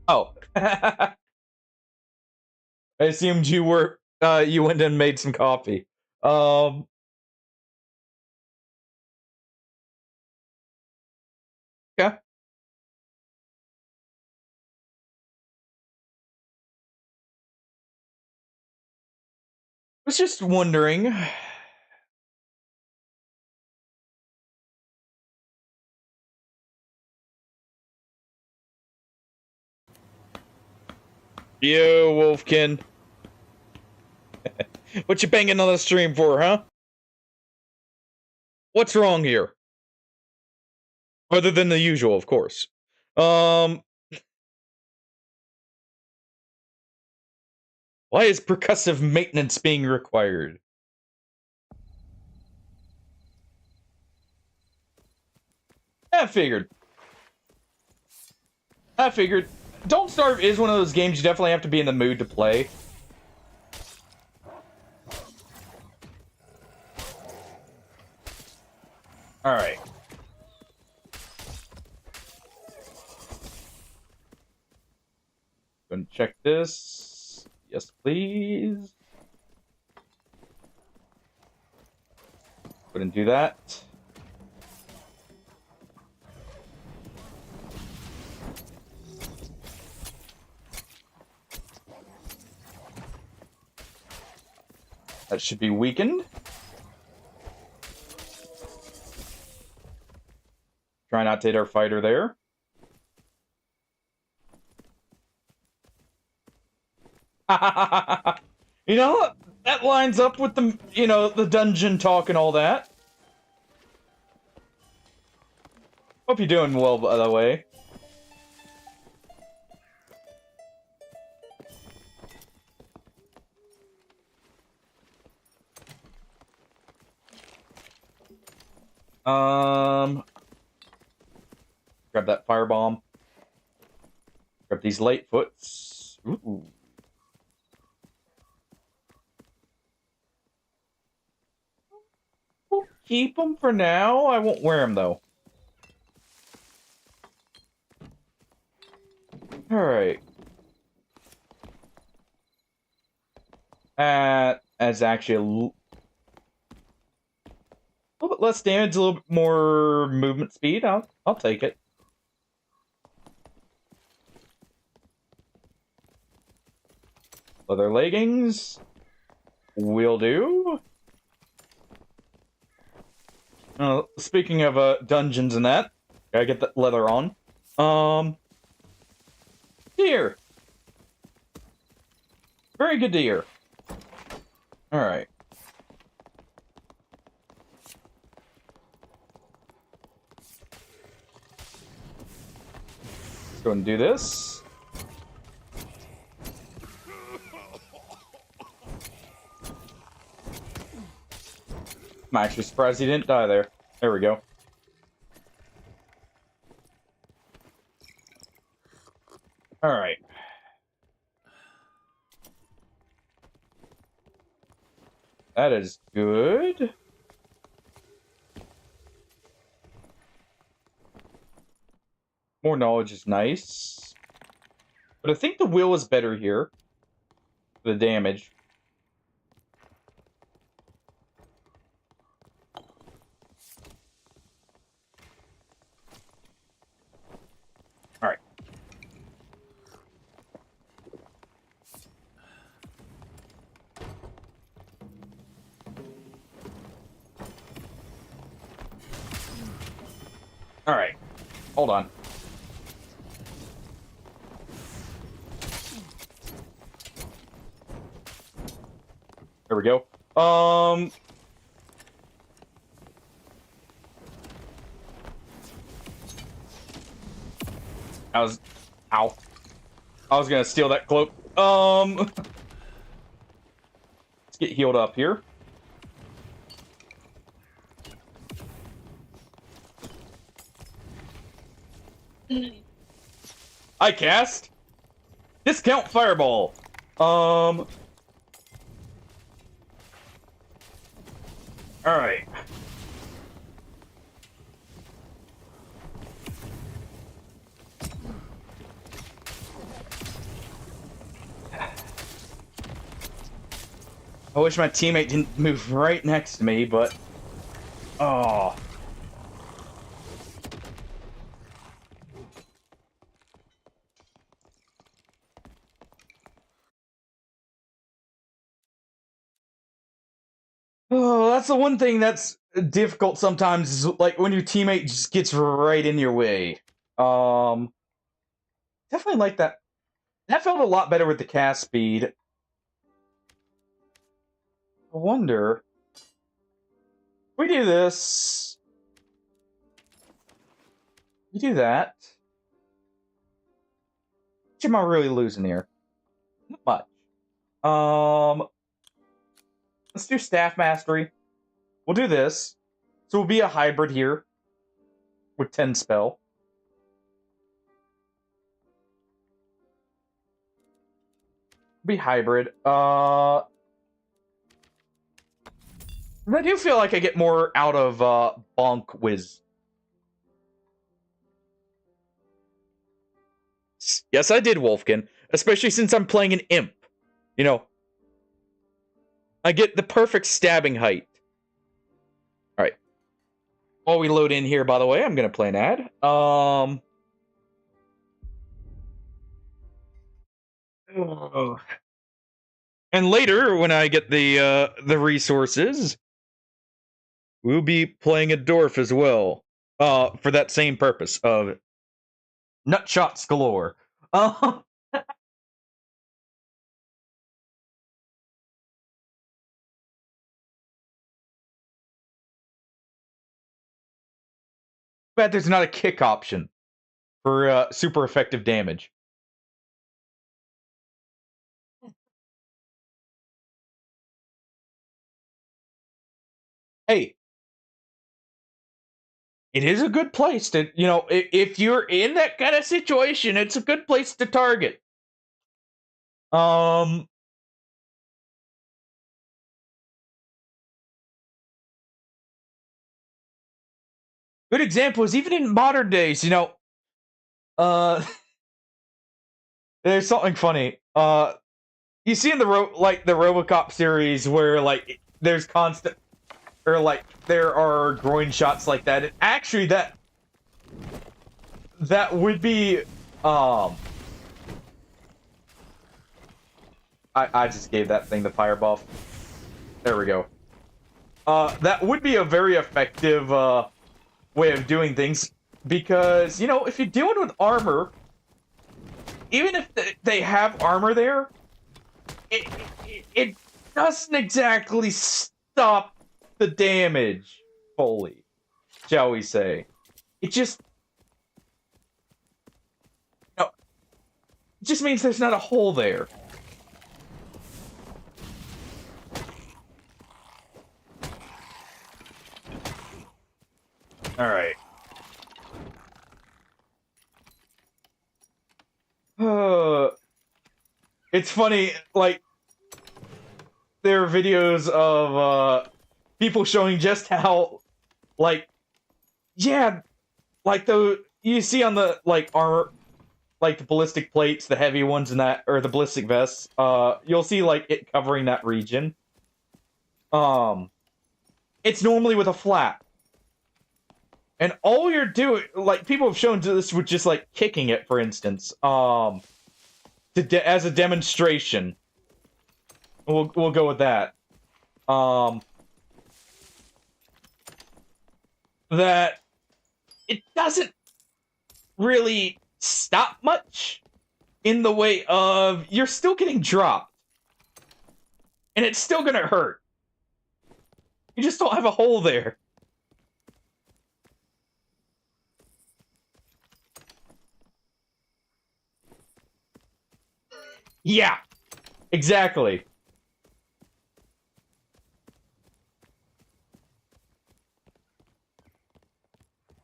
Oh. I assumed you were, you went and made some coffee. Yeah. I was just wondering. Yo, Wolfkin. What you banging on the stream for, huh? What's wrong here? Other than the usual, of course. Why is percussive maintenance being required? I figured. Don't Starve is one of those games you definitely have to be in the mood to play. Alright. Go and check this. Yes, please. Go and do that. That should be weakened. Try not to hit our fighter there. You know, that lines up with the, the dungeon talk and all that. Hope you're doing well, by the way. Grab that firebomb. Grab these Lightfoots. Ooh. We'll keep them for now. I won't wear them, though. Alright. As actually a little bit less damage, a little bit more movement speed. I'll take it. Leather leggings. Will do. Speaking of dungeons and that, gotta get that leather on. Deer. Very good deer. Alright. Let's go and do this. I'm actually surprised he didn't die there. There we go. Alright. That is good. More knowledge is nice. But I think the will is better here. The damage. Alright. Alright. Hold on. There we go. Ow. I was gonna steal that cloak. Let's get healed up here. I cast discount fireball. All right. I wish my teammate didn't move right next to me, but oh. Oh, that's the one thing that's difficult sometimes is like when your teammate just gets right in your way. Definitely like that. That felt a lot better with the cast speed. I wonder. We do this. We do that. What am I really losing here? Not much. Let's do staff mastery. We'll do this. So we'll be a hybrid here with 10 spell. Be hybrid. I do feel like I get more out of Bonk Wiz. Yes, I did, Wolfkin. Especially since I'm playing an imp. You know, I get the perfect stabbing height. Alright. While we load in here, by the way, I'm going to play an ad. And later, when I get the resources, we'll be playing a dwarf as well. For that same purpose of nutshots galore. Bet there's not a kick option for super effective damage. Hey, it is a good place to, you know, if you're in that kind of situation, it's a good place to target. Good example is even in modern days, you know, there's something funny. You see in the the RoboCop series where like there's constant or like there are groin shots like that. And actually, that would be I just gave that thing the fire buff. There we go. That would be a very effective way of doing things because, you know, if you're dealing with armor, even if they have armor there, it doesn't exactly stop the damage fully, shall we say. It just it just means there's not a hole there. All right. It's funny, like, there are videos of people showing just how, like, yeah, like the you see on the like armor, like the ballistic plates, the heavy ones, and that, or the ballistic vests. You'll see like it covering that region. It's normally with a flap, and all you're doing, like people have shown this with just like kicking it, for instance, as a demonstration. We'll go with that. That it doesn't really stop much in the way of you're still getting dropped, and it's still gonna hurt. You just don't have a hole there. Yeah, exactly.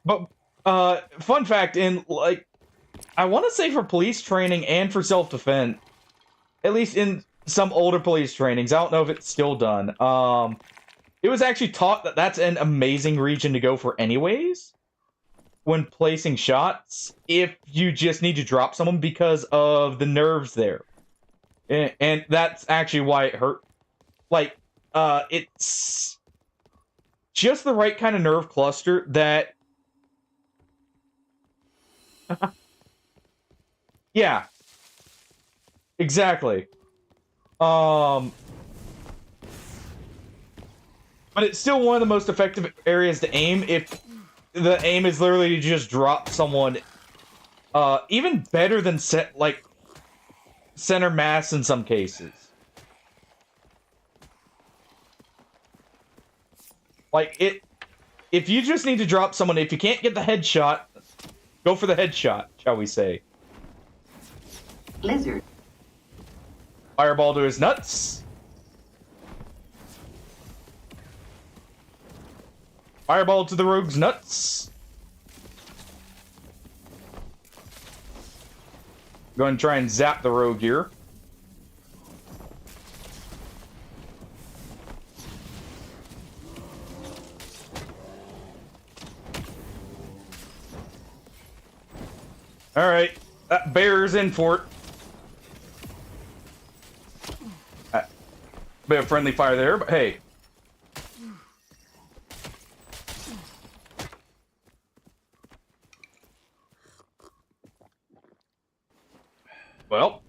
But fun fact, in like I want to say for police training and for self-defense, at least in some older police trainings, I don't know if it's still done. It was actually taught that that's an amazing region to go for anyways when placing shots if you just need to drop someone because of the nerves there. And that's actually why it hurt. Like, it's just the right kind of nerve cluster that... Yeah. Exactly. But it's still one of the most effective areas to aim if the aim is literally to just drop someone. Even better than center mass in some cases. Like if you just need to drop someone, if you can't get the headshot, go for the headshot, shall we say. Lizard. Fireball to his nuts. Fireball to the rogue's nuts. Go and try and zap the rogue here. Alright. That bear's in for it. Bit of friendly fire there, but hey. Well.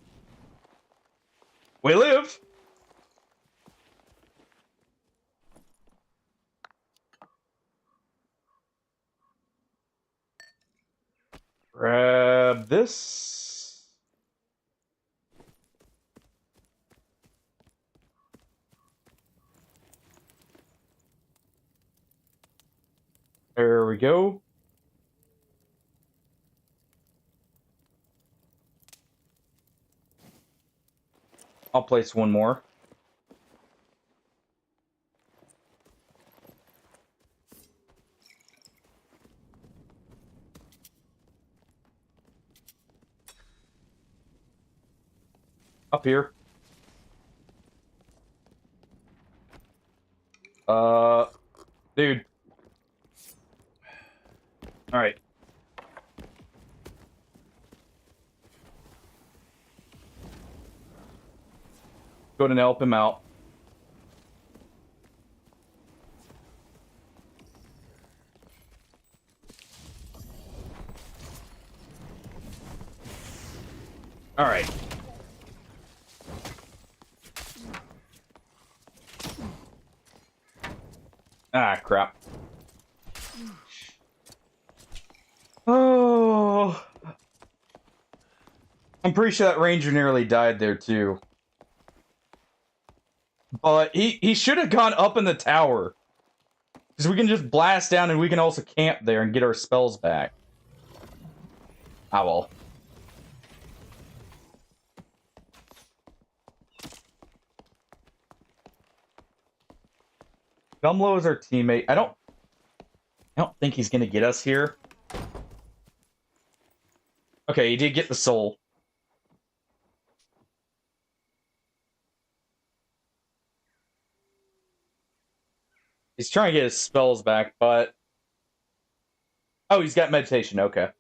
We live. Grab this. There we go. I'll place one more. Up here. Dude. Alright. Go and help him out. Alright. Ah, crap. Oh. I'm pretty sure that ranger nearly died there, too. But he should have gone up in the tower. Because we can just blast down and we can also camp there and get our spells back. Ah, well. Gumlo is our teammate. I don't... I don't think he's gonna get us here. Okay, he did get the soul. He's trying to get his spells back, but... Oh, he's got meditation, okay.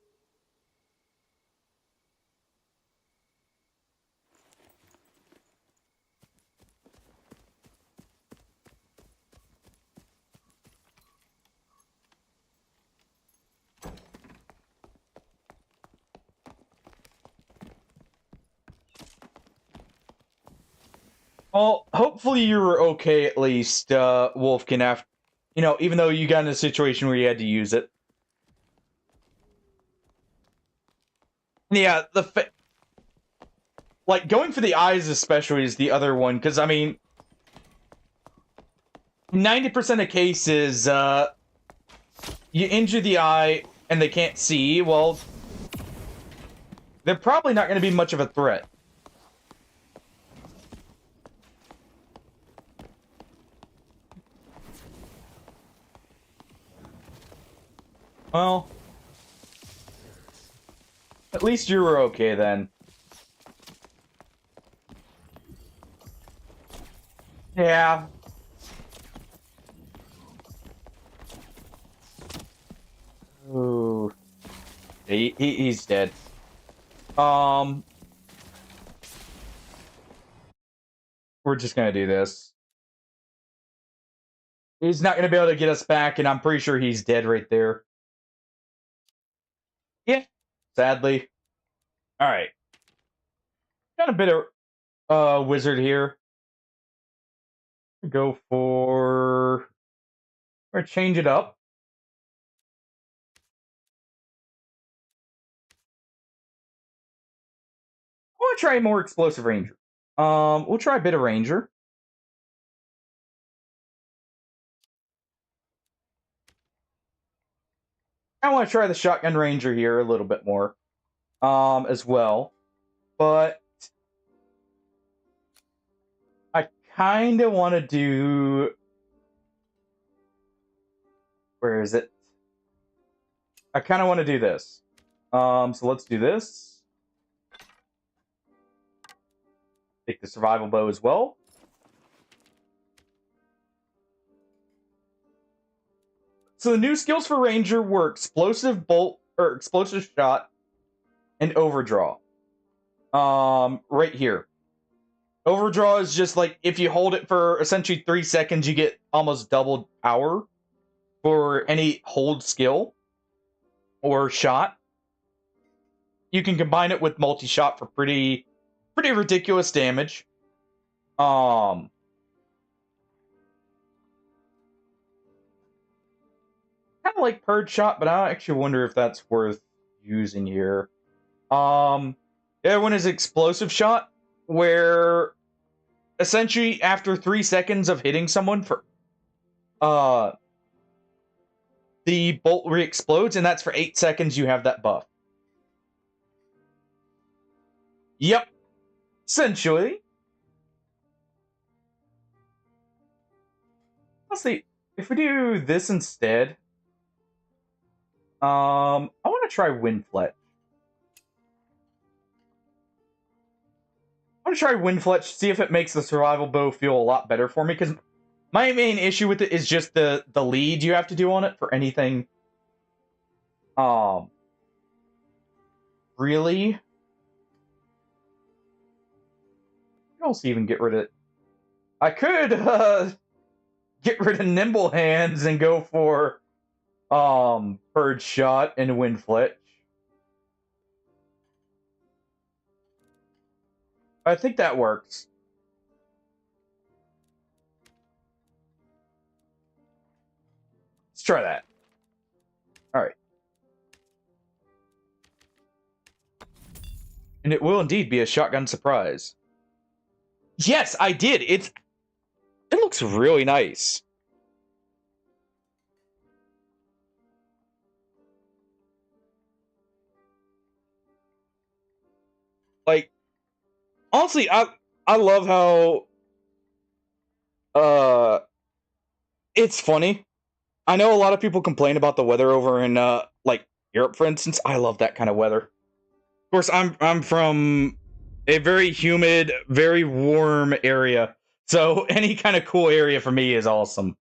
Well, hopefully you were okay at least, Wolfkin, after... You know, even though you got in a situation where you had to use it. Yeah, like, going for the eyes especially is the other one, because, I mean... 90% of cases, you injure the eye and they can't see, well... They're probably not going to be much of a threat. Well... At least you were okay, then. Yeah. Ooh. He's dead. We're just gonna do this. He's not gonna be able to get us back, and I'm pretty sure he's dead right there. Yeah. Sadly. Alright. Got a bit of wizard here. Go for... Or change it up. I want to try a more explosive ranger. We'll try a bit of ranger. I want to try the shotgun ranger here a little bit more. As well. But I kind of want to do... Where is it? I kind of want to do this. So let's do this. Take the survival bow as well. So the new skills for Ranger were explosive bolt or explosive shot and overdraw. Right here. Overdraw is just like if you hold it for essentially 3 seconds, you get almost double power for any hold skill or shot. You can combine it with multi-shot for pretty ridiculous damage. Kind of like Purge Shot, but I actually wonder if that's worth using here. The other one is Explosive Shot, where essentially after 3 seconds of hitting someone for the bolt re-explodes, and that's for 8 seconds you have that buff. Yep. Essentially. Let's see. If we do this instead, I want to try Windfletch. I want to try Windfletch, see if it makes the survival bow feel a lot better for me, because my main issue with it is just the lead you have to do on it for anything. Really? What else even get rid of it? I could, get rid of Nimble Hands and go for, Purge Shot and Windfletch. I think that works. Let's try that. Alright. And it will indeed be a shotgun surprise. Yes, I did. It looks really nice. Like, honestly, I love how it's funny I know a lot of people complain about the weather over in like Europe, for instance. I love that kind of weather. Of course, I'm from a very humid, very warm area, so any kind of cool area for me is awesome.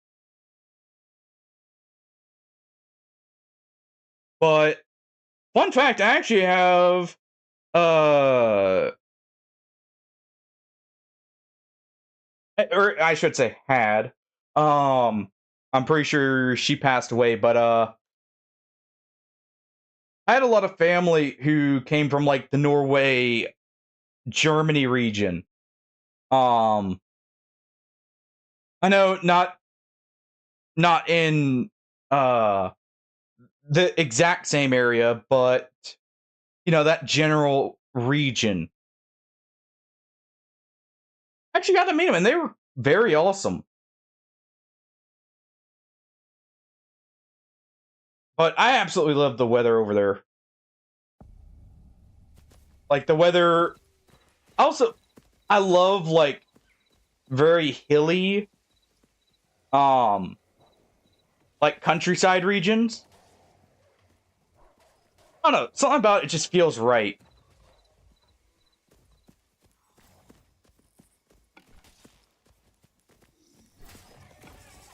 But fun fact, I actually have uh or I should say had. I'm pretty sure she passed away, but I had a lot of family who came from like the Norway, Germany region. Um I know not in uh the exact same area, but that general region. I actually got to meet them and they were very awesome. But I absolutely love the weather over there. Like the weather also I love like very hilly um like countryside regions. I don't know, something about it just feels right.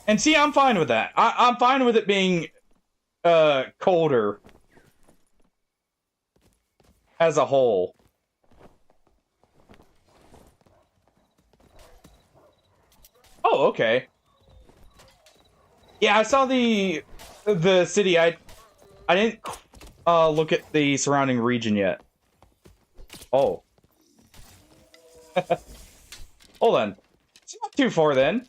And see, I'm fine with that. I'm fine with it being colder as a whole. Oh, okay. Yeah, I saw the city. I didn't look at the surrounding region yet. Oh. Hold on. It's not too far then.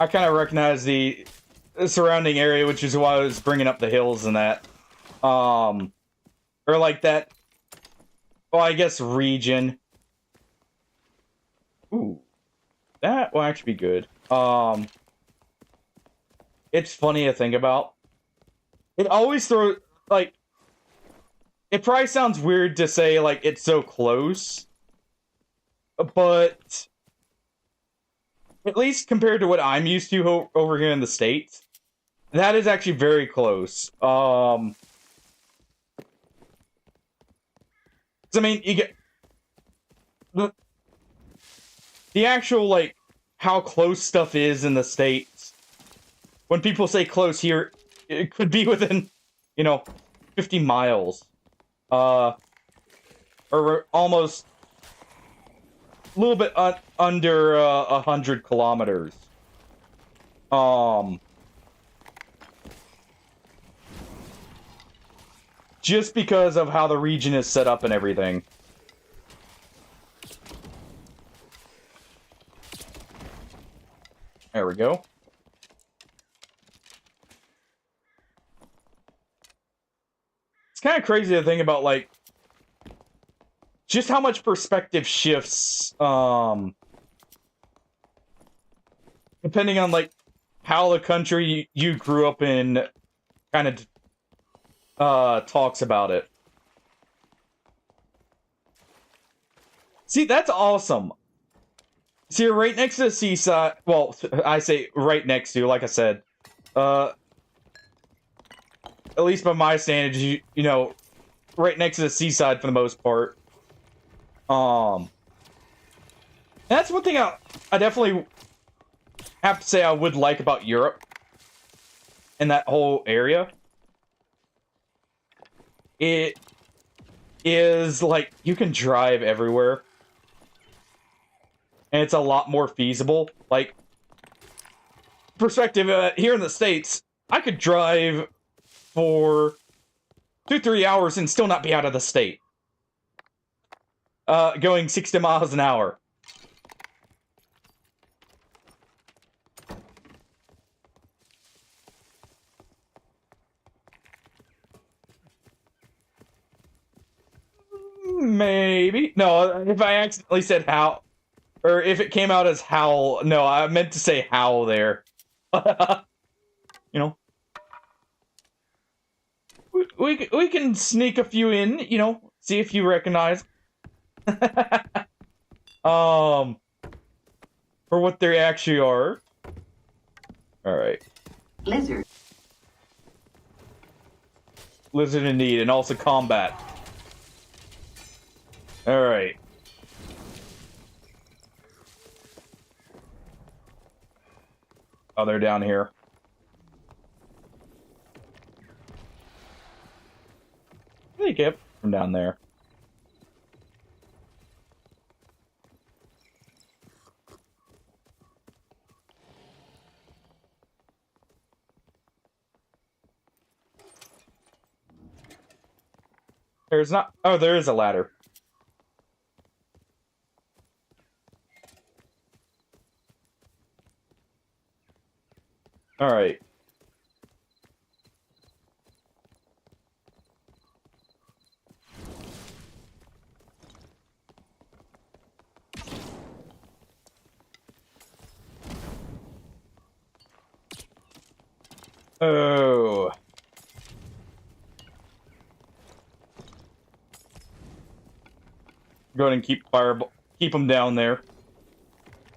I kind of recognize the surrounding area, which is why I was bringing up the hills and that. Or like that. Well, I guess region. Ooh, that will actually be good. It's funny to think about. It always throws like. It probably sounds weird to say like it's so close, but at least compared to what I'm used to over here in the States, that is actually very close. I mean, you get the actual like how close stuff is in the States. When people say close here, it could be within, 50 miles. Or almost a little bit under 100 kilometers. Just because of how the region is set up and everything. There we go. It's kind of crazy to think about, like, just how much perspective shifts, depending on, like, how the country you grew up in kind of talks about it. See, that's awesome. See, you're right next to the seaside. Well, I say right next to, like I said. At least by my standards, right next to the seaside for the most part. That's one thing I definitely have to say I would like about Europe and that whole area. It is like you can drive everywhere. And it's a lot more feasible. Like, perspective, here in the States, I could drive for 2-3 hours and still not be out of the state. Going 60 miles an hour. Maybe. No, if I accidentally said how, or if it came out as howl, no, I meant to say howl there. You know. we can sneak a few in, you know, see if you recognize. For what they actually are. All right. Lizard. Lizard indeed, and also combat. All right. Oh, they're down here. They get from down there. There's not. Oh, there is a ladder. All right. Oh. Go ahead and keep them down there.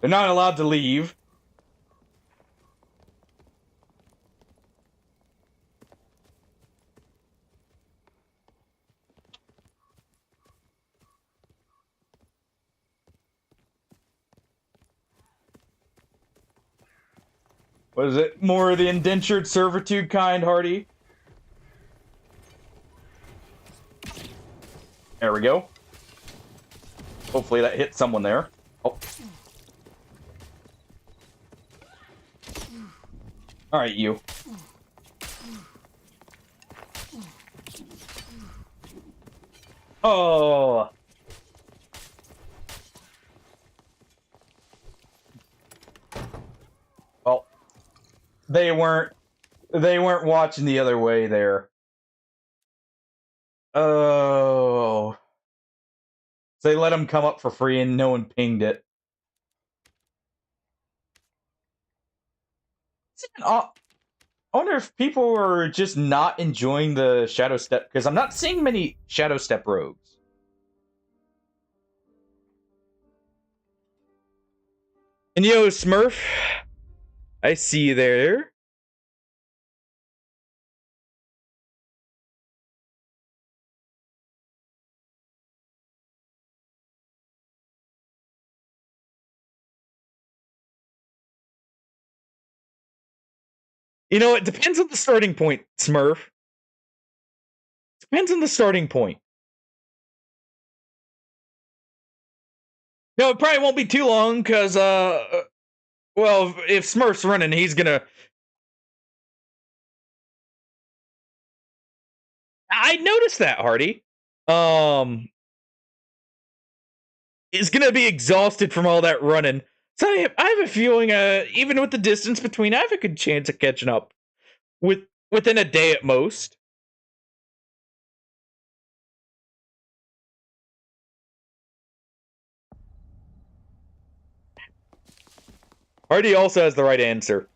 They're not allowed to leave. What is it? More of the indentured servitude kind, Hardy? There we go. Hopefully that hit someone there. Oh. Alright, you. Oh. Well, they weren't watching the other way there. Oh. So they let them come up for free and no one pinged it. I wonder if people are just not enjoying the Shadow Step, because I'm not seeing many Shadow Step rogues. And yo, Smurf, I see you there. You know, it depends on the starting point, Smurf. Depends on the starting point. No, it probably won't be too long, because, well, if Smurf's running, he's gonna... I noticed that, Hardy. Is gonna be exhausted from all that running. So I have a feeling, even with the distance between, I have a good chance of catching up within a day at most. Hardy also has the right answer.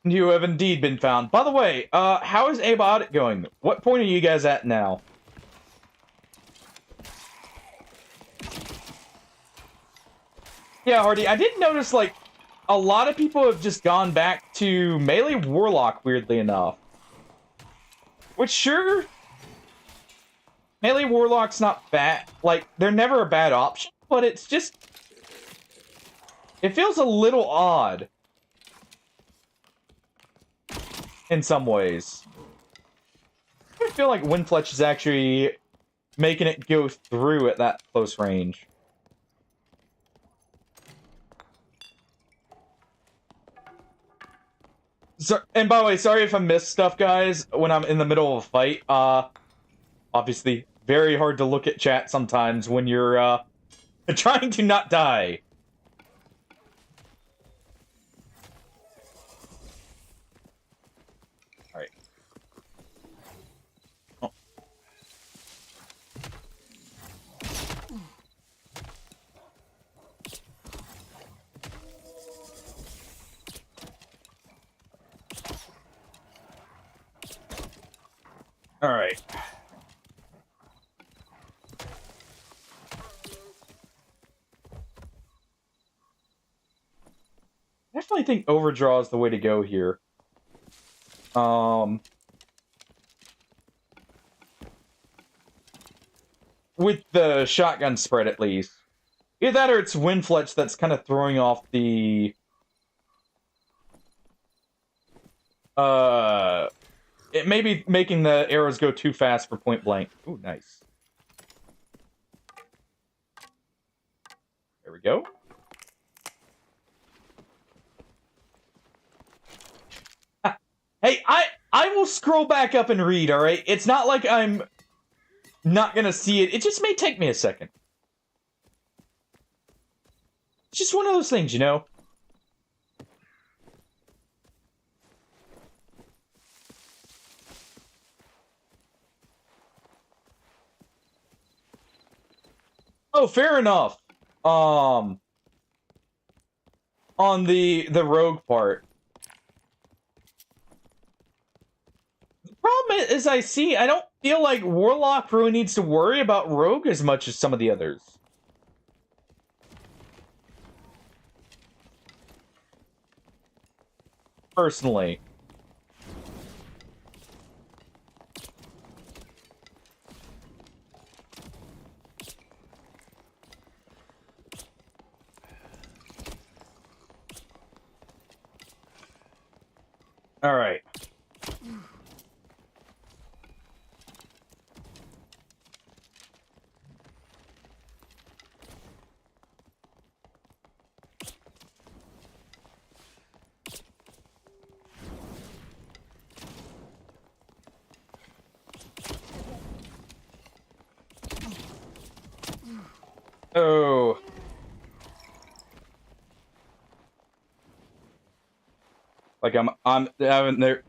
You have indeed been found. By the way, how is Abiotic going? What point are you guys at now? Yeah, Hardy, I did notice, like, a lot of people have just gone back to Melee Warlock, weirdly enough. Which, sure, Melee Warlock's not bad. Like, they're never a bad option, but it's just... It feels a little odd. In some ways. I feel like Windfletch is actually making it go through at that close range. So, and by the way, sorry if I miss stuff, guys, when I'm in the middle of a fight. Obviously, very hard to look at chat sometimes when you're, trying to not die. Alright. Oh. definitely think overdraw is the way to go here. With the shotgun spread, at least. Either that or it's Windfletch that's kind of throwing off the... It may be making the arrows go too fast for point blank. Ooh, nice. There we go. Hey, I will scroll back up and read, alright? It's not like I'm not gonna see it. It just may take me a second. It's just one of those things, you know? Oh, fair enough. On the rogue part. The problem is I don't feel like Warlock really needs to worry about rogue as much as some of the others. Personally. All right. Oh. Like I'm having there.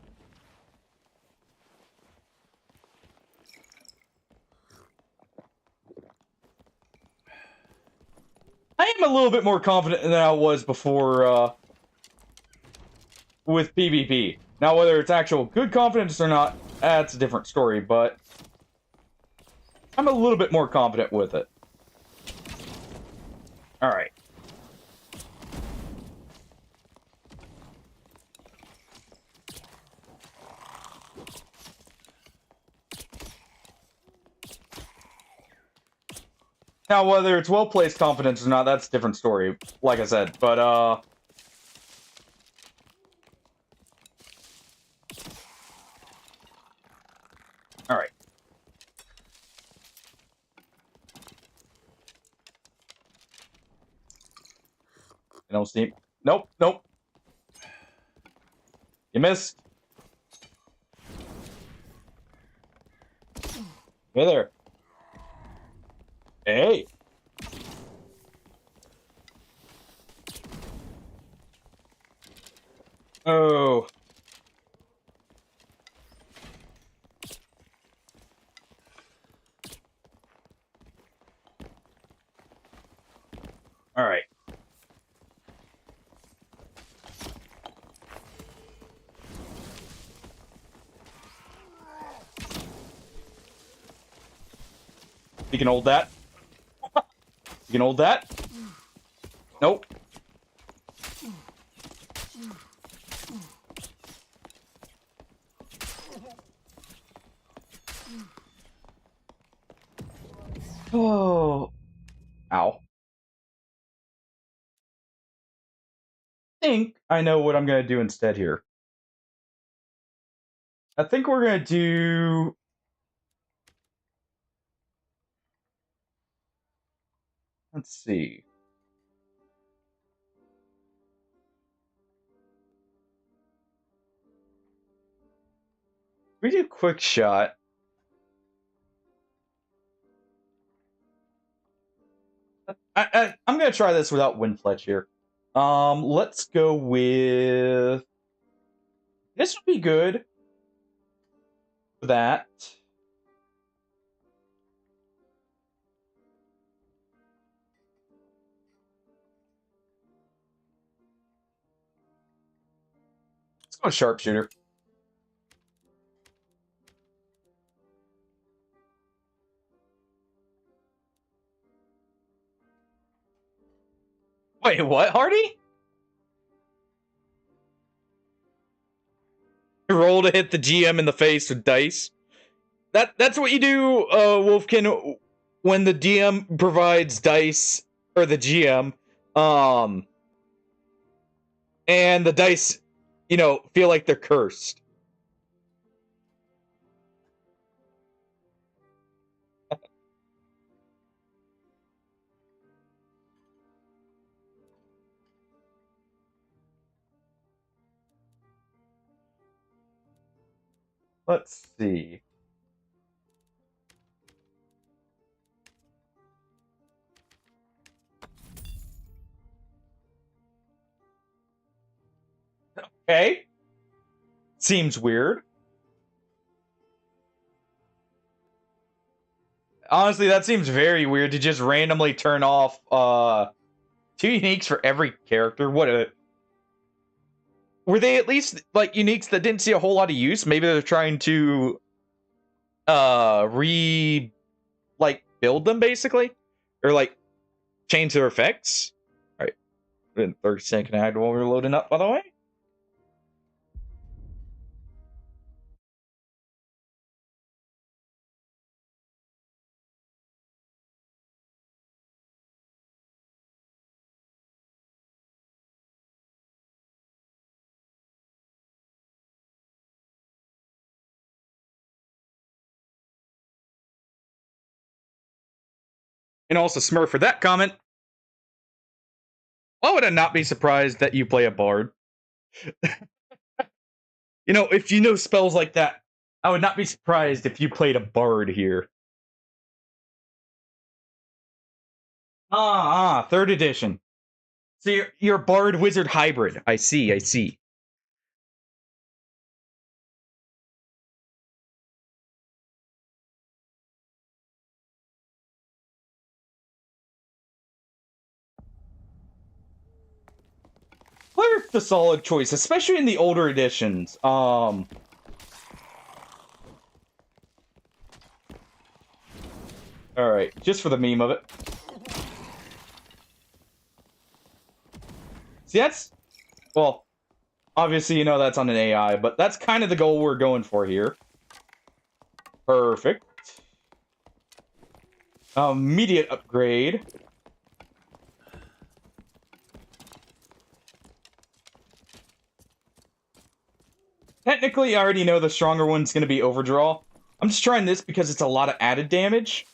I am a little bit more confident than I was before with PvP. Now, whether it's actual good confidence or not, that's a different story, but I'm a little bit more confident with it. Alright. Now, whether it's well-placed confidence or not, that's a different story, like I said, but, Alright. I don't see... Nope, nope. You missed. Hey there. Hey. Oh. All right. You can hold that. You can hold that. Nope. Oh. Ow. I think I know what I'm going to do instead here. I think we're going to do... Let's see. We do quick shot. I'm going to try this without Windfletch here. Let's go with... This would be good. That. Let's go Sharpshooter. Wait, what, Hardy? roll to hit the GM in the face with dice. That's what you do, Wolfkin, when the DM provides dice, or the GM, and the dice, feel like they're cursed. Let's see. Okay. Seems weird. Honestly, that seems very weird to just randomly turn off 2 uniques for every character. Were they at least like uniques that didn't see a whole lot of use? Maybe they're trying to build them basically, or like change their effects. All right, in 30-second ad while we're loading up, by the way. And also Smurf for that comment. Why would I not be surprised that you play a bard? If you know spells like that, I would not be surprised if you played a bard here. 3rd edition. So you're a bard wizard hybrid. I see. Cleric's a solid choice, especially in the older editions. Alright, just for the meme of it. See, well, obviously that's on an AI, but that's kind of the goal we're going for here. Perfect. Immediate upgrade. Technically, I already know the stronger one's going to be Overdraw. I'm just trying this because it's a lot of added damage.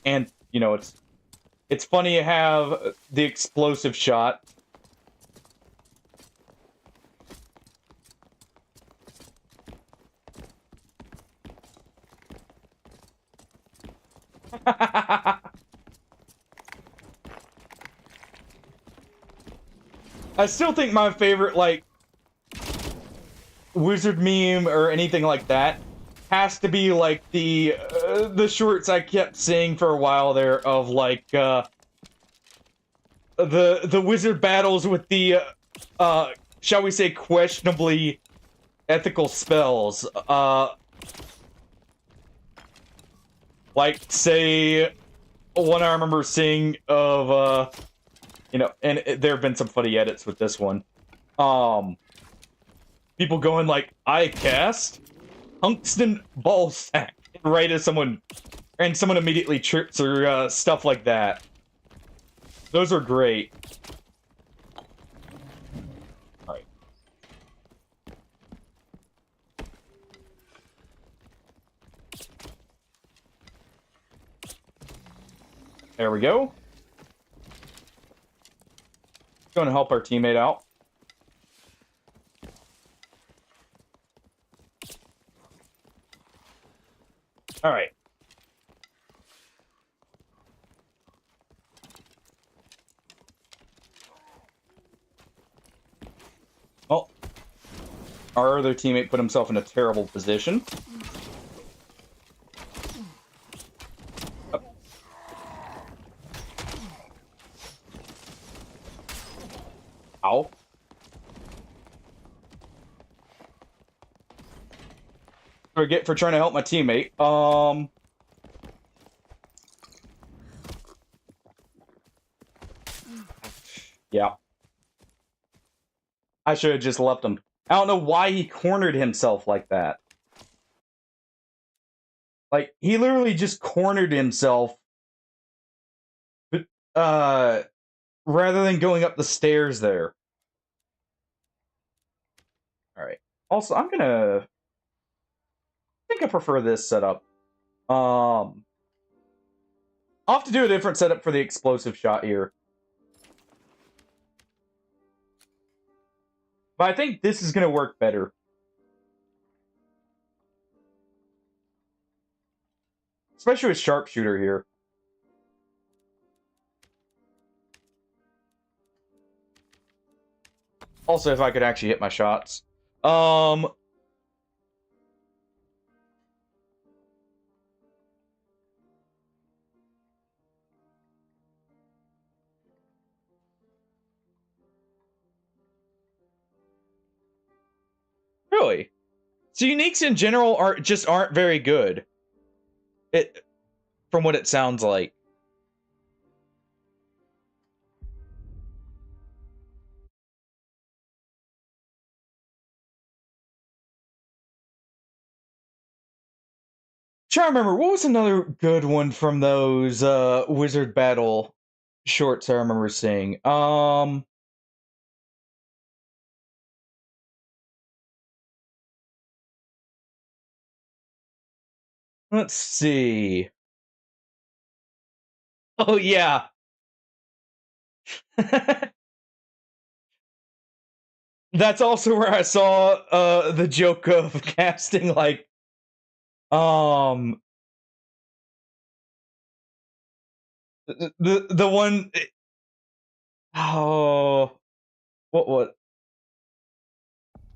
And, it's funny to have the explosive shot. I still think my favorite, wizard meme or anything like that has to be the shorts I kept seeing for a while there of the wizard battles with the shall we say questionably ethical spells. Say one I remember seeing of and there have been some funny edits with this one. People going I cast Tungsten Ball Sack right as someone immediately trips or stuff like that. Those are great. Alright. There we go. Going to help our teammate out. All right. Well, our other teammate put himself in a terrible position. Ow. Forget for trying to help my teammate. Yeah. I should have just left him. I don't know why he cornered himself like that. Like, he literally just cornered himself, but, rather than going up the stairs there. Alright. Also, I think I prefer this setup. I'll have to do a different setup for the explosive shot here. But I think this is gonna work better. Especially with sharpshooter here. Also, if I could actually hit my shots. Really? So uniques in general aren't very good. From what it sounds like. Trying to remember, what was another good one from those Wizard Battle shorts I remember seeing? Let's see. Oh yeah. That's also where I saw the joke of casting like the one oh what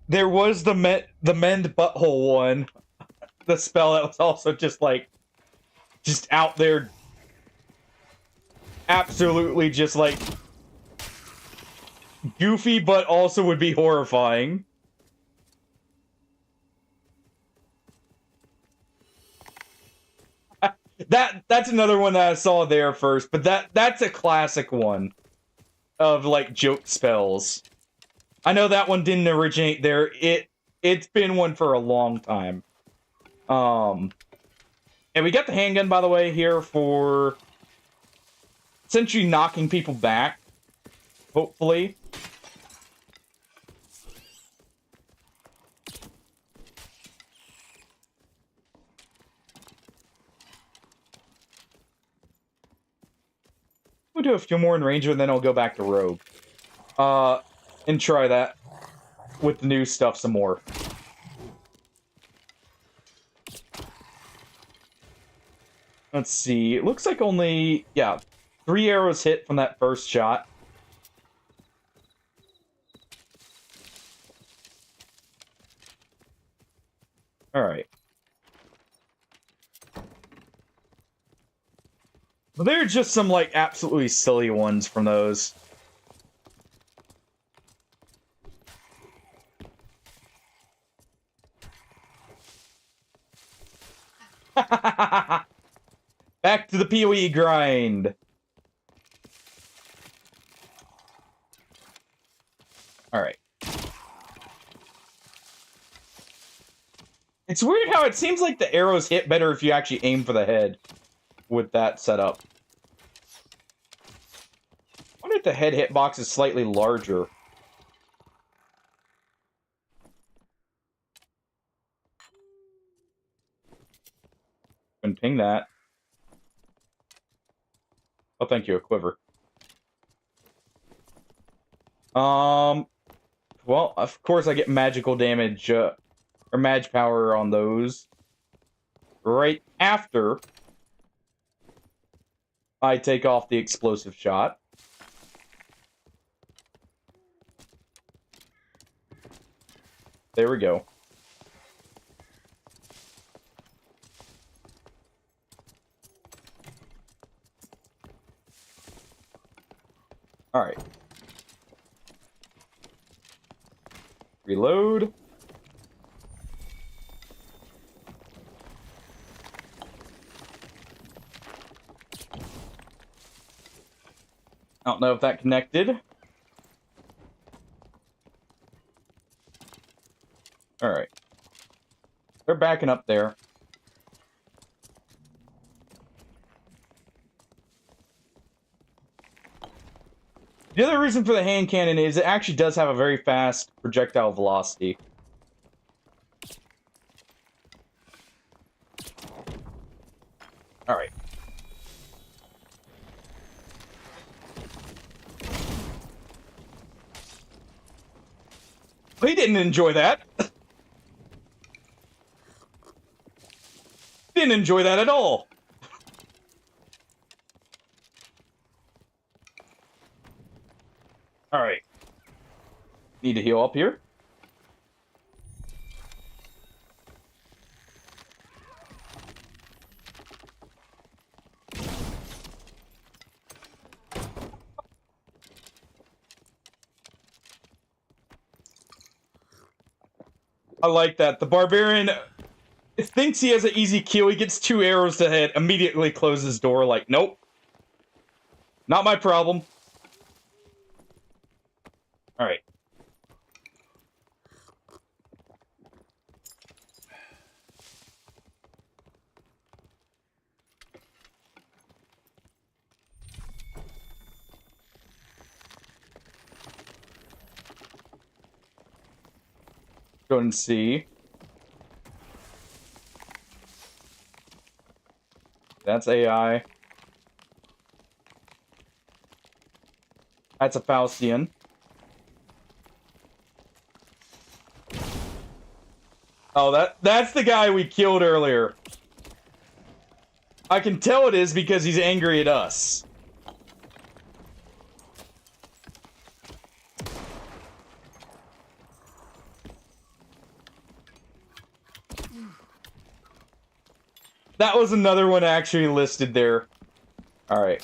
there was the mend butthole one, the spell that was also just like just out there, absolutely just like goofy, but also would be horrifying. That's another one that I saw there first, but that's a classic one of like joke spells. I know that one didn't originate there. It's been one for a long time. And we got the handgun, by the way, here for essentially knocking people back. Hopefully. We'll do a few more in Ranger, and then I'll go back to Rogue. And try that with the new stuff some more. Let's see. It looks like only, yeah, 3 arrows hit from that first shot. Alright. Well, there are just some, like, absolutely silly ones from those. Back to the PoE grind. Alright. It's weird how it seems like the arrows hit better if you actually aim for the head with that setup. I wonder if the head hitbox is slightly larger. And ping that. Oh, thank you, a quiver. Well, of course I get magical damage, or mag power on those. Right after I take off the explosive shot. There we go. Alright. Reload. I don't know if that connected. They're backing up there. The other reason for the hand cannon is it actually does have a very fast projectile velocity. Alright. He didn't enjoy that. Didn't enjoy that at all. Alright. Need to heal up here. I like that. The barbarian thinks he has an easy kill. He gets 2 arrows to hit, immediately closes door like, nope. Not my problem. Alright. Go and see. That's AI. That's a Faustian. Oh, that's the guy we killed earlier. I can tell it is because he's angry at us. That was another one actually listed there. Alright.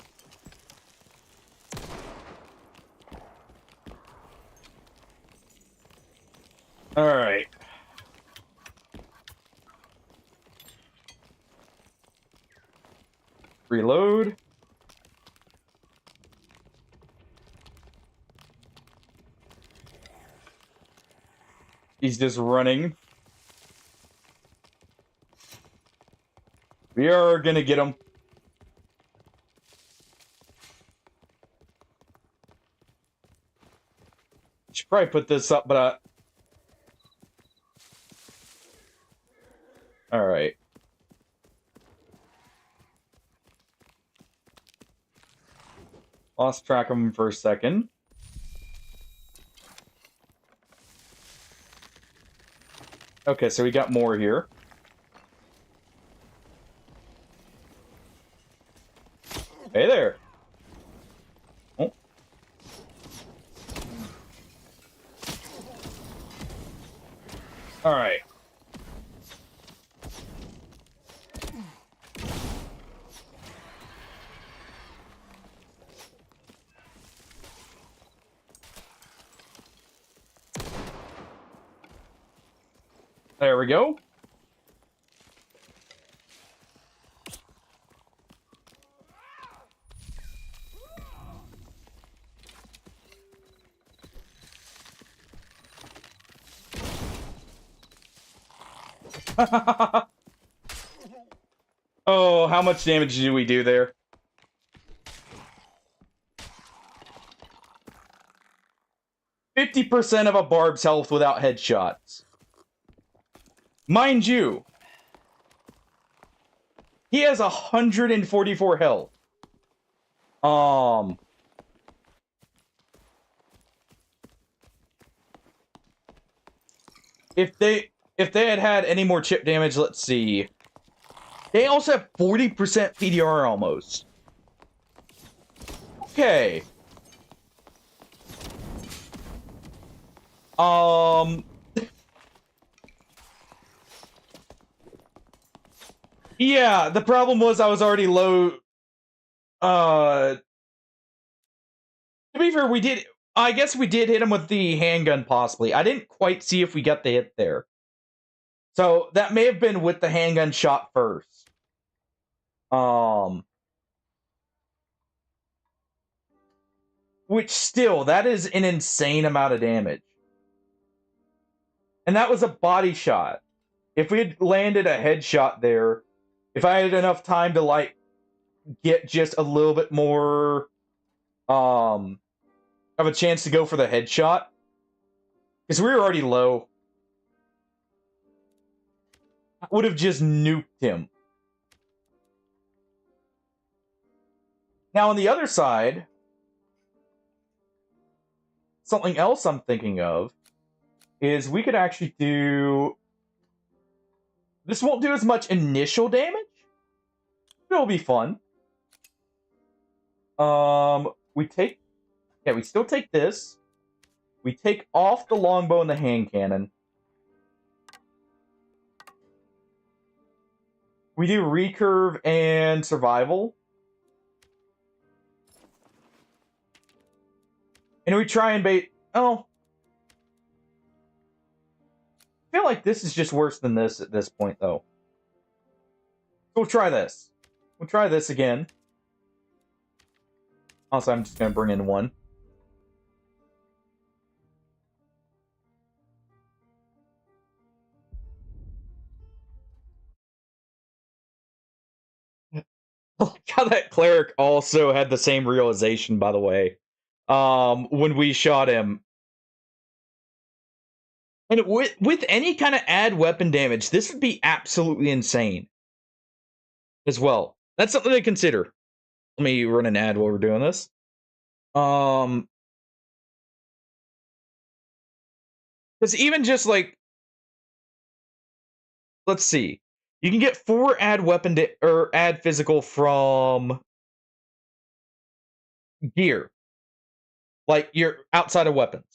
Alright. Reload. He's just running. We are gonna get him. Should probably put this up, but alright. Lost track of him for a second. Okay, so we got more here. Hey there. Oh. All right. There we go. Oh, how much damage did we do there? %50 of a barb's health without headshots. Mind you, he has 144 health. If they had any more chip damage, let's see. They also have 40% PDR almost. Okay. Yeah, the problem was I was already low. To be fair, I guess we did hit him with the handgun, possibly. I didn't quite see if we got the hit there. So, that may have been with the handgun shot first. Which still, that is an insane amount of damage. And that was a body shot. if we had landed a headshot there, if I had enough time to like get just a little bit more of a chance to go for the headshot, because we were already low, I would have just nuked him. Now on the other side, something else I'm thinking of is we could actually do... This won't do as much initial damage. It'll be fun. We still take this. We take off the longbow and the hand cannon. We do recurve and survival. And we try and bait... Oh. I feel like this is just worse than this at this point, though. So we'll try this. We'll try this again. Also, I'm just going to bring in one. How that cleric also had the same realization, by the way, when we shot him. And with any kind of add weapon damage, this would be absolutely insane as well. That's something to consider. Let me run an ad while we're doing this. Because even just like, let's see, you can get 4 add weapon or add physical from gear, like you're outside of weapons.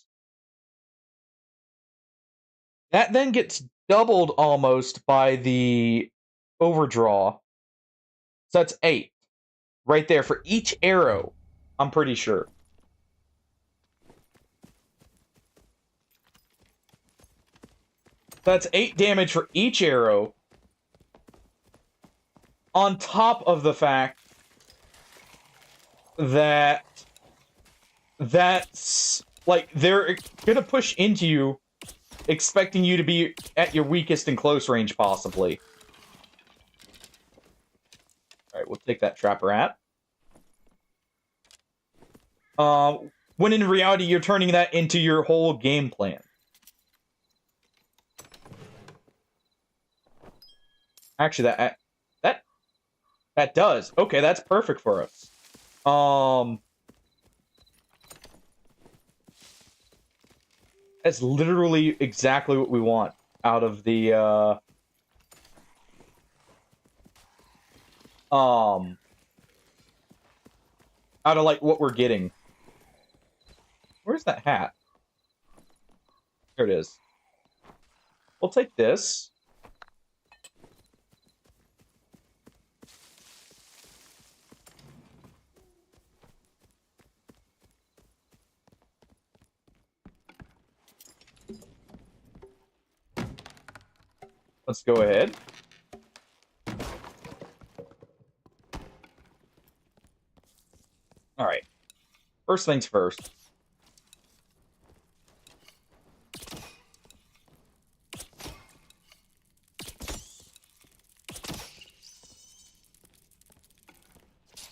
That then gets doubled almost by the overdraw. So that's 8 right there for each arrow, I'm pretty sure. That's 8 damage for each arrow, on top of the fact that that's like they're gonna push into you, expecting you to be at your weakest in close range, possibly. Alright, we'll take that trapper rat. When in reality, you're turning that into your whole game plan. Actually, that does. Okay, that's perfect for us. That's literally exactly what we want out of the, out of, like, what we're getting. Where's that hat? There it is. We'll take this. Let's go ahead. All right. First things first.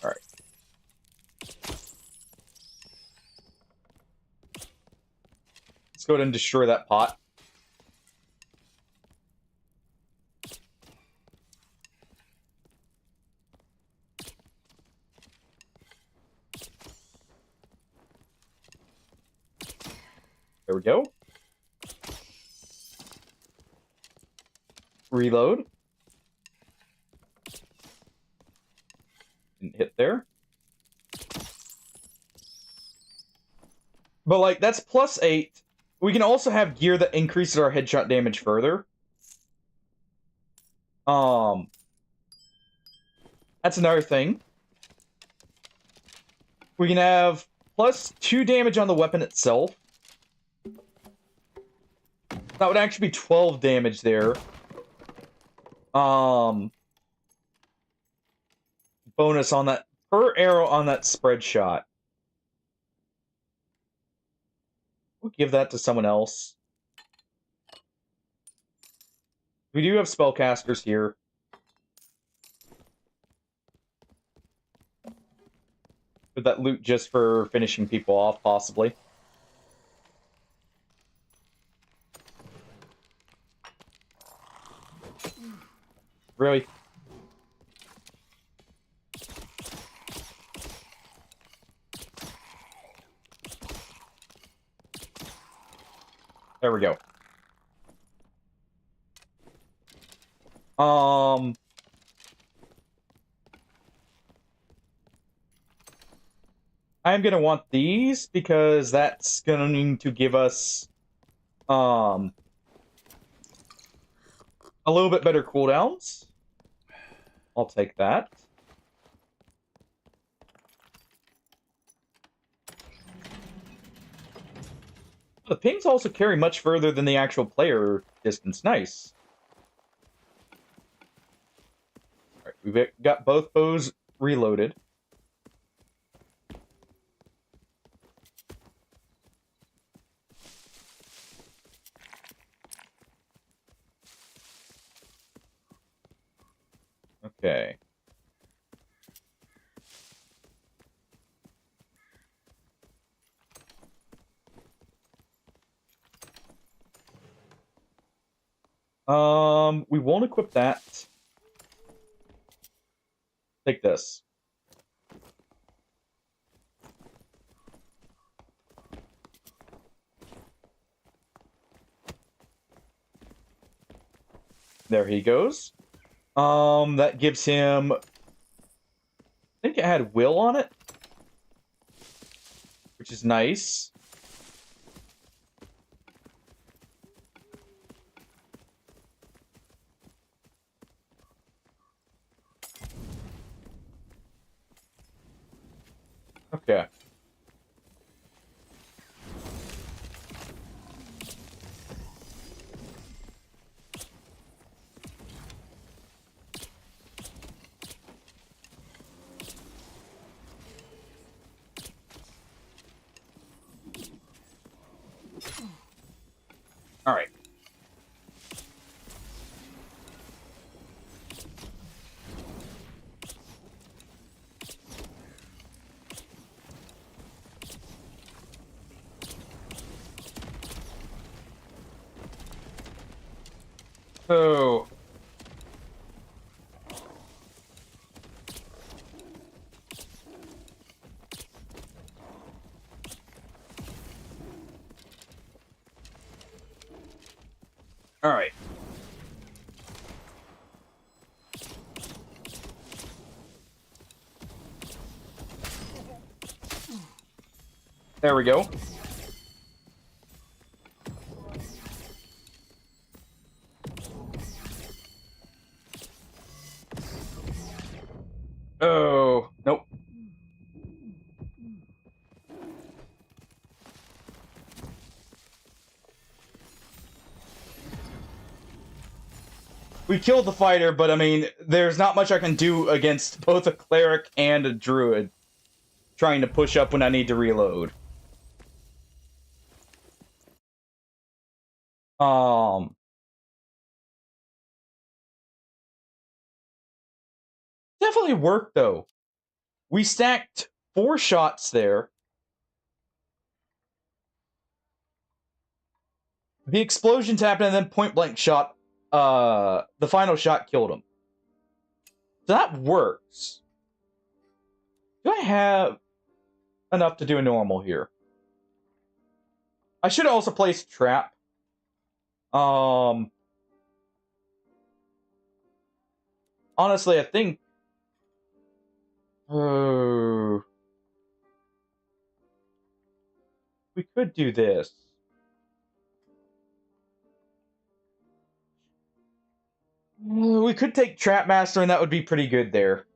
All right. Let's go ahead and destroy that pot. There we go. Reload. Didn't hit there. But, like, that's +8. We can also have gear that increases our headshot damage further. That's another thing. We can have +2 damage on the weapon itself. That would actually be 12 damage there. Bonus on that per arrow on that spread shot. We'll give that to someone else. We do have spellcasters here. With that loot just for finishing people off, possibly. Really? There we go. I'm gonna want these because that's going to give us a little bit better cooldowns. I'll take that. The pings also carry much further than the actual player distance. Nice. Alright, we've got both bows reloaded. Okay. We won't equip that. Take this. There he goes. That gives him... I think it had will on it. Which is nice. Okay. All right. So... All right. There we go. Oh, nope. We killed the fighter, but I mean, there's not much I can do against both a cleric and a druid trying to push up when I need to reload. Definitely worked, though. We stacked 4 shots there. The explosions happened and then point blank shot, the final shot killed him. So that works. Do I have enough to do a normal here? I should also place trap. Honestly, I think... we could do this. We could take Trap Master, and that would be pretty good there.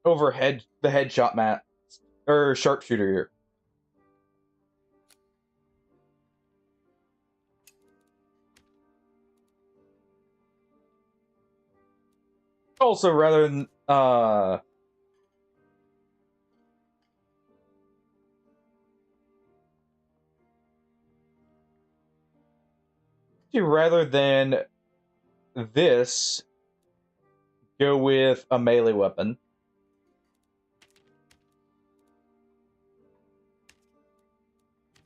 Over the headshot mat. Or sharpshooter here. Also, rather than Actually, rather than this, go with a melee weapon.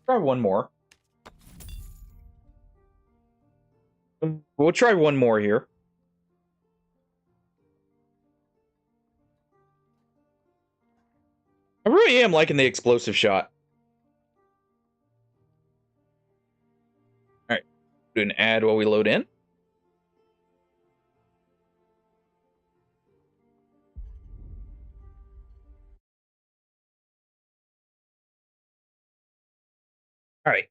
Try one more. We'll try one more here. I really am liking the explosive shot. Alright. Do an ad while we load in. Alright.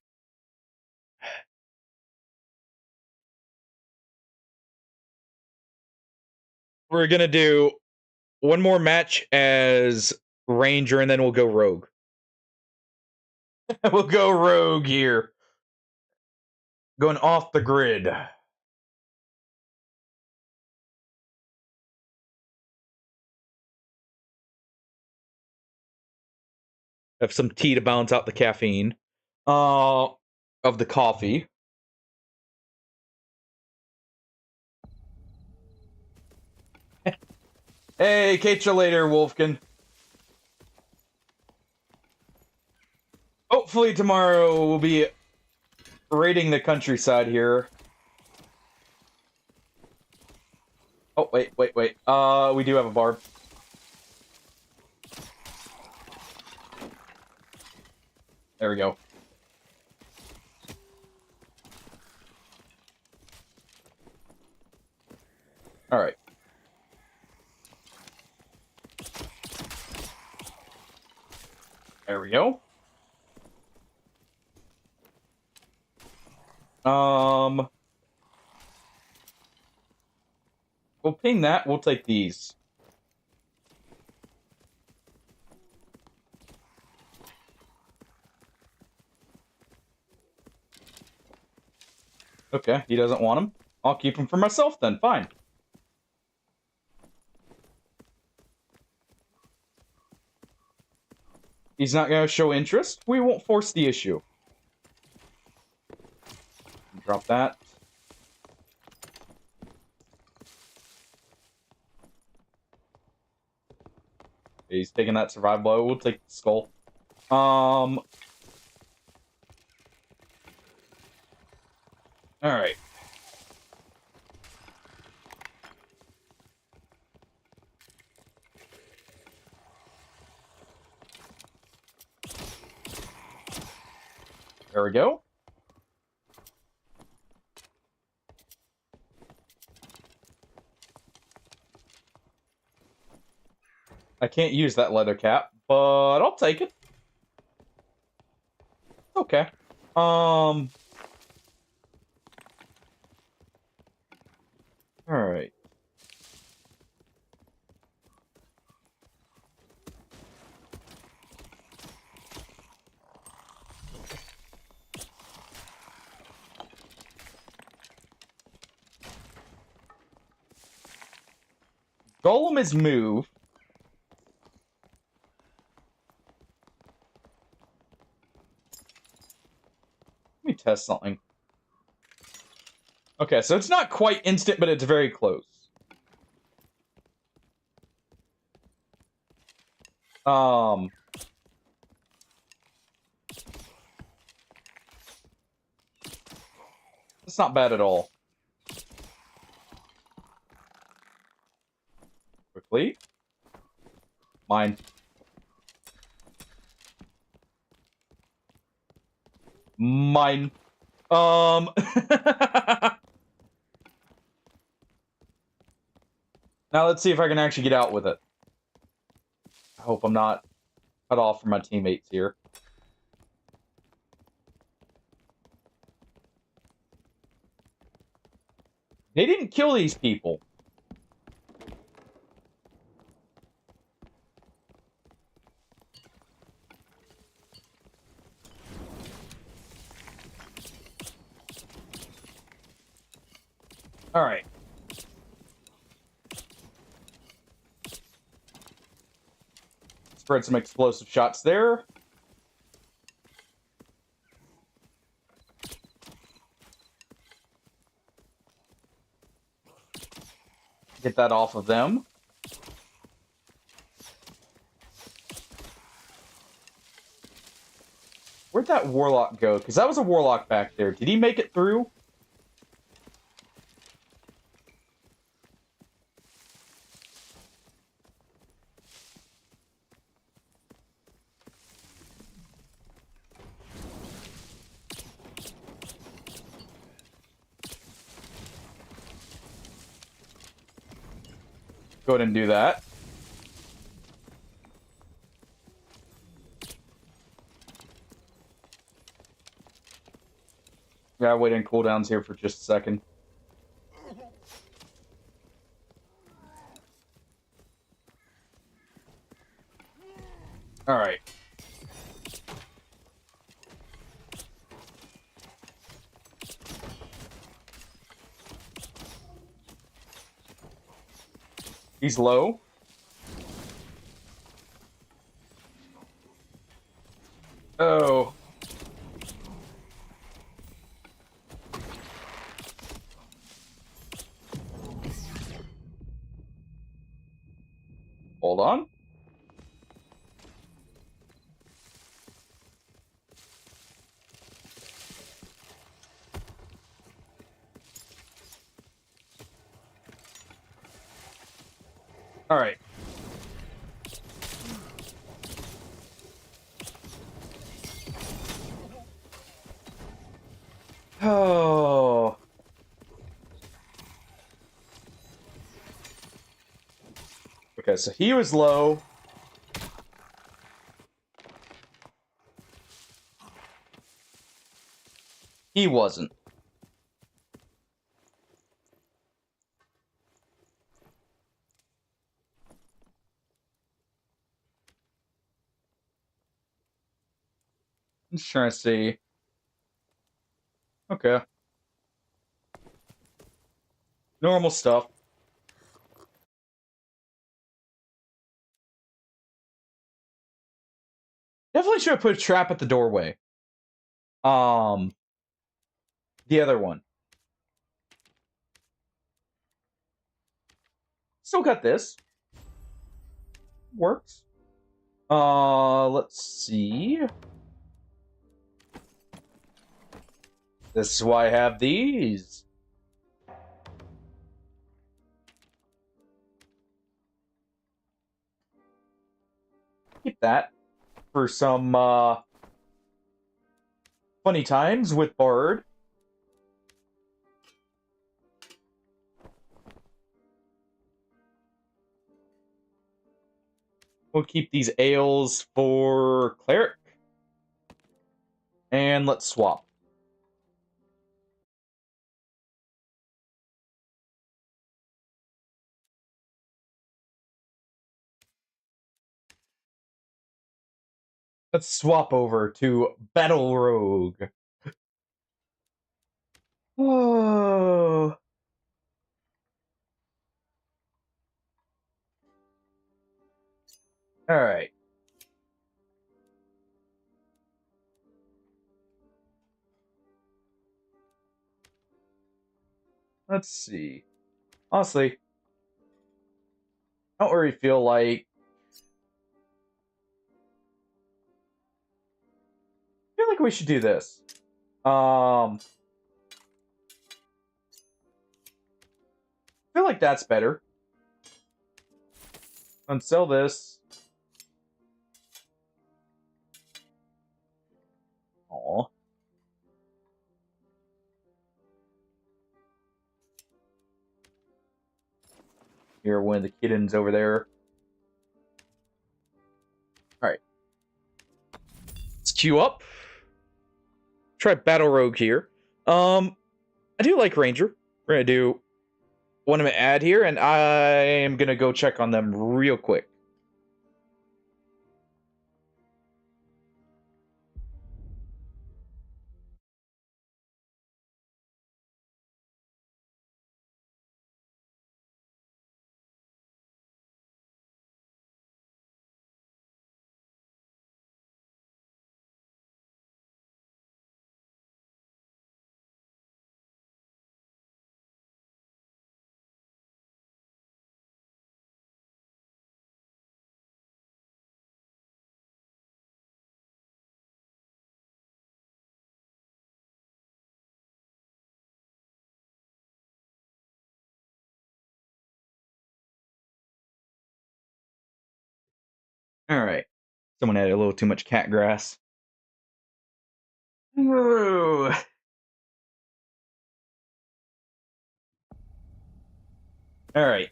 We're gonna do one more match as Ranger, and then we'll go Rogue. We'll go Rogue here. Going off the grid. Have some tea to balance out the caffeine of the coffee. Hey, catch you later, Wolfkin. Hopefully tomorrow we'll be raiding the countryside here. Oh, wait. We do have a barb. There we go. Alright. There we go. We'll ping that. We'll take these. Okay, he doesn't want them. I'll keep them for myself then. Fine. He's not going to show interest. We won't force the issue. Drop that. He's taking that survive blow. We'll take the skull. Alright. There we go. I can't use that leather cap, but I'll take it. Okay. Alright. Golem is move. Let me test something. Okay, so it's not quite instant, but it's very close. It's not bad at all. Quickly. Mine. Mine. Now let's see if I can actually get out with it. I hope I'm not cut off from my teammates here. They didn't kill these people. All right. Spread some explosive shots there. Get that off of them. Where'd that warlock go? Because that was a warlock back there. Did he make it through? Go ahead and do that. Yeah, wait in cooldowns here for just a second. Alright. He's low. Oh. Hold on. Alright. Oh. Okay, so he was low. He wasn't. I'm just trying to see. Okay. Normal stuff. Definitely should have put a trap at the doorway. The other one. Still got this. Works. Let's see. This is why I have these. Keep that for some, funny times with Bard. We'll keep these ales for Cleric. And let's swap. Let's swap over to Battle Rogue. Oh. Alright. Let's see. Honestly, I don't really feel like... I feel like we should do this. I feel like that's better. And sell this. Aw. Here, one of the kittens over there. Alright. Let's queue up. Try Battle Rogue here. I do like Ranger. We're gonna do 1-minute ad here, and I am gonna go check on them real quick. All right. Someone had a little too much cat grass. Ooh. All right.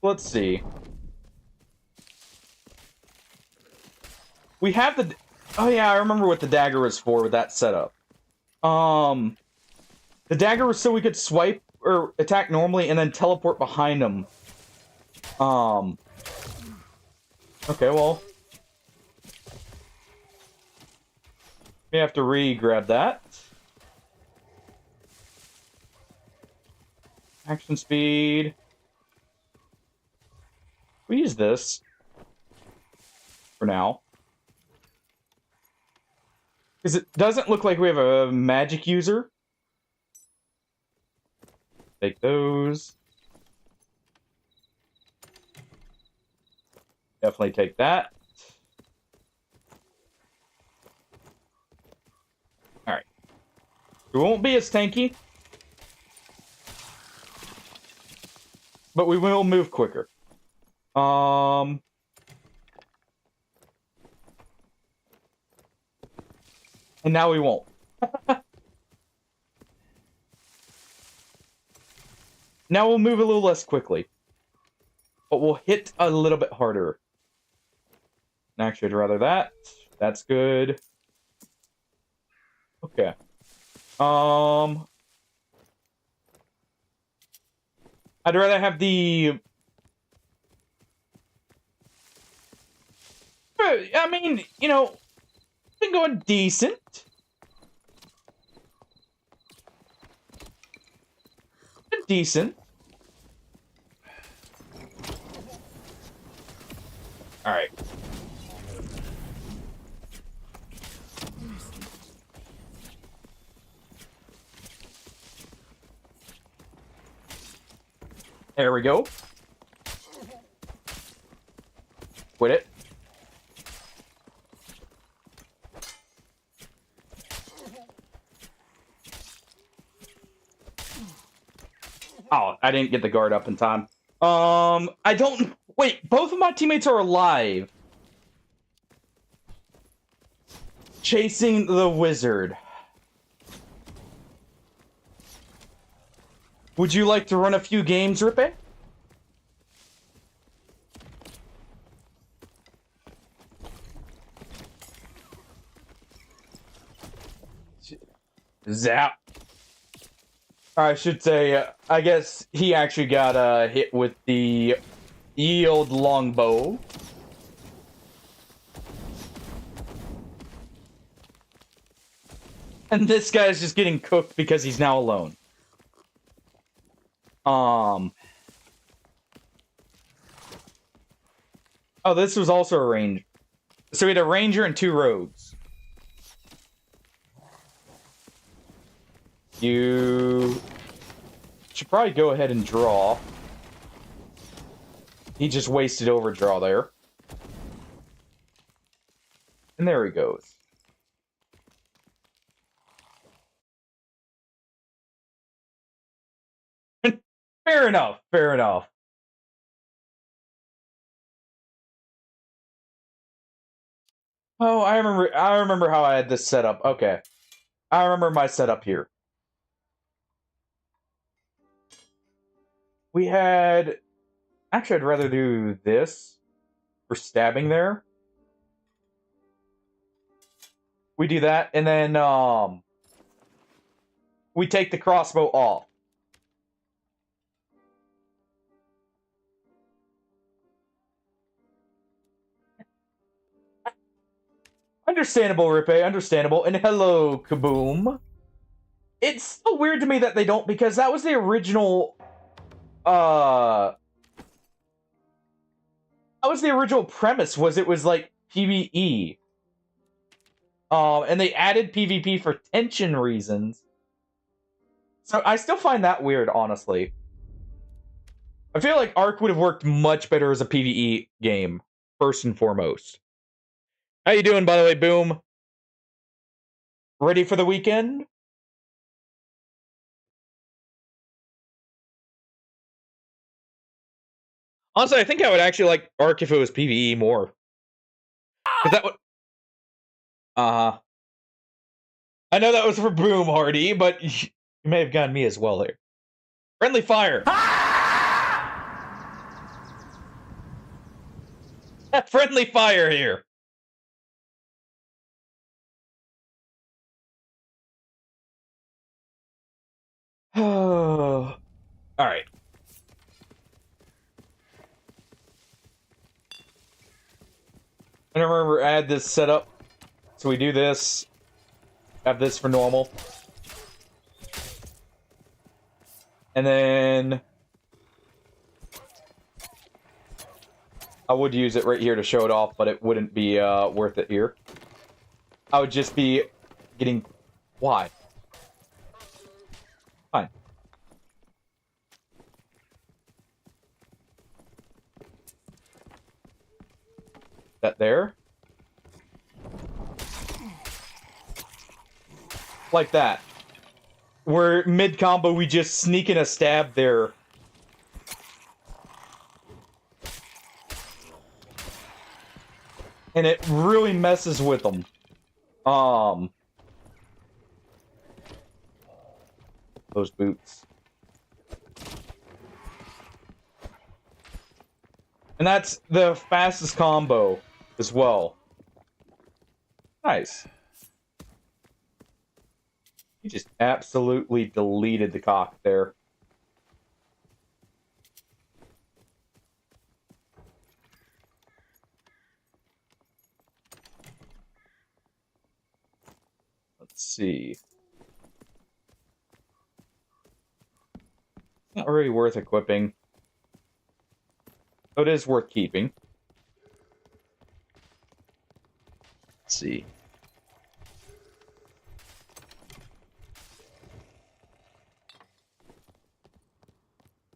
Let's see. We have the... Oh, yeah, I remember what the dagger was for with that setup. The dagger was so we could swipe or attack normally and then teleport behind them. Okay, well... We have to re-grab that. Action speed. We use this. For now. Because it doesn't look like we have a magic user. Take those. Definitely take that. Alright. We won't be as tanky. But we will move quicker. And now we won't. Now we'll move a little less quickly. But we'll hit a little bit harder. Actually, I'd rather that. That's good. Okay. I'd rather have the... I mean, you know, been going decent. Decent. Alright. There we go. Quit it. Oh, I didn't get the guard up in time. I don't... Wait, both of my teammates are alive. Chasing the wizard. Would you like to run a few games, Rippe? Zap. I should say, I guess he actually got hit with the yield longbow. And this guy is just getting cooked because he's now alone. Oh, this was also a ranger. So we had a ranger and 2 rogues. You should probably go ahead and draw. He just wasted overdraw there. And there he goes. Fair enough, fair enough. Oh, I remember how I had this set up. Okay. I remember my setup here. We had... Actually, I'd rather do this for stabbing there. We do that, and then, we take the crossbow off. Understandable, Rippe, understandable. And hello, Kaboom. It's so weird to me that they don't, because that was the original, that was the original premise, was it was like PvE. And they added PvP for tension reasons. So I still find that weird, honestly. I feel like Ark would have worked much better as a PvE game, first and foremost. How you doing, by the way, Boom? Ready for the weekend? Honestly, I think I would actually like Ark if it was PvE more. Because that would... I know that was for Boom, Hardy, but you may have gotten me as well there. Friendly fire! Friendly fire here! Alright. And remember, I had this set up. So we do this. Have this for normal. And then... I would use it right here to show it off, but it wouldn't be worth it here. I would just be getting... Why? Fine. That there. Like that. Where mid-combo we just sneak in a stab there. And it really messes with them. Those boots. And that's the fastest combo as well. Nice. He just absolutely deleted the cock there. Let's see. Not really worth equipping. But it is worth keeping. Let's see.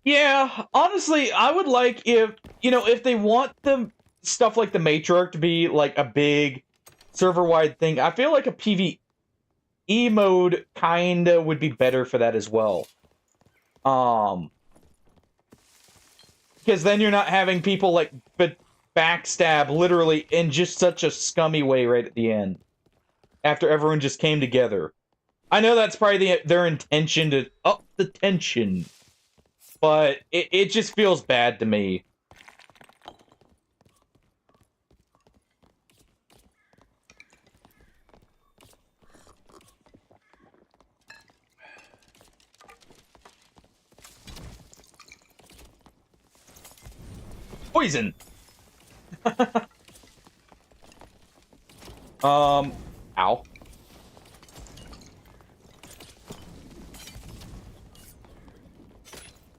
Yeah, honestly, I would like if, you know, if they want the stuff like the Matriarch to be like a big server-wide thing, I feel like a PvE mode kinda would be better for that as well. Because then you're not having people like backstab literally in just such a scummy way right at the end. After everyone just came together. I know that's probably their intention to up the tension. But it just feels bad to me. Poison! Ow.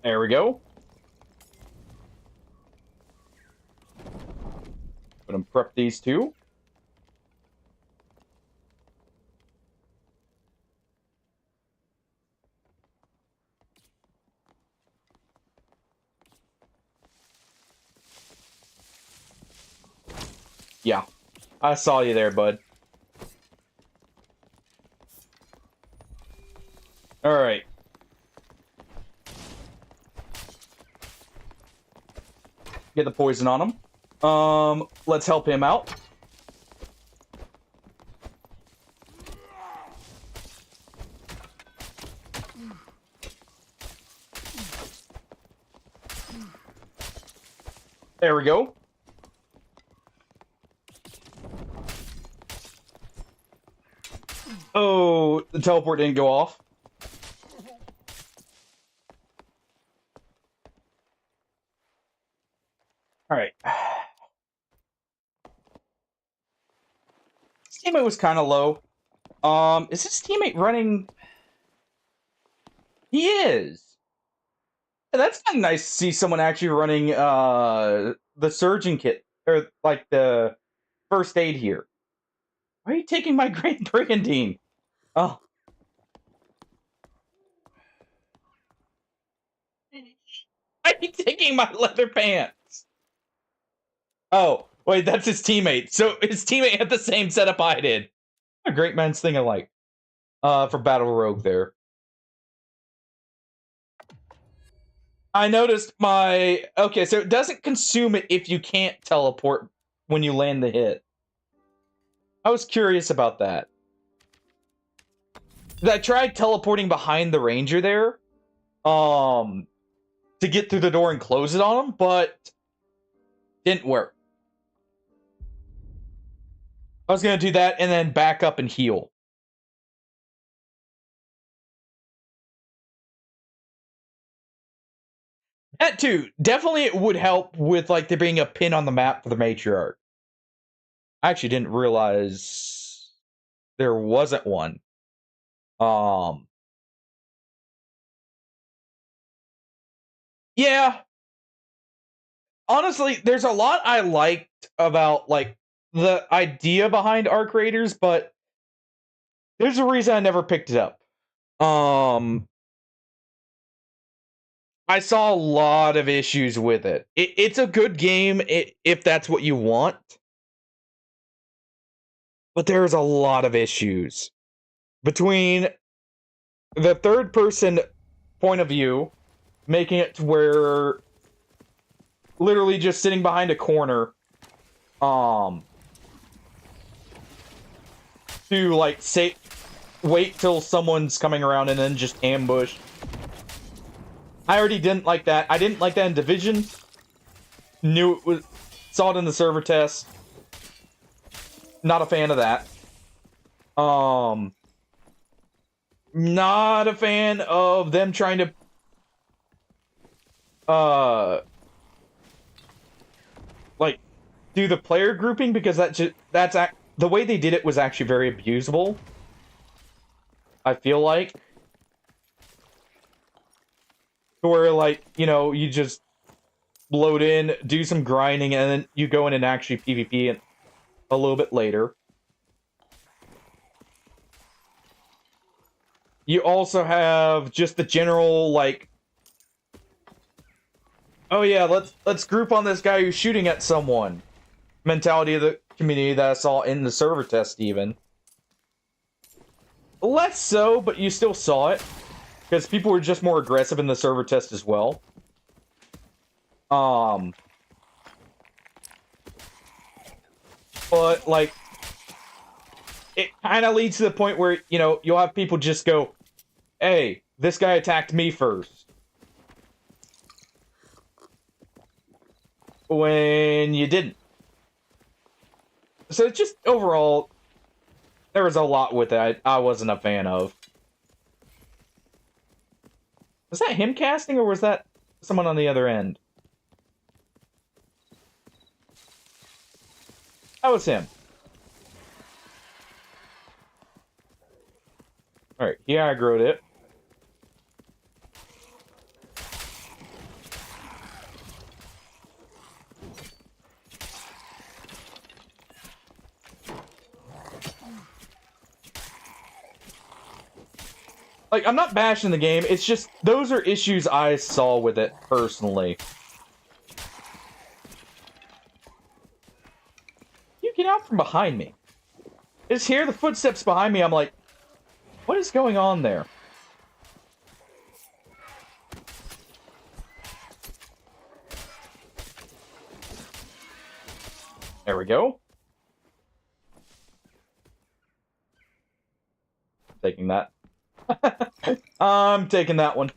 There we go. Gonna prep these two. Yeah. I saw you there, bud. Alright. Get the poison on him. Let's help him out. There we go. Oh, the teleport didn't go off. Alright. His teammate was kind of low. Is his teammate running? He is. Yeah, that's kind of nice to see someone actually running the surgeon kit, or like the first aid here. Why are you taking my Great Brigandine? Oh. Why are you taking my leather pants? Oh, wait, that's his teammate. So his teammate had the same setup I did. A great man's thing alike. For Battle Rogue there. I noticed my... Okay, so it doesn't consume it if you can't teleport when you land the hit. I was curious about that. I tried teleporting behind the ranger there, to get through the door and close it on him, but didn't work. I was gonna do that and then back up and heal. That too, definitely it would help with like there being a pin on the map for the matriarch. I actually didn't realize there wasn't one. Yeah. Honestly, there's a lot I liked about like the idea behind Arc Raiders, but there's a reason I never picked it up. I saw a lot of issues with it. It's a good game if that's what you want, but there's a lot of issues between the third person point of view, making it to where literally just sitting behind a corner, to like say wait till someone's coming around and then just ambush. I already didn't like that. I didn't like that in Division. Knew it was, saw it in the server test. Not a fan of that. Not a fan of them trying to like do the player grouping, because that's the way they did it was actually very abusable. I feel like, where like, you know, you just load in, do some grinding, and then you go in and actually PvP it a little bit later. You also have just the general like, oh yeah, let's group on this guy who's shooting at someone mentality of the community that I saw in the server test even. Less so, but you still saw it, because people were just more aggressive in the server test as well. But like, it kind of leads to the point where, you know, you'll have people just go, hey, this guy attacked me first, when you didn't. So it's just, overall, there was a lot with it I wasn't a fan of. Was that him casting, or was that someone on the other end? That was him. Alright, he aggroed it. Like, I'm not bashing the game, it's just, those are issues I saw with it, personally. You get out from behind me. I just hear the footsteps behind me, I'm like, what is going on there? There we go. Taking that. I'm taking that one.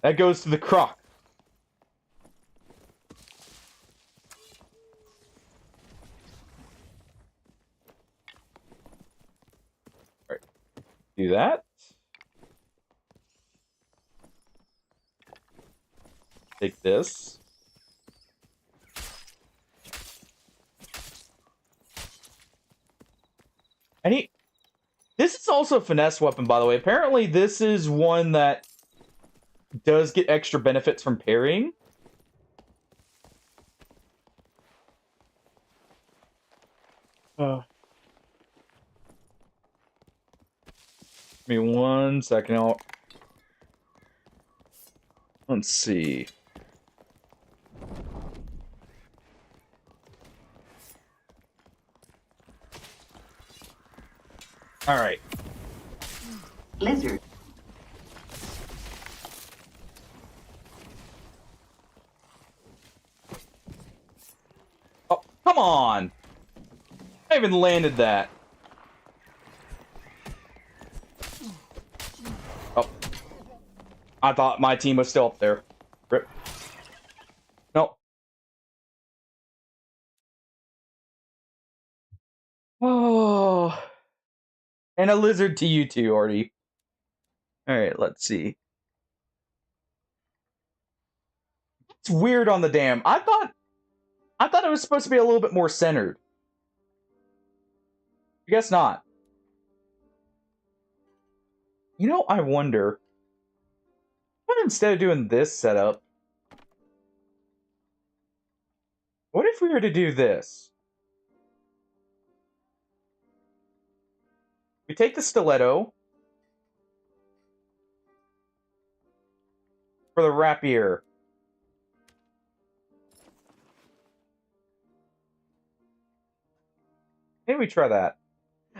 That goes to the croc. Alright. Do that. Take this. And this is also a finesse weapon, by the way. Apparently, this is one that does get extra benefits from parrying. Give me 1 second. Let's see. All right. Lizard. Come on! I even landed that. Oh. I thought my team was still up there. Rip. Nope. Oh. And a lizard to you too, Artie. Alright, let's see. It's weird on the dam. I thought it was supposed to be a little bit more centered. I guess not. You know, I wonder. What instead of doing this setup? What if we were to do this? We take the stiletto for the rapier. Maybe we try that.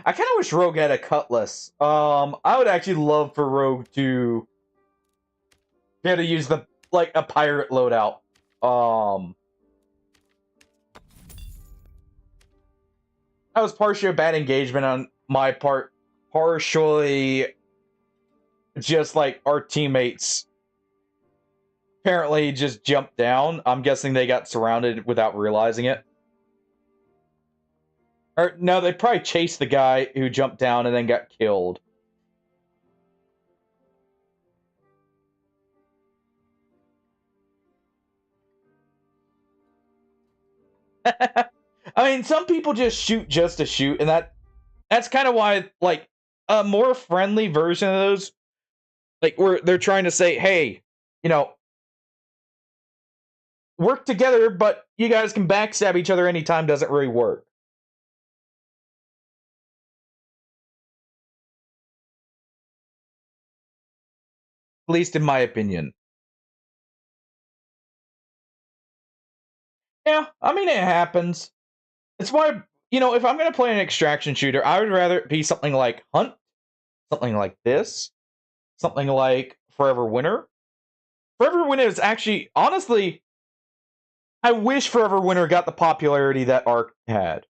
I kind of wish Rogue had a cutlass. I would actually love for Rogue to be able to use the like a pirate loadout. That was partially a bad engagement on my part. Partially just like our teammates apparently just jumped down. I'm guessing they got surrounded without realizing it. Or no, they probably chased the guy who jumped down and then got killed. I mean, some people just shoot just to shoot, and that's kind of why, like, a more friendly version of those, like, where they're trying to say, hey, you know, work together, but you guys can backstab each other anytime doesn't really work. At least in my opinion. Yeah, I mean, it happens. It's why, you know, if I'm going to play an extraction shooter, I would rather it be something like Hunt, something like this, something like Forever Winter. Forever Winter is actually, honestly, I wish Forever Winter got the popularity that Ark had.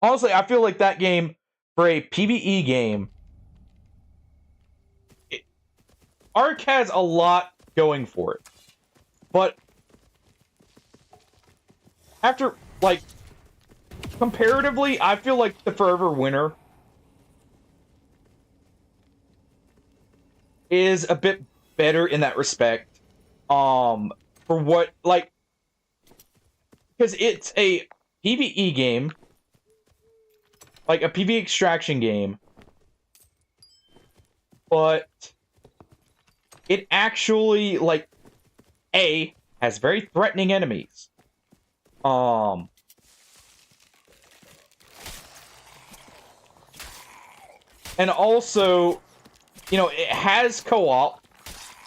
Honestly, I feel like that game, for a PvE game, Ark has a lot going for it. But after, like, comparatively, I feel like the Forever Winter is a bit better in that respect. For what, like, because it's a PvE game, like a PvE extraction game, but it actually, like, has very threatening enemies. And also, you know, it has co-op.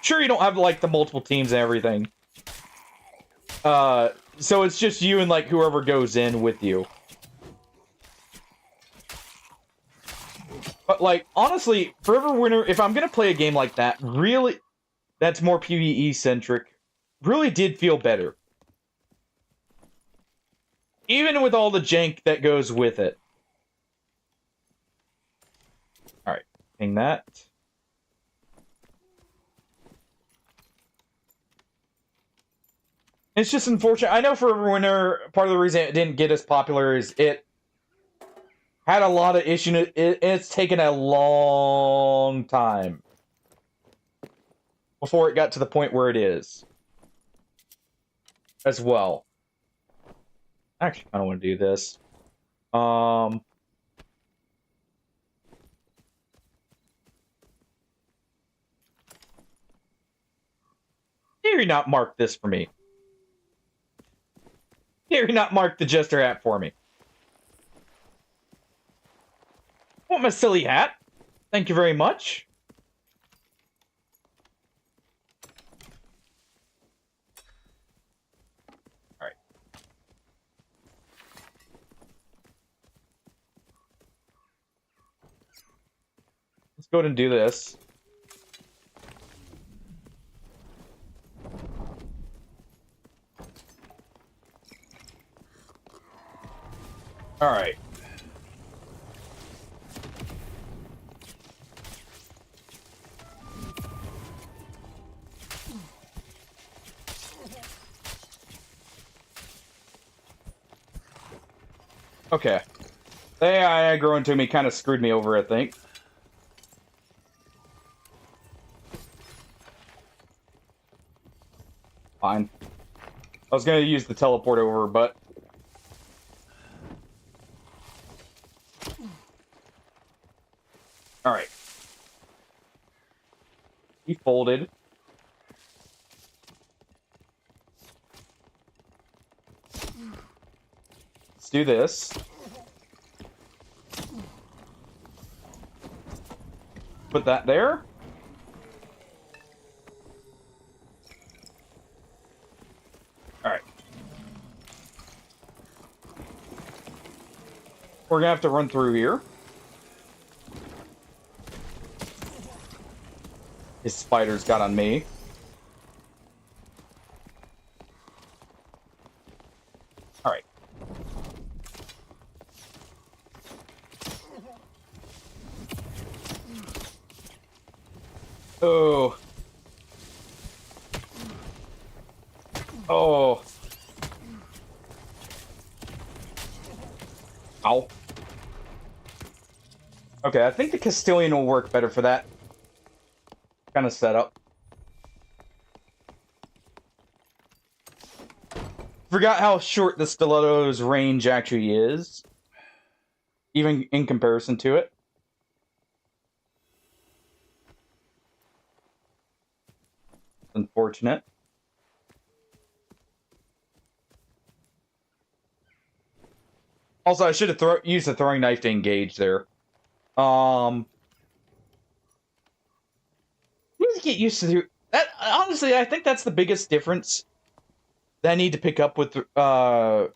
Sure, you don't have, like, the multiple teams and everything. So it's just you and, like, whoever goes in with you. But, like, honestly, Forever Winter, if I'm gonna play a game like that, really, that's more PvE-centric, really did feel better. Even with all the jank that goes with it. Alright, ping that. It's just unfortunate. I know Forever Winter, part of the reason it didn't get as popular is it had a lot of issues. It's taken a long time before it got to the point where it is. As well. Actually, I don't want to do this. Dare you not mark this for me? Dare you not mark the Jester hat for me? I want my silly hat. Thank you very much. Alright. Let's go ahead and do this. All right. Okay. The AI aggro into me kind of screwed me over, I think. Fine. I was going to use the teleport over, but... Alright. He folded. Let's do this. Put that there. Alright. We're gonna have to run through here. His spiders got on me. Alright. Oh. Oh. Ow. Okay, I think the Castilian will work better for that kind of setup. Forgot how short the stiletto's range actually is, even in comparison to it. Unfortunate. Also, I should have used the throwing knife to engage there. You need to get used to that. Honestly, I think that's the biggest difference that I need to pick up with Rogue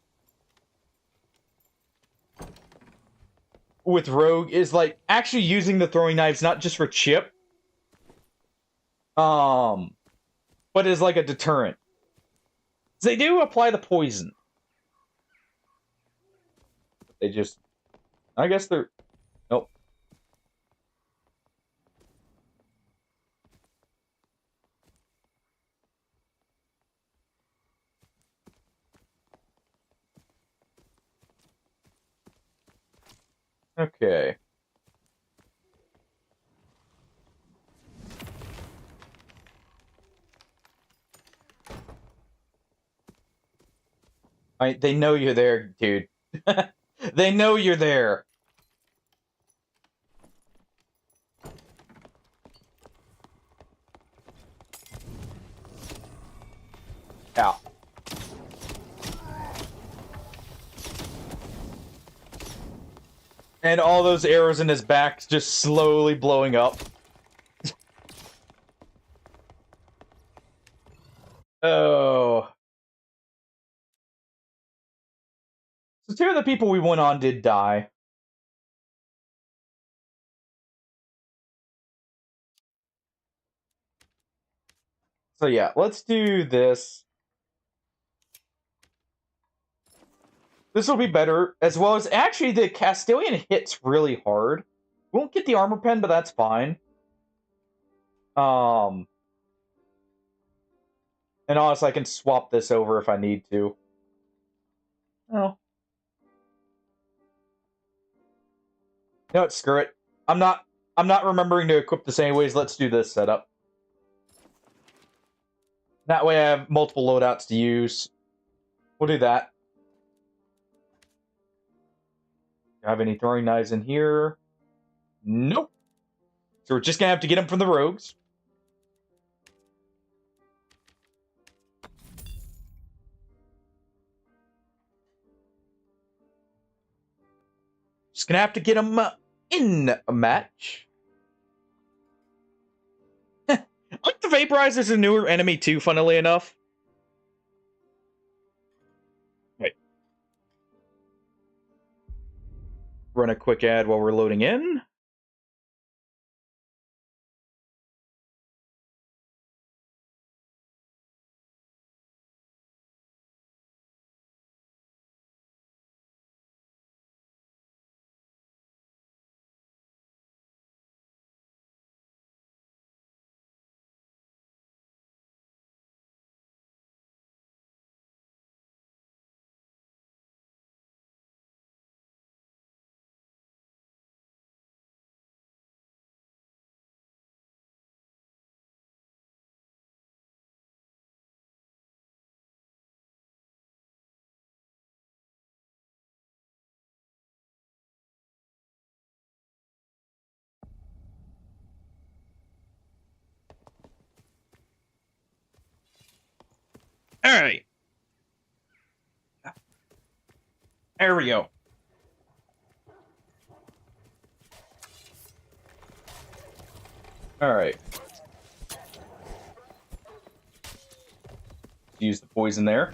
is like actually using the throwing knives not just for chip, but as like a deterrent. They do apply the poison. They just, I guess they're, nope. Okay. They know you're there, dude. They know you're there. Yeah. And all those arrows in his back just slowly blowing up. Oh. So 2 of the people we went on did die. So yeah, let's do this. This will be better, as well as actually the Castilian hits really hard. We won't get the armor pen, but that's fine. And honestly, I can swap this over if I need to. Oh. No, screw it. I'm not remembering to equip this anyways. Let's do this setup. That way I have multiple loadouts to use. We'll do that. Do I have any throwing knives in here? Nope. So we're just gonna have to get them from the rogues. Just gonna have to get them in a match. Like the Vaporizer's a newer enemy too, funnily enough. Right. Run a quick ad while we're loading in. Alright. There we go. Alright. Use the poison there.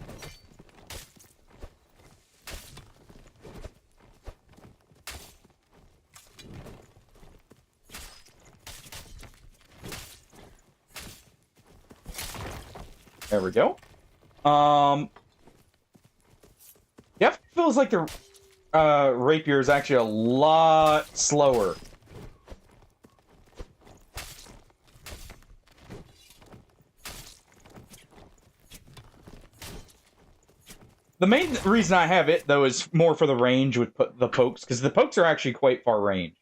There we go. Yeah, it feels like the rapier is actually a lot slower. The main reason I have it, though, is more for the range with the pokes, because the pokes are actually quite far range.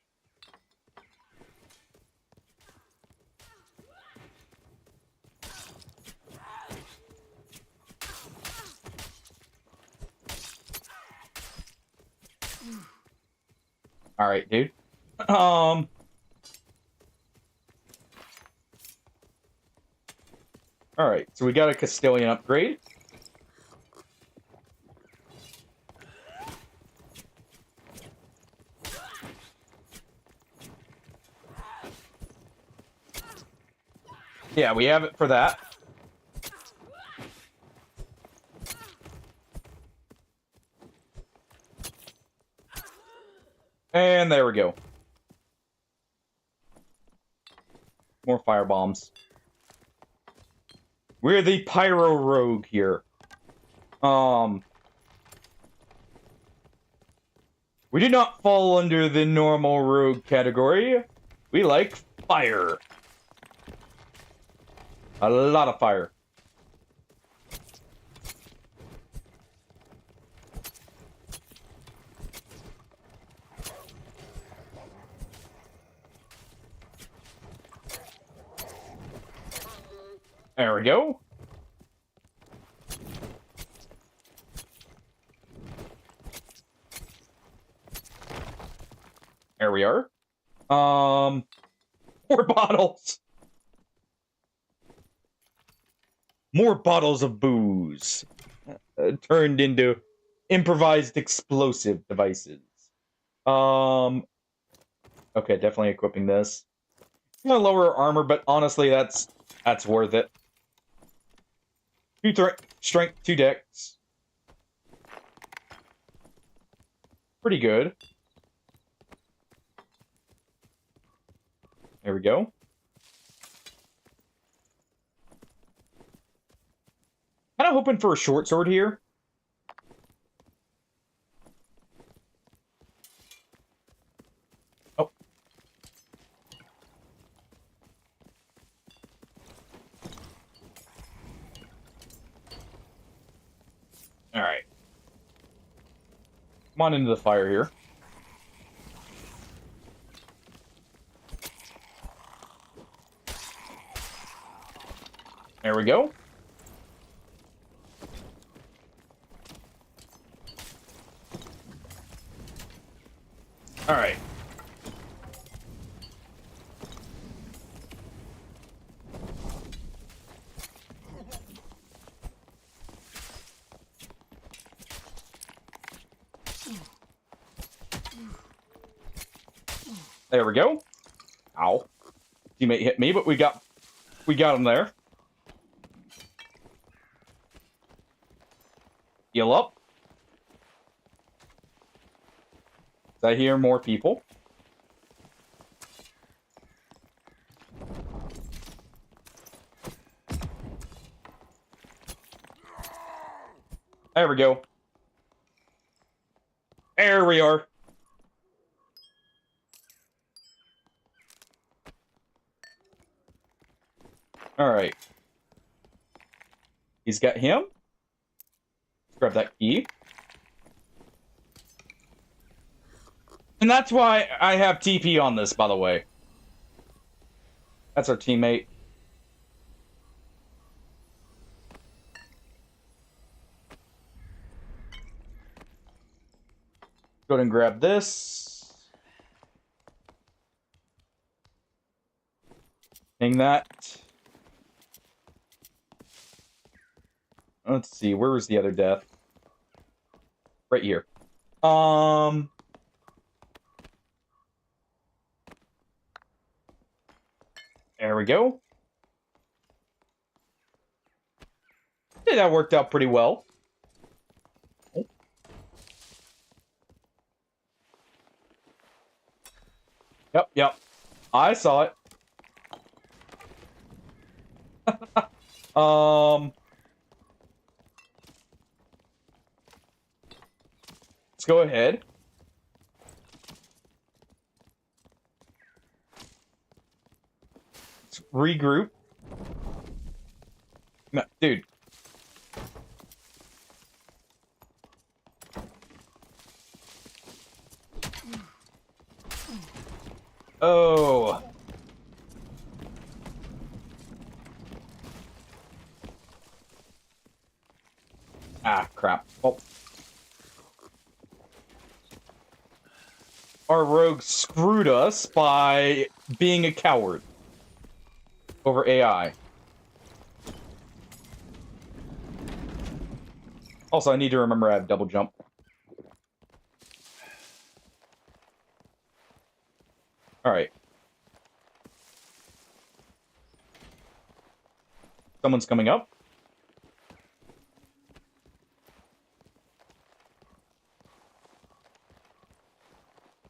Alright, dude. Alright, so we got a Castilian upgrade. Yeah, we have it for that. And there we go. More fire bombs. We're the Pyro Rogue here. We do not fall under the normal rogue category. We like fire. A lot of fire. There we go. There we are. More bottles. More bottles of booze. Turned into improvised explosive devices. Okay, definitely equipping this. I'm gonna lower armor, but honestly, that's worth it. 2 strength, 2 dex. Pretty good. There we go. Kind of hoping for a short sword here. Oh. Alright. Come on into the fire here. There we go. All right. There we go. Ow. Teammate hit me, but we got him there. Heal up. I hear more people. There we go. There we are. All right. He's got him. Let's grab that key. And that's why I have TP on this, by the way. That's our teammate. Go ahead and grab this. Hang that. Let's see, where was the other death? Right here. There we go. Yeah, that worked out pretty well. Yep. I saw it. Let's go ahead. Let's regroup. No, dude. Oh. Ah, crap. Oh. Our rogue screwed us by being a coward over AI. Also, I need to remember I have double jump. Alright. Someone's coming up.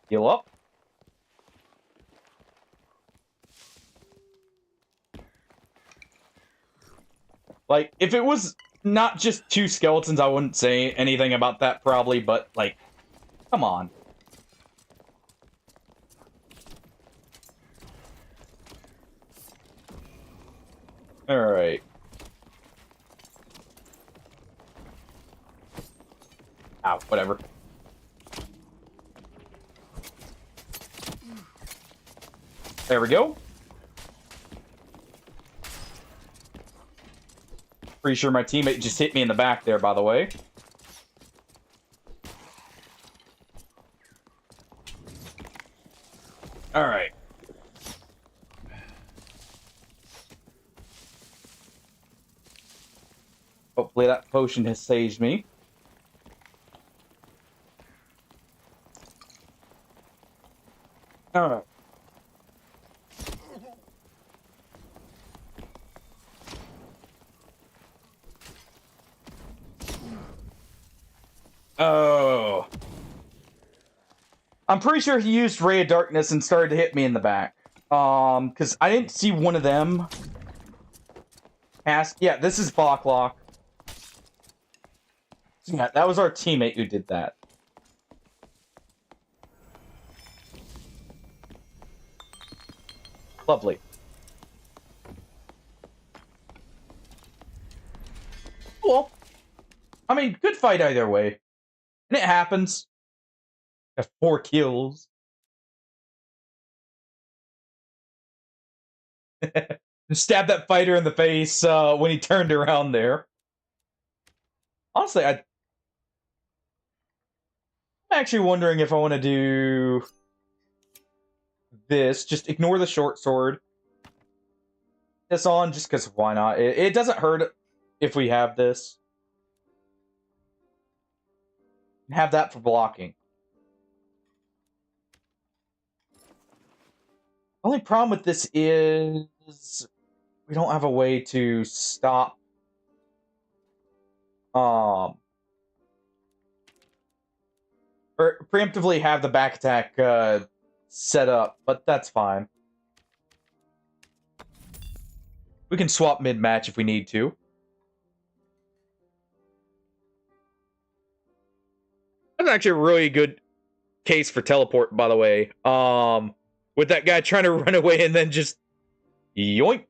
Heal up. Like, if it was not just 2 skeletons, I wouldn't say anything about that, probably, but, like, come on. Alright. Ow, whatever. There we go. Pretty sure my teammate just hit me in the back there, by the way. Alright. Hopefully that potion has saved me. Alright. Oh. I'm pretty sure he used Ray of Darkness and started to hit me in the back. Because I didn't see one of them. Yeah, this is Boklock. Yeah, that was our teammate who did that. Lovely. Well, I mean, good fight either way. And it happens. Have 4 kills. Stab that fighter in the face when he turned around there. Honestly, I'm actually wondering if I want to do this. Just ignore the short sword. This on, just because why not? It doesn't hurt if we have this. Have that for blocking. Only problem with this is we don't have a way to stop or preemptively have the back attack set up, but that's fine. We can swap mid-match if we need to. That's actually a really good case for teleport, by the way. With that guy trying to run away and then just yoink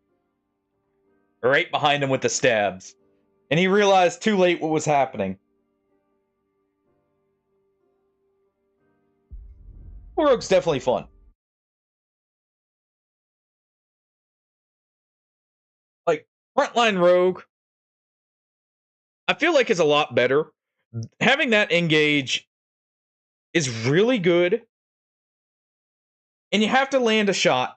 right behind him with the stabs. And he realized too late what was happening. Rogue's definitely fun. Like, Frontline Rogue, I feel like is a lot better. Having that engage is really good. And you have to land a shot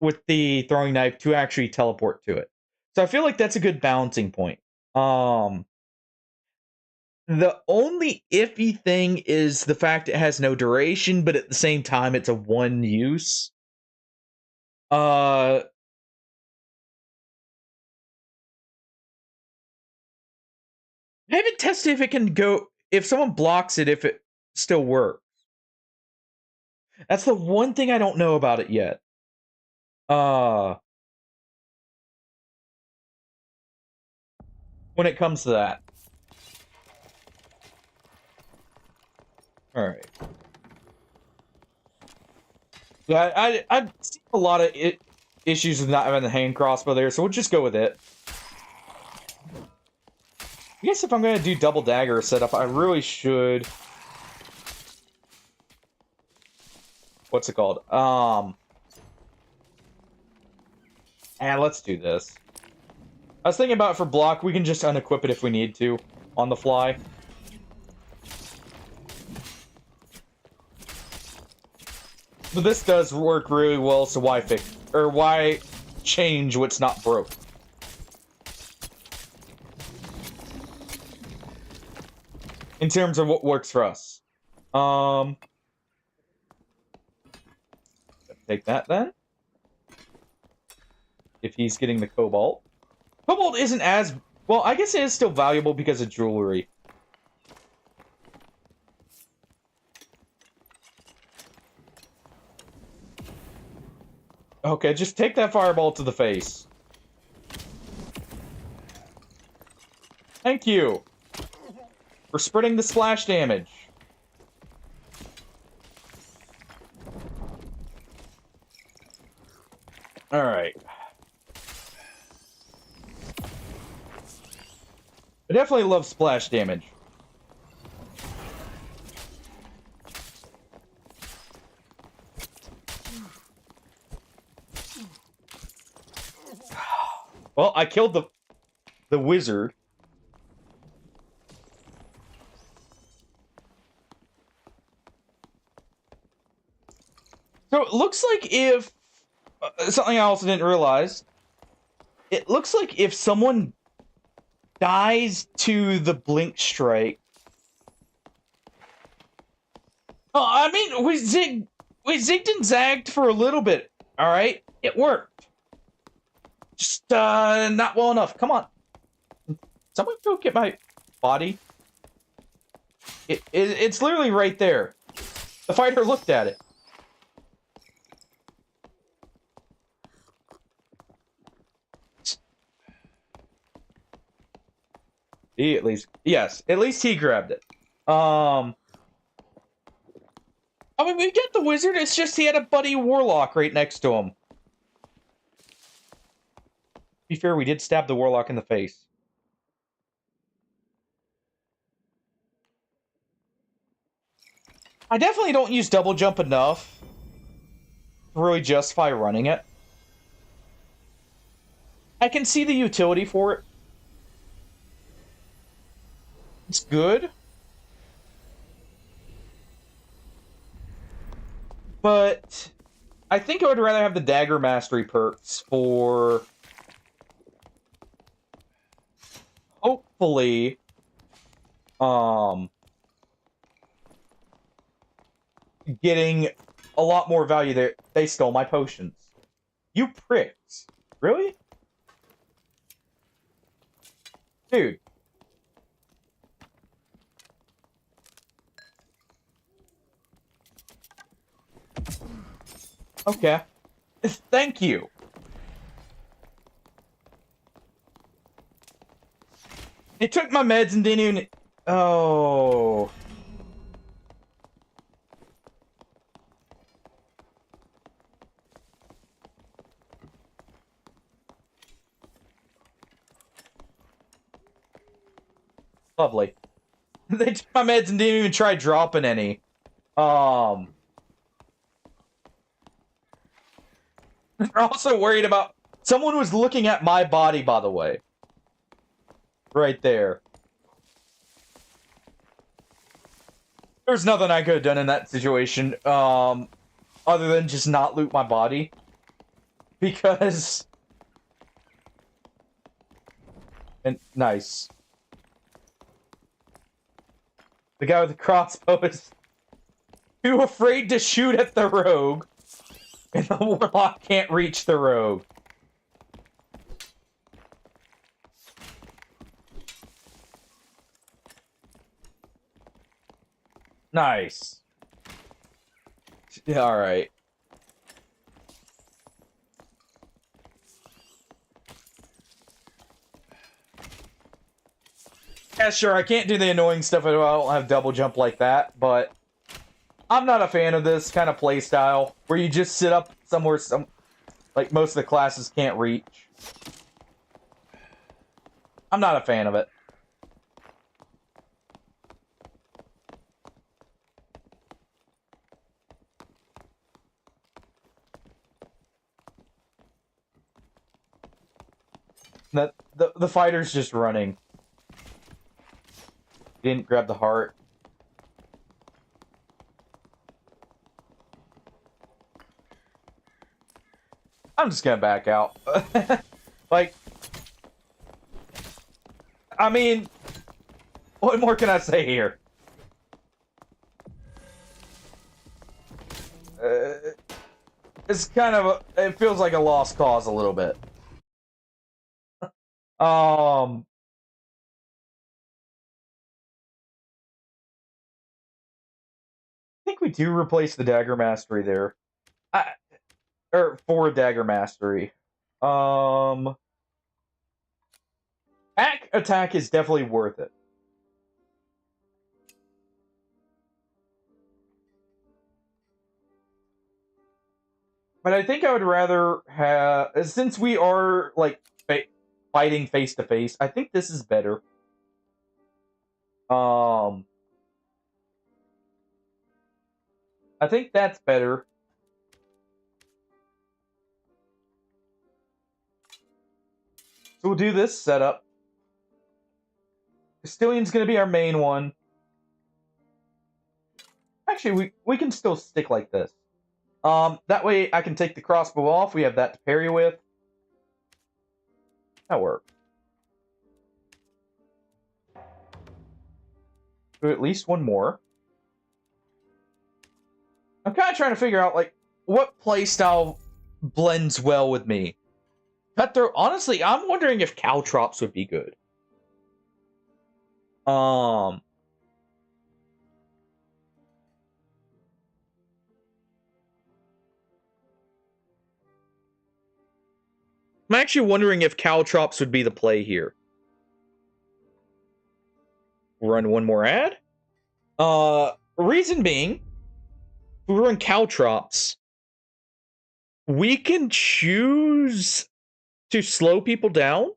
with the throwing knife to actually teleport to it. So I feel like that's a good balancing point. Um, the only iffy thing is the fact it has no duration, but at the same time, it's a one use. I haven't tested if it can go, if someone blocks it, if it still works. That's the one thing I don't know about it yet. When it comes to that. Alright. Yeah, I've seen a lot of issues with not having the hand crossbow there, so we'll just go with it. I guess if I'm going to do double dagger setup, I really should... What's it called? And let's do this. I was thinking about for block, we can just unequip it if we need to, on the fly. But this does work really well, so why fix, or why change what's not broke? In terms of what works for us. Take that then. If he's getting the cobalt. Cobalt isn't as... Well, I guess it is still valuable because of jewelry. Okay, just take that fireball to the face. Thank you for spreading the splash damage. Alright. I definitely love splash damage. Well, I killed the wizard. So it looks like if something I also didn't realize. It looks like if someone dies to the blink strike. Oh, I mean, we zigged and zagged for a little bit. All right, it worked. Just not well enough. Come on, someone go get my body. It's literally right there. The fighter looked at it. He at least, yes, at least he grabbed it. I mean, we get the wizard, it's just he had a buddy warlock right next to him. To be fair, we did stab the warlock in the face. I definitely don't use double jump enough to really justify running it. I can see the utility for it. It's good. But I think I would rather have the dagger mastery perks for hopefully getting a lot more value there. They stole my potions. You pricks. Really? Dude. Okay. Thank you. It took my meds and didn't even... Oh... Lovely. They took my meds and didn't even try dropping any. They're also worried about... Someone was looking at my body, by the way. Right there. There's nothing I could have done in that situation, other than just not loot my body. Because... And nice. The guy with the crossbow is too afraid to shoot at the rogue. And the warlock can't reach the rogue. Nice. Yeah, alright. Yeah, sure, I can't do the annoying stuff if I don't have double jump like that, but I'm not a fan of this kind of playstyle where you just sit up somewhere like most of the classes can't reach. I'm not a fan of it. The fighter's just running. Didn't grab the heart. I'm just gonna back out. Like, I mean, what more can I say here? It's kind of it feels like a lost cause a little bit. I think we do replace the dagger mastery there. Or for dagger mastery. Attack is definitely worth it. But I think I would rather have, since we are like fighting face to face, I think this is better. I think that's better. So we'll do this setup. Castillion's gonna be our main one. Actually, we can still stick like this. That way I can take the crossbow off. We have that to parry with. That works. Do at least one more. I'm kind of trying to figure out, like, what playstyle blends well with me. Cutthroat, honestly, I'm wondering if Caltrops would be good. I'm actually wondering if Caltrops would be the play here. Run one more ad. Reason being, if we run Caltrops, we can choose to slow people down.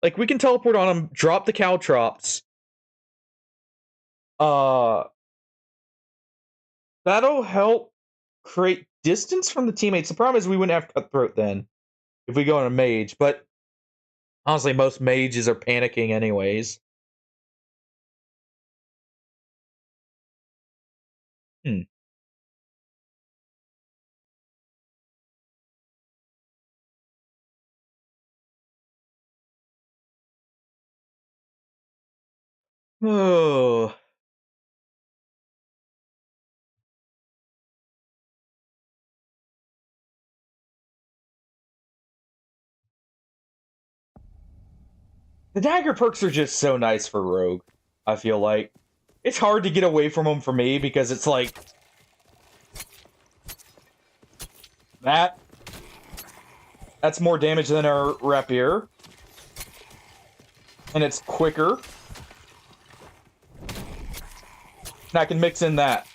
Like, we can teleport on them, drop the Caltrops. That'll help create distance from the teammates. The problem is we wouldn't have Cutthroat then if we go on a mage, but honestly, most mages are panicking anyways. Oh. The dagger perks are just so nice for Rogue, I feel like. It's hard to get away from them for me because it's like... That's more damage than our rapier. And it's quicker. And I can mix in that.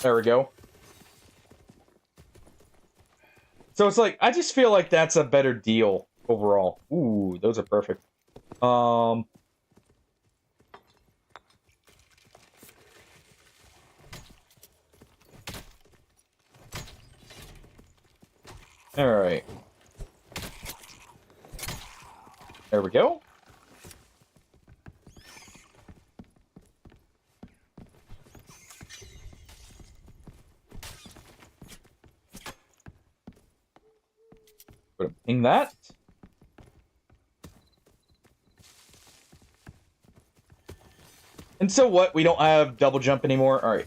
There we go. So it's like, I just feel like that's a better deal overall. Ooh, those are perfect. Alright. There we go. Go to ping that. And so what? We don't have double jump anymore? Alright.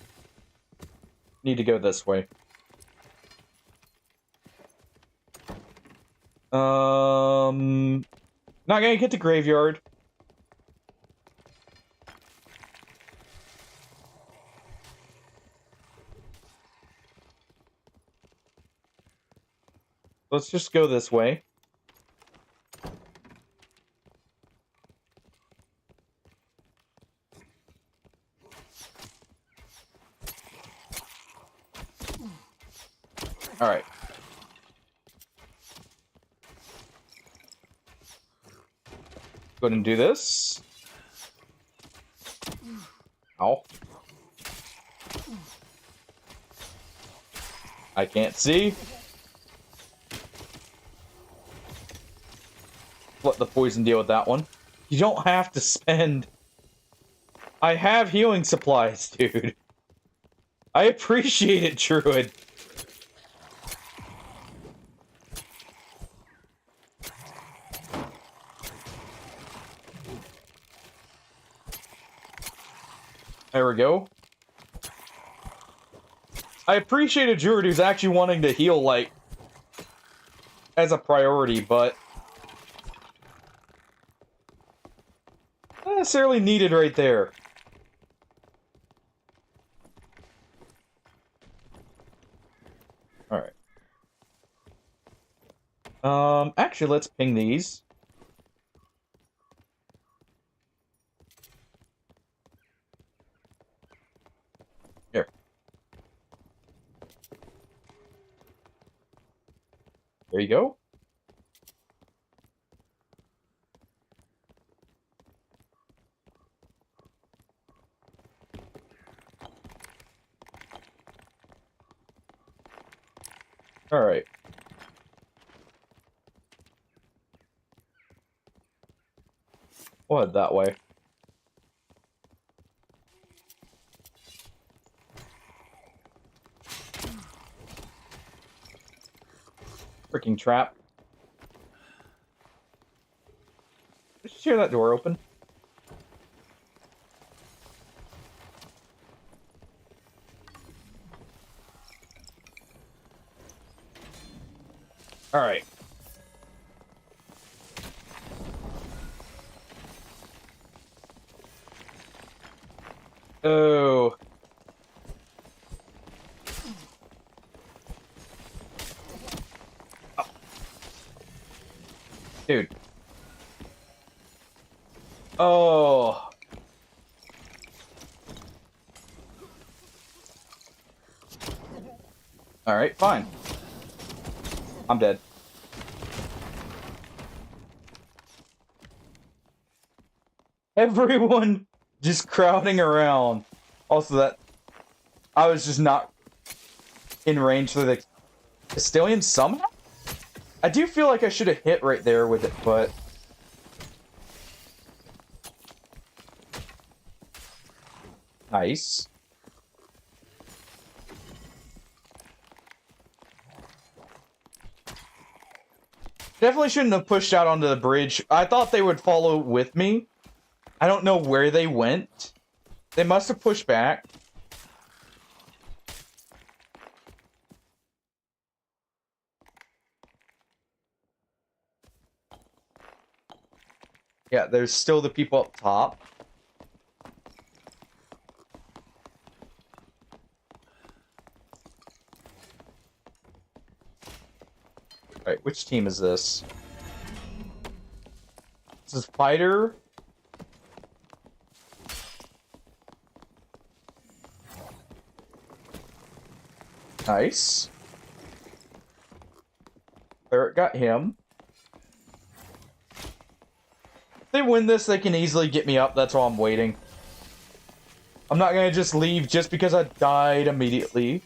Need to go this way. Not gonna get to graveyard. Let's just go this way. All right. Go ahead and do this. Ow. I can't see. Let the poison deal with that one. You don't have to spend... I have healing supplies, dude. I appreciate it, Druid. There we go. I appreciate a Druid who's actually wanting to heal, like, as a priority, but... not necessarily needed right there. Alright. Actually, let's ping these. Here. There you go. Alright. We'll head that way. Freaking trap. Did you hear that door open? Alright. Oh. Oh. Dude. Oh. Alright, fine. I'm dead. Everyone just crowding around. Also, that I was just not in range for the Castilian somehow? I do feel like I should have hit right there with it, but... nice. Definitely shouldn't have pushed out onto the bridge. I thought they would follow with me. I don't know where they went. They must have pushed back. Yeah, there's still the people up top. Alright, which team is this? This is Fighter. Nice. Barrett got him. If they win this, they can easily get me up. That's why I'm waiting. I'm not gonna just leave just because I died immediately.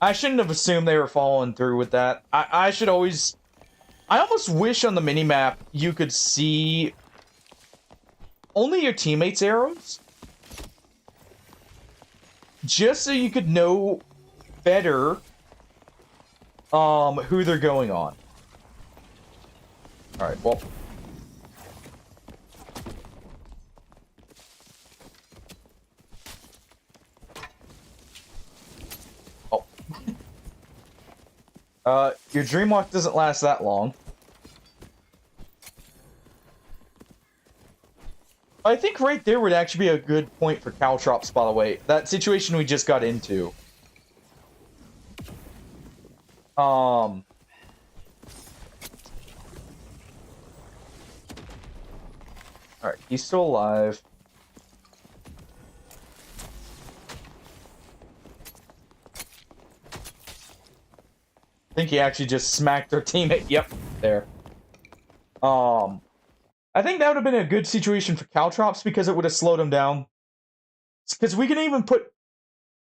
I shouldn't have assumed they were following through with that. I should always... I almost wish on the minimap you could see only your teammates' arrows. Just so you could know better who they're going on. All right, well. Your Dreamwalk doesn't last that long. I think right there would actually be a good point for Caltrops, by the way. That situation we just got into. Alright, he's still alive. I think he actually just smacked their teammate. Yep, there. I think that would have been a good situation for Caltrops because it would have slowed him down. Because we can even put...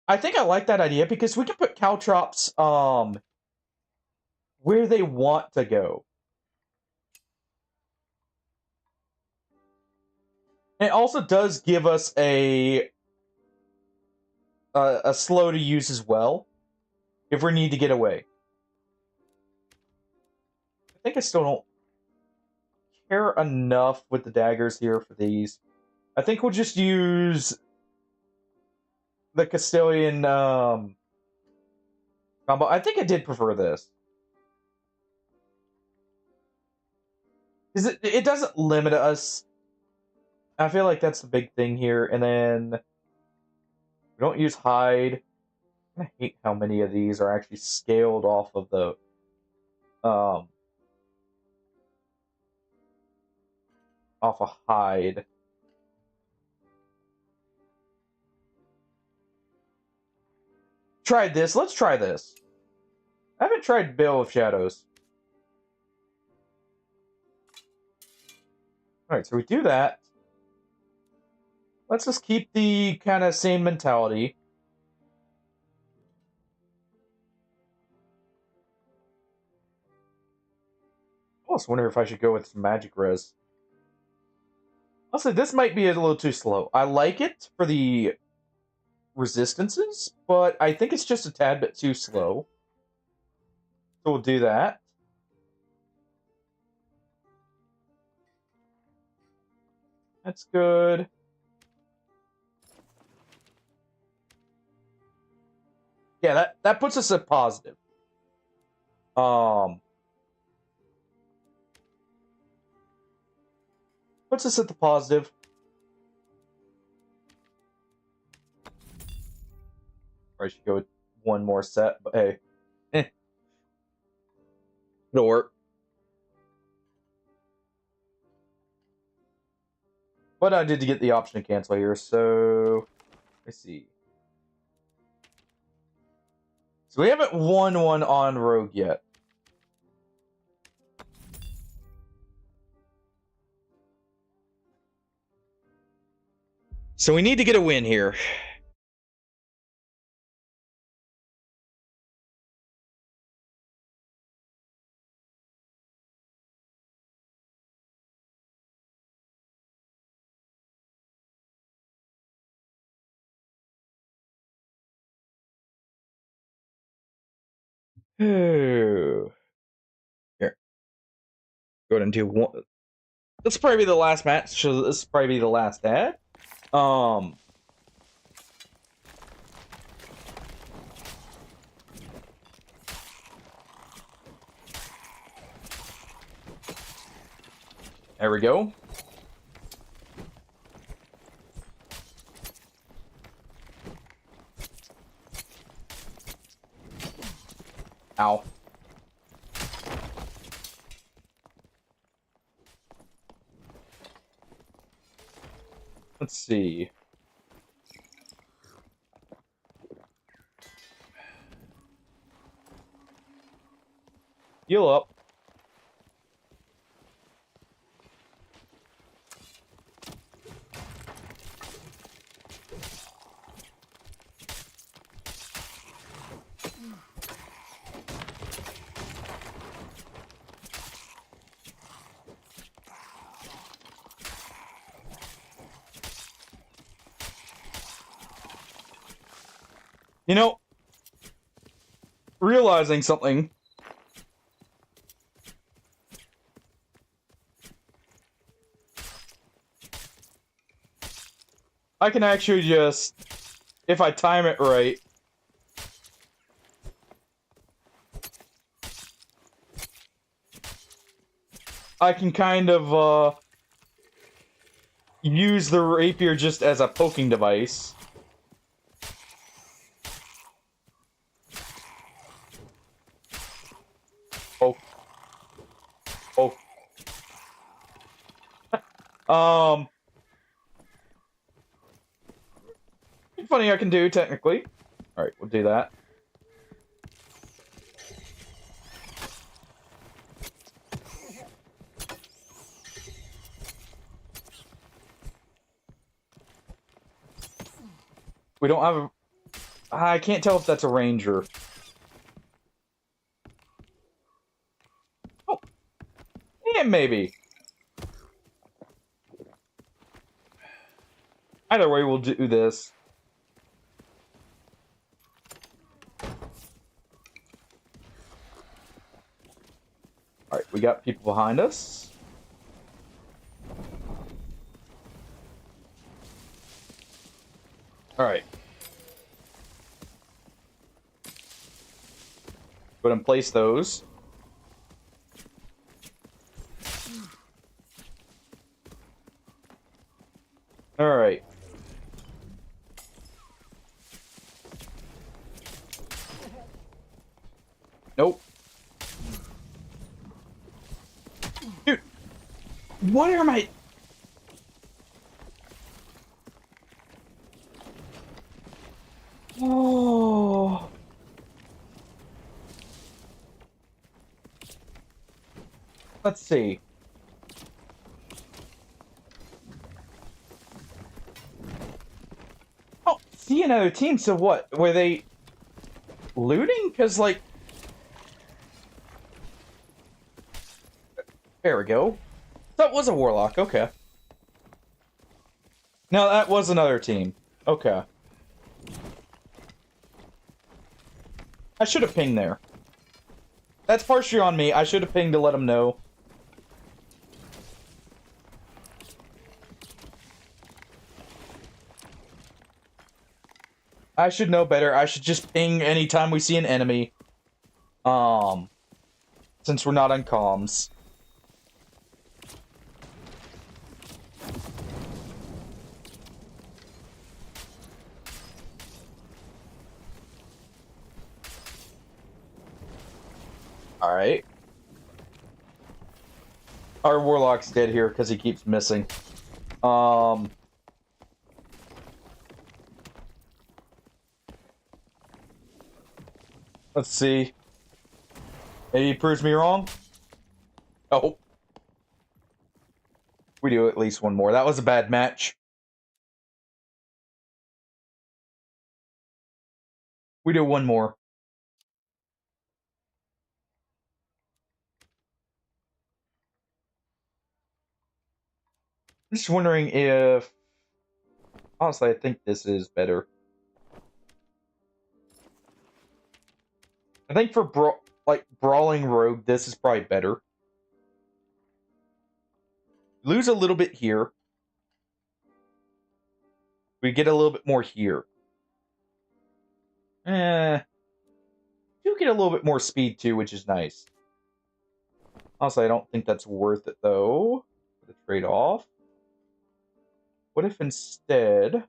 I think I like that idea because we can put Caltrops, where they want to go. It also does give us a slow to use as well, if we need to get away. I think I still don't care enough with the daggers here for these. I think we'll just use the Castilian combo. I think I did prefer this. Because it doesn't limit us. I feel like that's the big thing here. And then we don't use hide. I hate how many of these are actually scaled off of the off a hide. Tried this. Let's try this. I haven't tried Veil of Shadows. Alright, so we do that. Let's just keep the kind of same mentality. I almost wonder if I should go with some magic res. Also, this might be a little too slow. I like it for the resistances, but I think it's just a tad bit too slow. So we'll do that. That's good. Yeah, that puts us at positive. Puts us at the positive. Or I should go with one more set, but hey. It'll work. But I did get the option to cancel here, so let's see. So we haven't won one on Rogue yet. So we need to get a win here. Here. Go ahead and do one. This will probably be the last match, so this will probably be the last ad. There we go. Ow. Let's see. Heal up. You know, realizing something. I can actually just, if I time it right, I can kind of, use the rapier just as a poking device. Oh. Oh. Funny I can do, technically. Alright, we'll do that. We don't have a... I can't tell if that's a ranger. Oh. Yeah, maybe. Either way, we'll do this. Alright, we got people behind us. Alright. Go ahead and place those. Alright. Nope. Dude! What am I... Oh... Let's see. Oh, see another team, so what? Were they... looting? Because, like... There we go. That was a warlock, okay. No, that was another team. Okay. I should have pinged there. That's partially on me. I should have pinged to let them know. I should know better. I should just ping anytime we see an enemy. Since we're not on comms. Alright. Our warlock's dead here because he keeps missing. Let's see. Maybe he proves me wrong? Oh. We do at least one more. That was a bad match. We do one more. I'm just wondering if... Honestly, I think this is better. I think for Brawling Rogue, this is probably better. Lose a little bit here. We get a little bit more here. Do get a little bit more speed too, which is nice. Honestly, I don't think that's worth it though. The trade-off. What if instead...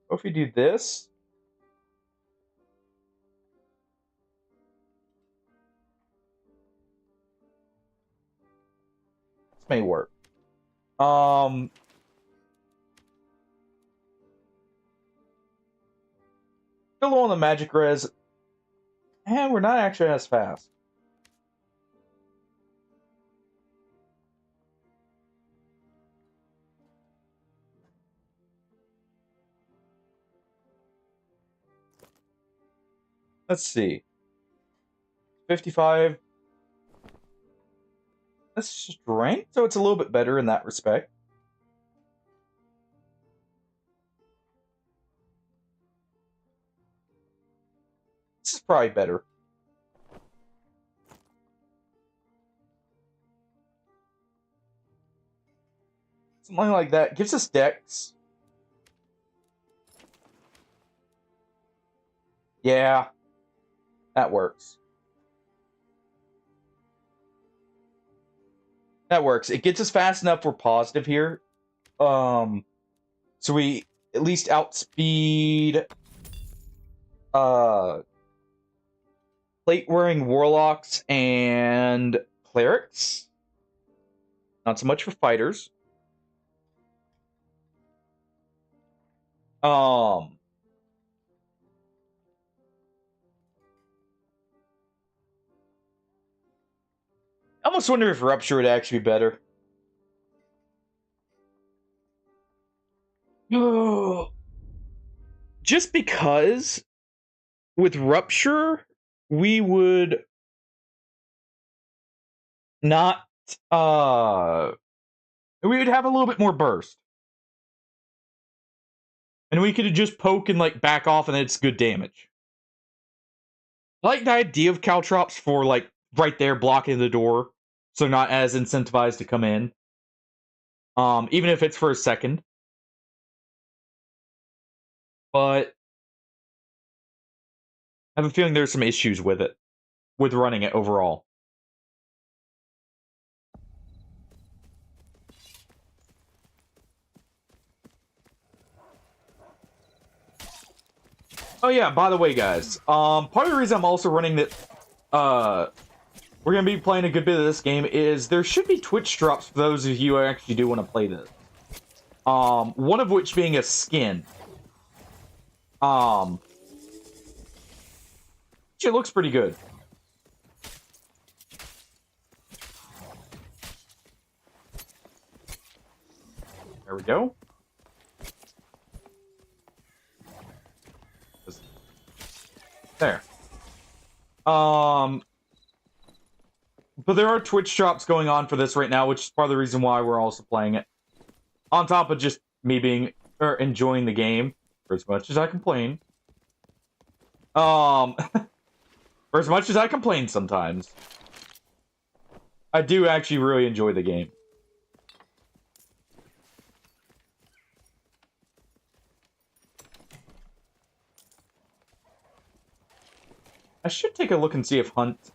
What if we do this? This may work. Still low on the magic res. And we're not actually as fast. Let's see. 55. That's strength, so it's a little bit better in that respect. probably better. Something like that. Gives us Dex. Yeah. That works. That works. It gets us fast enough we're positive here. So we at least outspeed plate-wearing warlocks and clerics. Not so much for fighters. I almost wonder if Rupture would actually be better. Just because with Rupture, we would not, we would have a little bit more burst. And we could just poke and, like, back off and it's good damage. I like the idea of Caltrops for, like, right there blocking the door, so not as incentivized to come in. Even if it's for a second. But I have a feeling there's some issues with it. With running it overall. Oh yeah, by the way, guys, part of the reason I'm also running that, we're gonna be playing a good bit of this game is there should be Twitch drops for those of you who actually do want to play this. One of which being a skin. Which it looks pretty good. There we go. There. But there are Twitch drops going on for this right now, which is part of the reason why we're also playing it. On top of just me being, or enjoying the game, for as much as I complain. For as much as I complain sometimes. I do actually really enjoy the game. I should take a look and see if Hunt,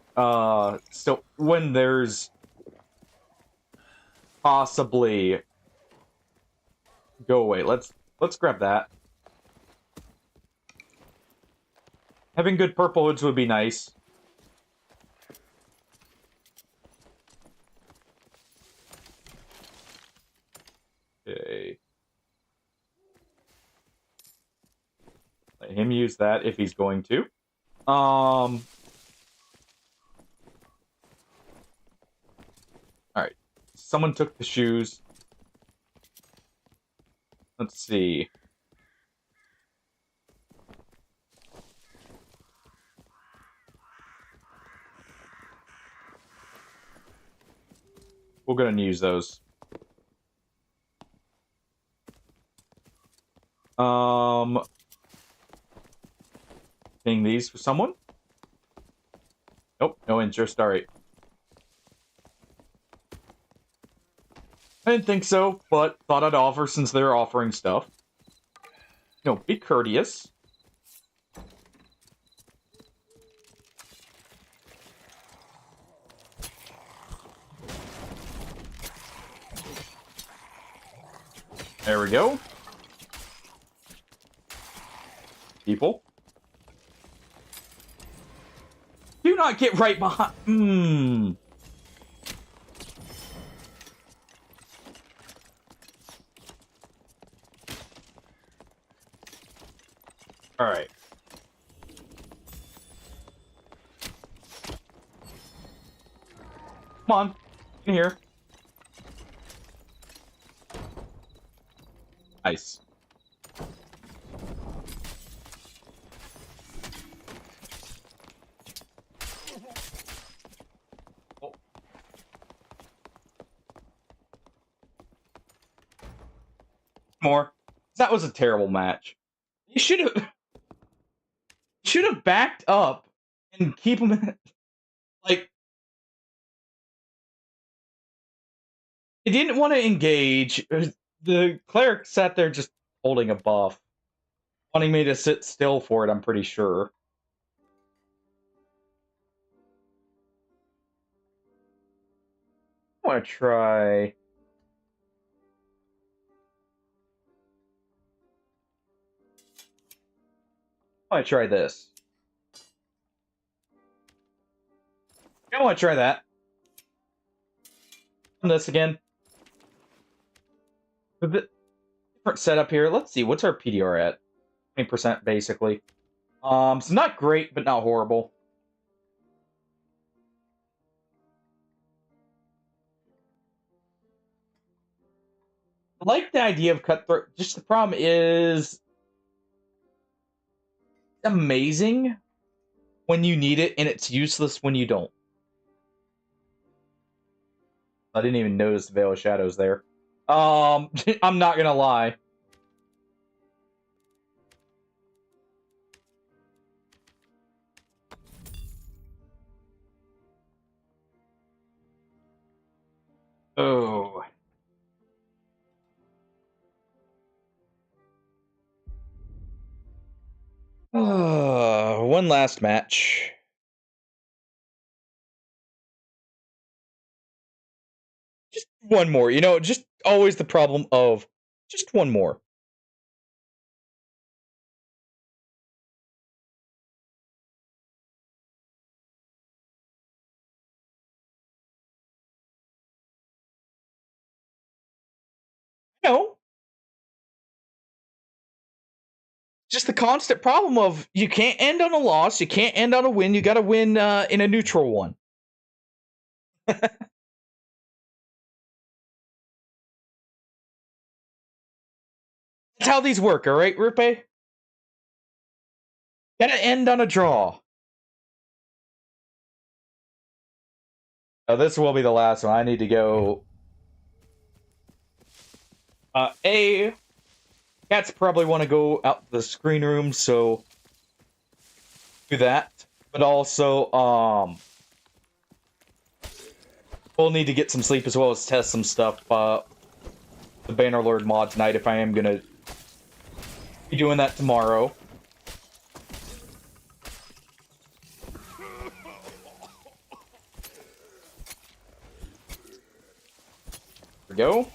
still, when there's possibly go away. Let's grab that. Having good purple hoods would be nice. Okay. Let him use that if he's going to. Alright. Someone took the shoes. Let's see. We're gonna use those. Ping these for someone? Nope, no interest. Alright. I didn't think so, but thought I'd offer since they're offering stuff. No, be courteous. There we go. People. Do not get right behind. Alright. Come on. In here. Nice. Oh. More. That was a terrible match. You should have backed up and keep them like they didn't want to engage. The cleric sat there just holding a buff, wanting me to sit still for it. I'm pretty sure. I want to try. I want to try this. I want to try that. This again. A bit different setup here. Let's see. What's our PDR at? 20% basically. It's not great, but not horrible. I like the idea of cutthroat. Just the problem is amazing when you need it, and it's useless when you don't. I didn't even notice the Veil of Shadows there. I'm not gonna lie. Oh. One last match. Just one more. You know, just always the problem of just one more. No. Just the constant problem of you can't end on a loss, you can't end on a win, you gotta win in a neutral one. That's how these work, alright, Rupe? Gotta end on a draw. Oh, this will be the last one. I need to go. Cats probably want to go out the screen room, so do that. But also, we'll need to get some sleep as well as test some stuff. The Bannerlord mod tonight, if I am gonna be doing that tomorrow. There we go.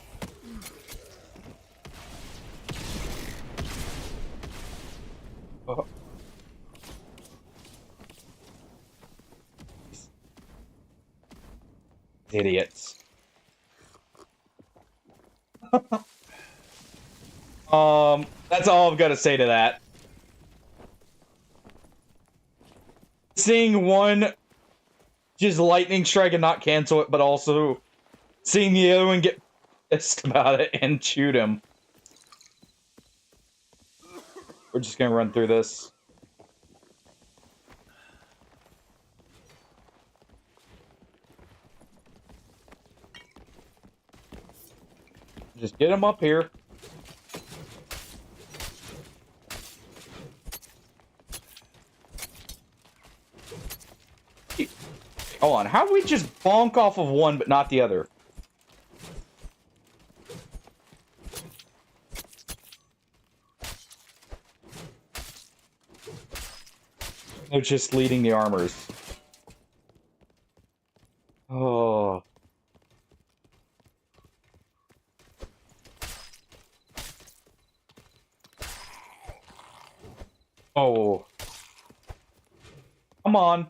Oh. Idiots. That's all I've got to say to that. Seeing one just lightning strike and not cancel it, but also seeing the other one get pissed about it and shoot him. We're just gonna run through this. Just get him up here. Hold on, how do we just bonk off of one but not the other? They're just leading the armors. Oh. Oh. Come on.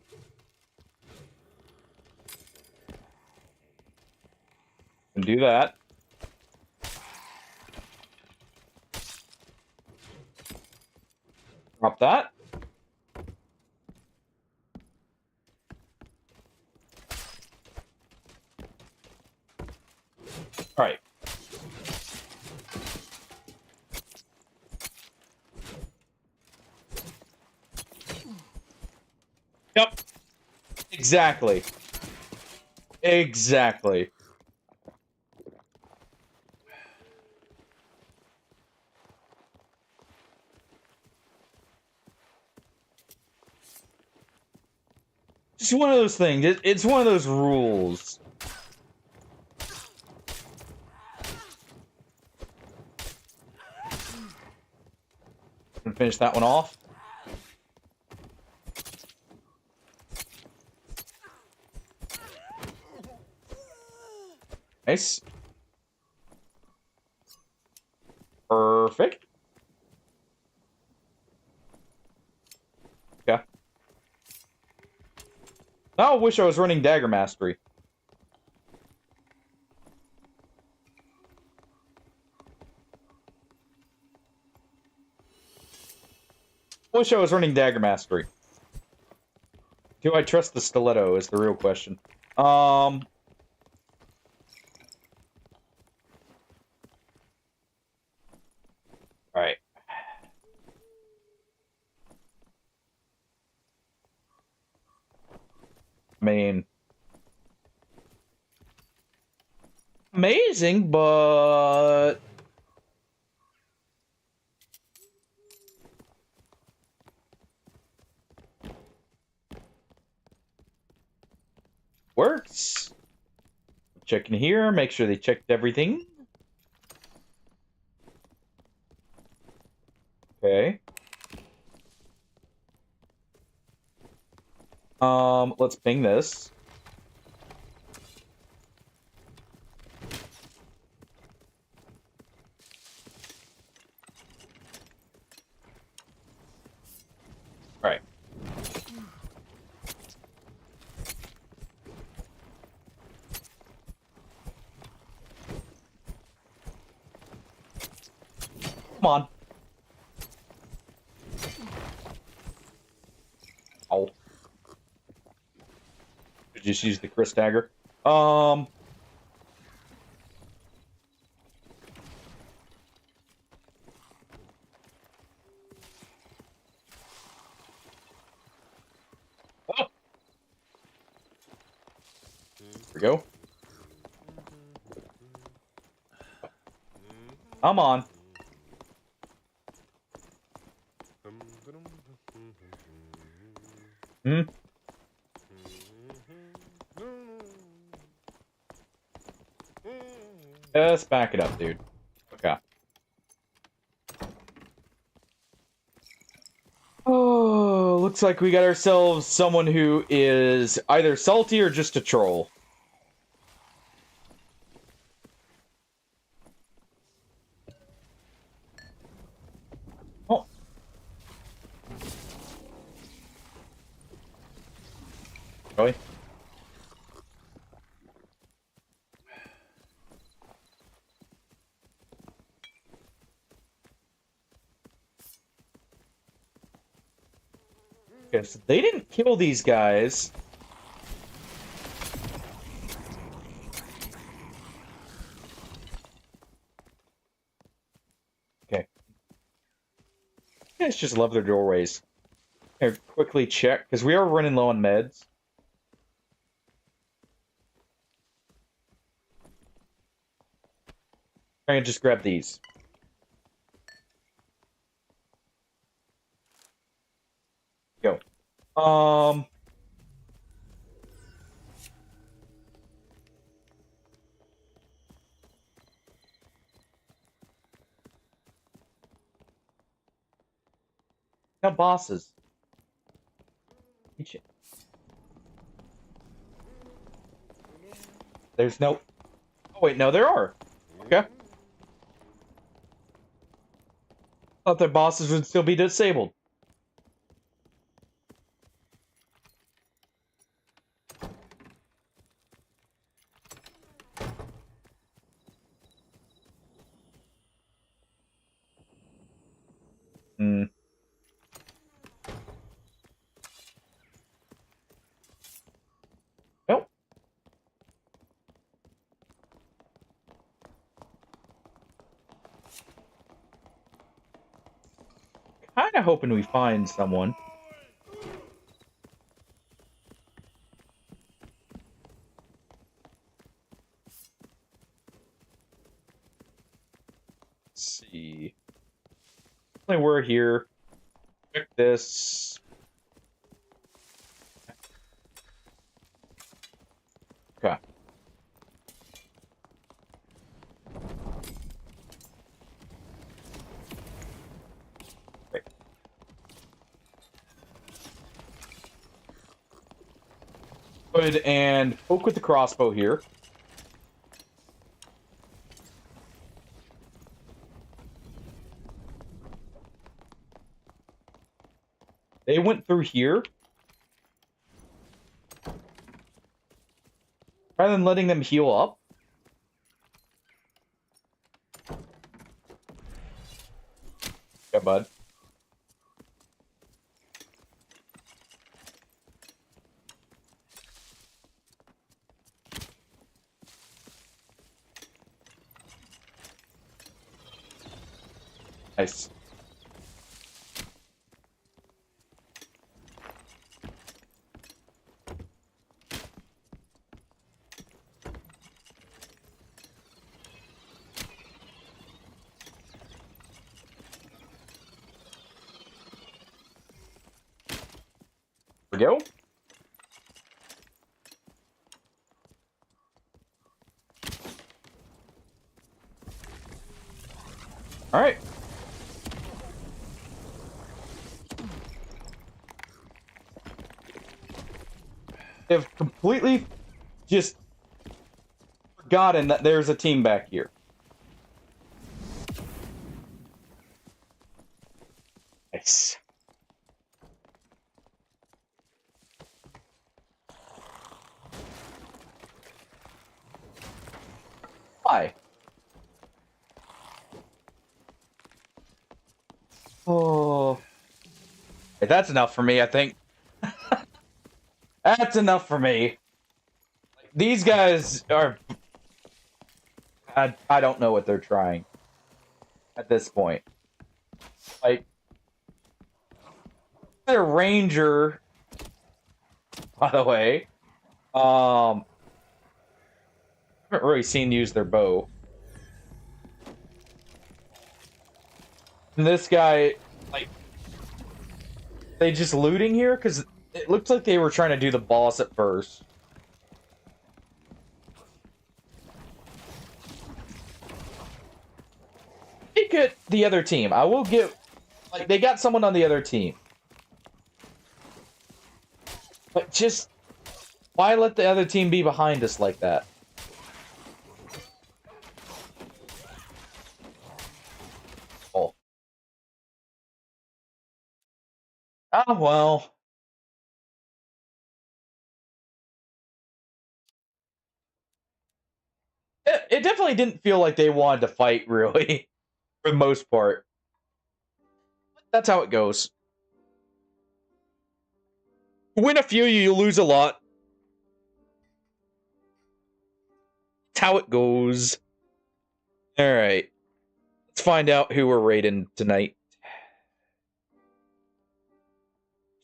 And do that. Drop that. All right. Yep. Exactly. Exactly. Just one of those things. It's one of those rules. Gonna finish that one off. Nice. Perfect. Okay. Now I wish I was running Dagger Mastery. I wish I was running Dagger Mastery. Do I trust the stiletto is the real question. Alright. I mean, amazing, but works. Checking here, make sure they checked everything. Okay. Let's ping this. All right. Come on. Oh. Just use the Chris dagger. Oh. Here we go. Come on. Hmm. Just back it up, dude. Okay. Oh, looks like we got ourselves someone who is either salty or just a troll. Oh. Really? Okay, so they didn't kill these guys. Okay. Guys just love their doorways. Here, quickly check, because we are running low on meds. I can just grab these. Go. Now bosses. There's no... Oh, wait, no, there are. Okay. Thought their bosses would still be disabled. Hmm. Nope. Kinda hoping we find someone. Let's see. We're here. Check this. ahead and poke with the crossbow here. They went through here. Rather than letting them heal up. Yeah, bud. Nice. There we go. All right. They've completely just forgotten that there's a team back here. Nice. Why? Oh. That's enough for me, I think. That's enough for me. These guys are... I don't know what they're trying. At this point. Like... Their ranger... By the way. I haven't really seen use their bow. And this guy... Like... They just looting here? Because it looks like they were trying to do the boss at first. They get the other team. I will get... Like, they got someone on the other team. But just... Why let the other team be behind us like that? Oh. Oh, well. It definitely didn't feel like they wanted to fight, really. For the most part. That's how it goes. Win a few, you lose a lot. That's how it goes. Alright. Let's find out who we're raiding tonight.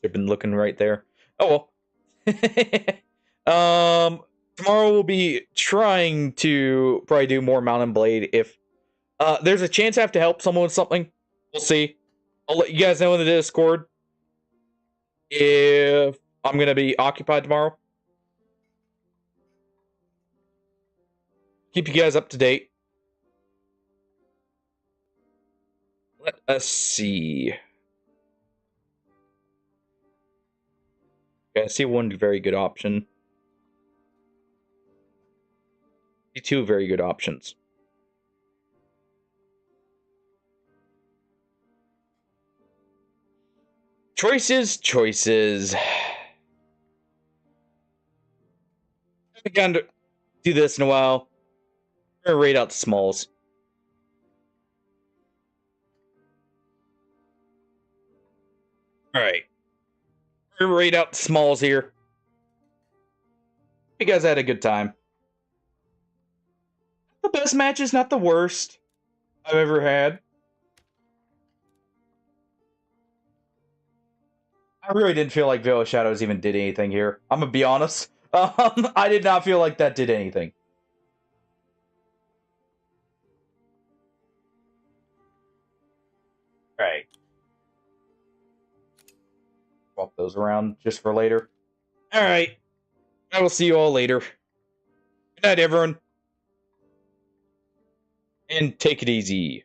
I've been looking right there. Oh well. Tomorrow we'll be trying to probably do more Mount and Blade if there's a chance I have to help someone with something. We'll see. I'll let you guys know in the Discord if I'm gonna be occupied tomorrow. Keep you guys up to date. Let us see. Okay, I see one very good option. See two very good options. Choices, choices. I haven't gotten to do this in a while. I'm gonna raid out the smalls. Alright. We're gonna raid out the smalls here. You guys had a good time. The best match is not the worst I've ever had. I really didn't feel like Veil of Shadows even did anything here. I'm gonna be honest. I did not feel like that did anything. Right. Swap those around just for later. Alright. I will see you all later. Good night, everyone. And take it easy.